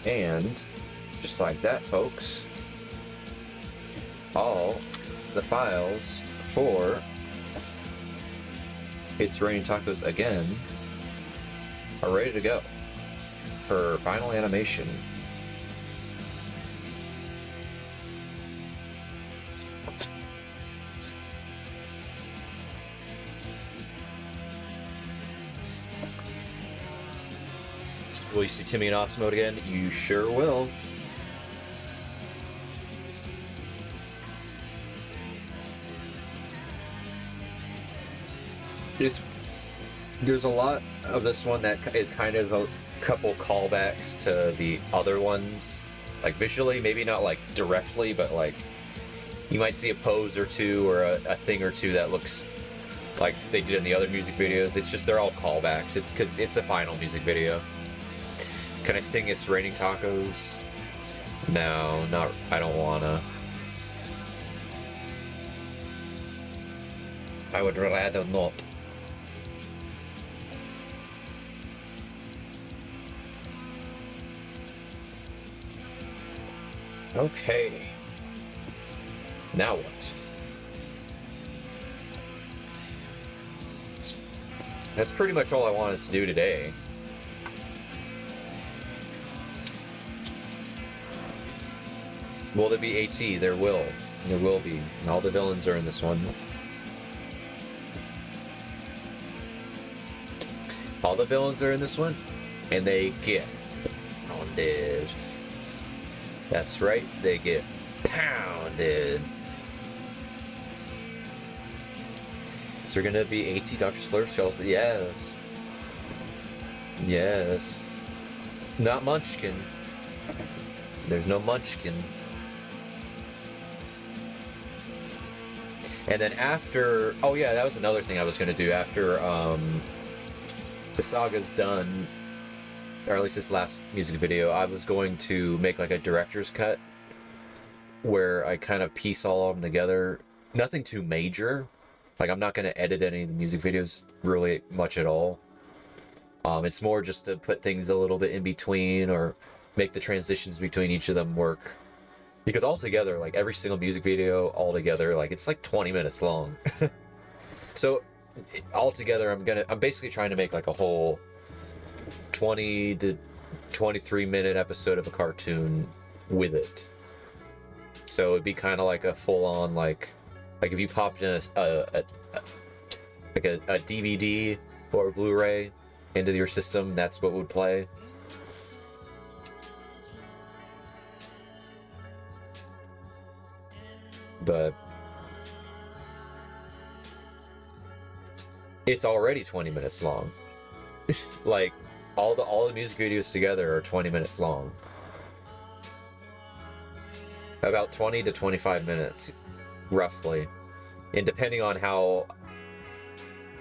And just like that, folks, all the files for It's Raining Tacos Again are ready to go for final animation. Will you see Timmy in Awesome Mode again? You sure will. There's a lot of this one that is kind of a couple callbacks to the other ones, like visually, maybe not like directly, but like you might see a pose or two or a thing or two that looks like they did in the other music videos. It's just they're all callbacks. It's because it's a final music video. Can I sing It's Raining Tacos? No, not. I don't wanna. I would rather not. Okay. Now what? That's pretty much all I wanted to do today. Will there be AT? There will. There will be. And all the villains are in this one. All the villains are in this one, and they get pounded. That's right, they get pounded. Is there gonna be AT Dr. Slurp Shells? Yes. Yes. Not Munchkin. There's no Munchkin. And then after, oh yeah, that was another thing I was gonna do after the saga's done, or at least this last music video, I was going to make like a director's cut where I kind of piece all of them together. Nothing too major. Like, I'm not going to edit any of the music videos really much at all. It's more just to put things a little bit in between or make the transitions between each of them work. Because altogether, like every single music video altogether, like it's like 20 minutes long. So altogether, I'm basically trying to make like a whole 20 to 23 minute episode of a cartoon with it. So it'd be kind of like a full on like if you popped in a DVD or a Blu-ray into your system, that's what would play. But it's already 20 minutes long. Like all the music videos together are 20 minutes long. About 20 to 25 minutes, roughly. And depending on how...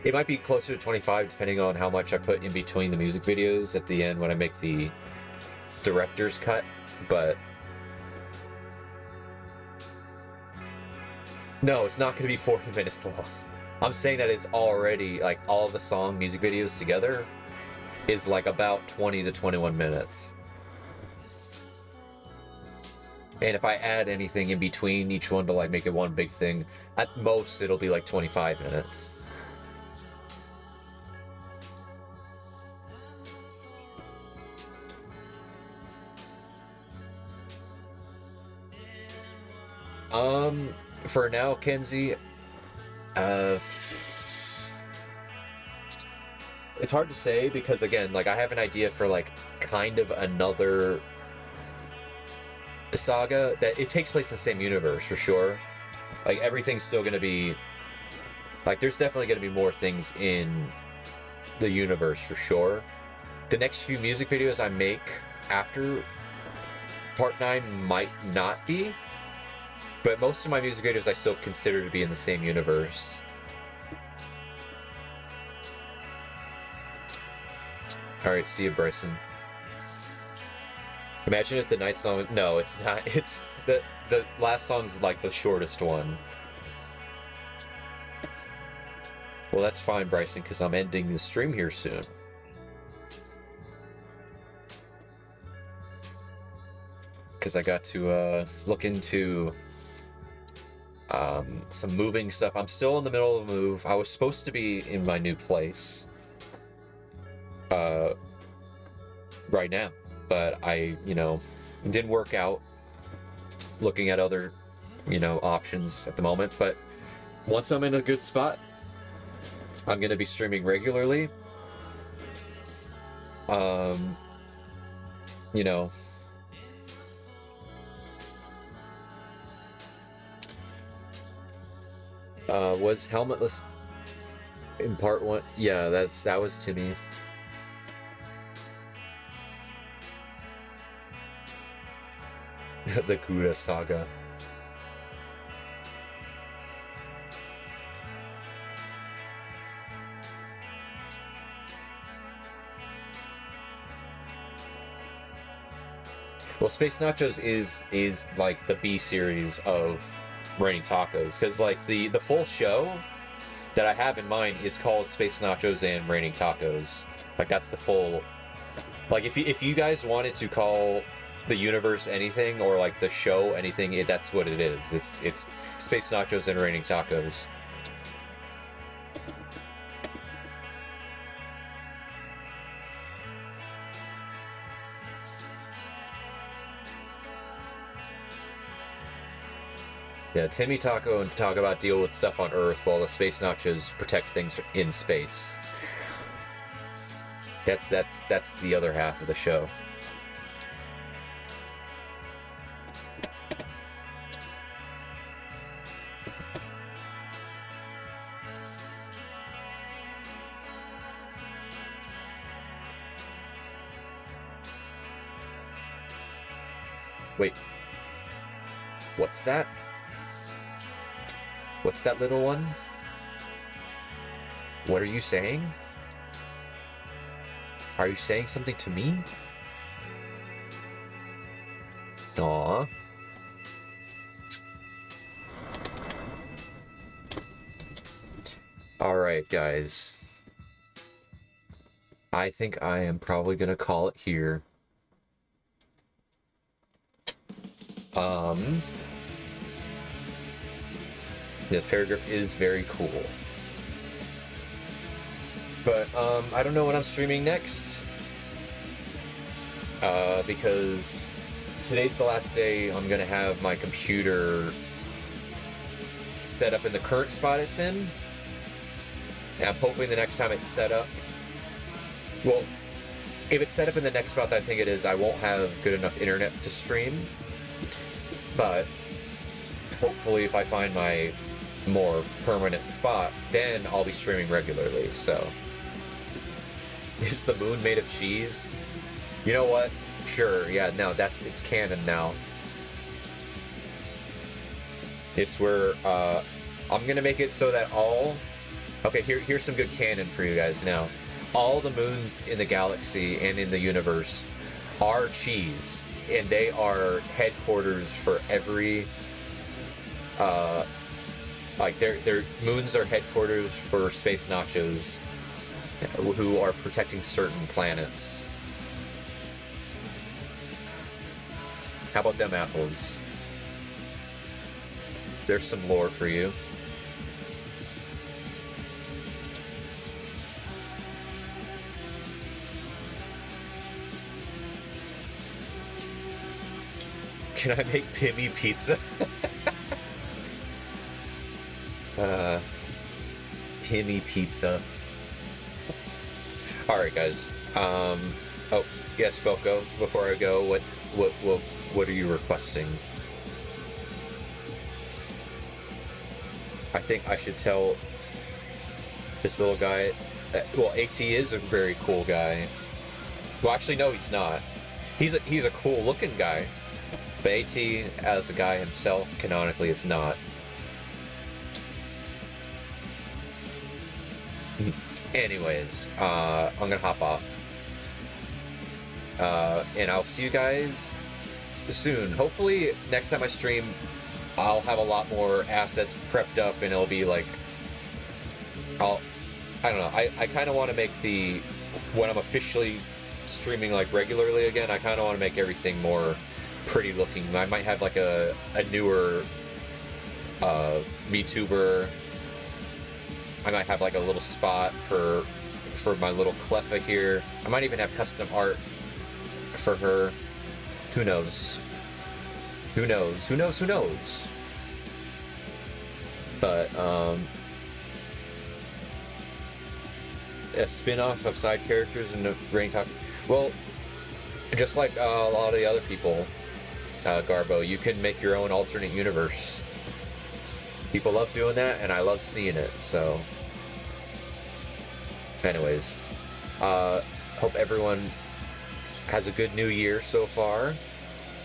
It might be closer to 25 depending on how much I put in between the music videos at the end when I make the director's cut, but... No, it's not going to be 40 minutes long. I'm saying that it's already, like, all the song music videos together is, like, about 20 to 21 minutes. And if I add anything in between each one to, like, make it one big thing, at most it'll be, like, 25 minutes. For now, Kenzie, it's hard to say because, again, like, I have an idea for, like, kind of another saga that it takes place in the same universe, for sure. Like, everything's still gonna be... Like, there's definitely gonna be more things in the universe, for sure. The next few music videos I make after Part 9 might not be. But most of my music videos I still consider to be in the same universe. Alright, see you, Bryson. Imagine if the night song... No, it's not. It's... The last song's like the shortest one. Well, that's fine, Bryson, because I'm ending the stream here soon. Because I got to look into... some moving stuff. I'm still in the middle of a move. I was supposed to be in my new place right now, but I, it didn't work out looking at other, options at the moment. But once I'm in a good spot, I'm going to be streaming regularly. Was Helmetless in part 1? Yeah, that was Timmy. The Gouda saga. Well, Space Nachos is like the B series of Raining Tacos, because like the full show that I have in mind is called Space Nachos and Raining Tacos. Like, that's the full... Like, if you guys wanted to call the universe anything, or like the show anything, that's what it is. It's Space Nachos and Raining Tacos. Yeah, Timmy Taco and Talk About deal with stuff on Earth, while the Space Nachos protect things in space. That's the other half of the show. Wait. What's that? What's that little one? What are you saying? Are you saying something to me? Aww. Alright, guys. I think I am probably gonna call it here. This paragraph is very cool. But, I don't know when I'm streaming next. Because today's the last day I'm gonna have my computer set up in the current spot it's in. And I'm hoping the next time it's set up... Well, if it's set up in the next spot that I think it is, I won't have good enough internet to stream. But hopefully if I find my more permanent spot, then I'll be streaming regularly, so. Is the moon made of cheese? You know what? Sure, yeah, no, it's canon now. It's where, I'm gonna make it so that all... Okay, here's some good canon for you guys now. All the moons in the galaxy and in the universe are cheese, and they are headquarters for every, like, their moons are headquarters for Space Nachos, who are protecting certain planets. How about them apples? There's some lore for you. Can I make Pimmy pizza? Pimmy pizza. Alright, guys. Oh, yes, Foco, before I go, what are you requesting? I think I should tell this little guy... well, AT is a very cool guy. Well, actually, no, he's not. He's a cool-looking guy. But AT, as a guy himself, canonically is not. Anyways, I'm gonna hop off. And I'll see you guys soon. Hopefully, next time I stream, I'll have a lot more assets prepped up, and it'll be like... I don't know, I kind of want to make the... When I'm officially streaming, like, regularly again, I kind of want to make everything more pretty looking. I might have like a newer VTuber. I might have like a little spot for my little Cleffa here. I might even have custom art for her. Who knows? Who knows? Who knows? Who knows? But a spin-off of side characters in the Rain Talk. Well, just like a lot of the other people, Garbo, you can make your own alternate universe. People love doing that, and I love seeing it, so... Anyways, hope everyone has a good new year so far,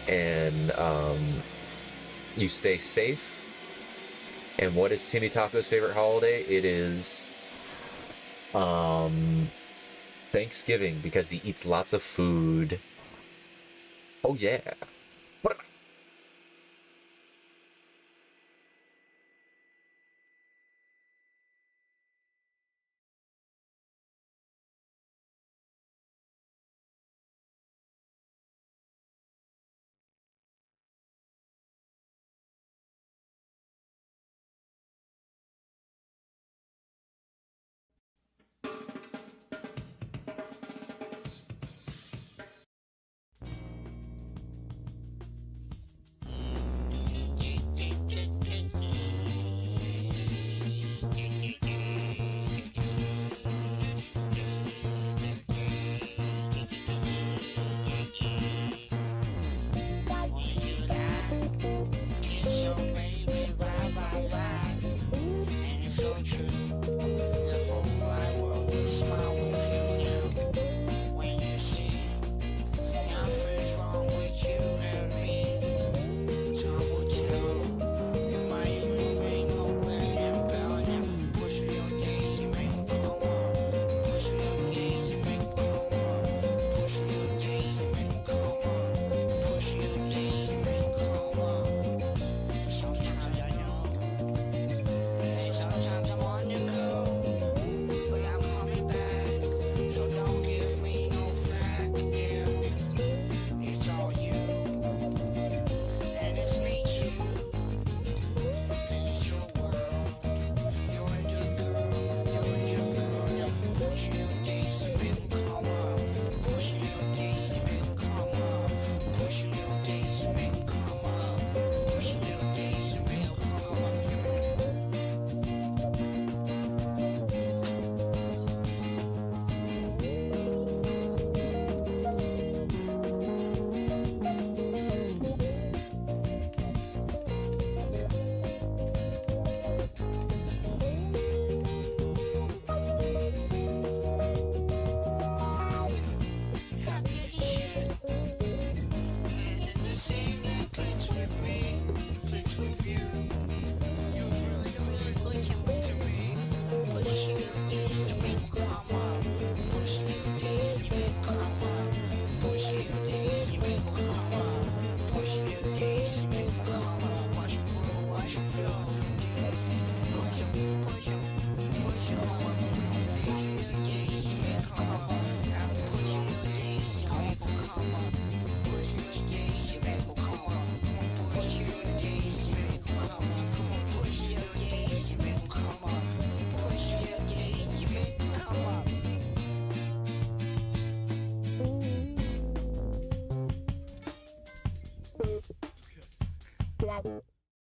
and you stay safe. And what is Timmy Taco's favorite holiday? It is Thanksgiving, because he eats lots of food. Oh yeah.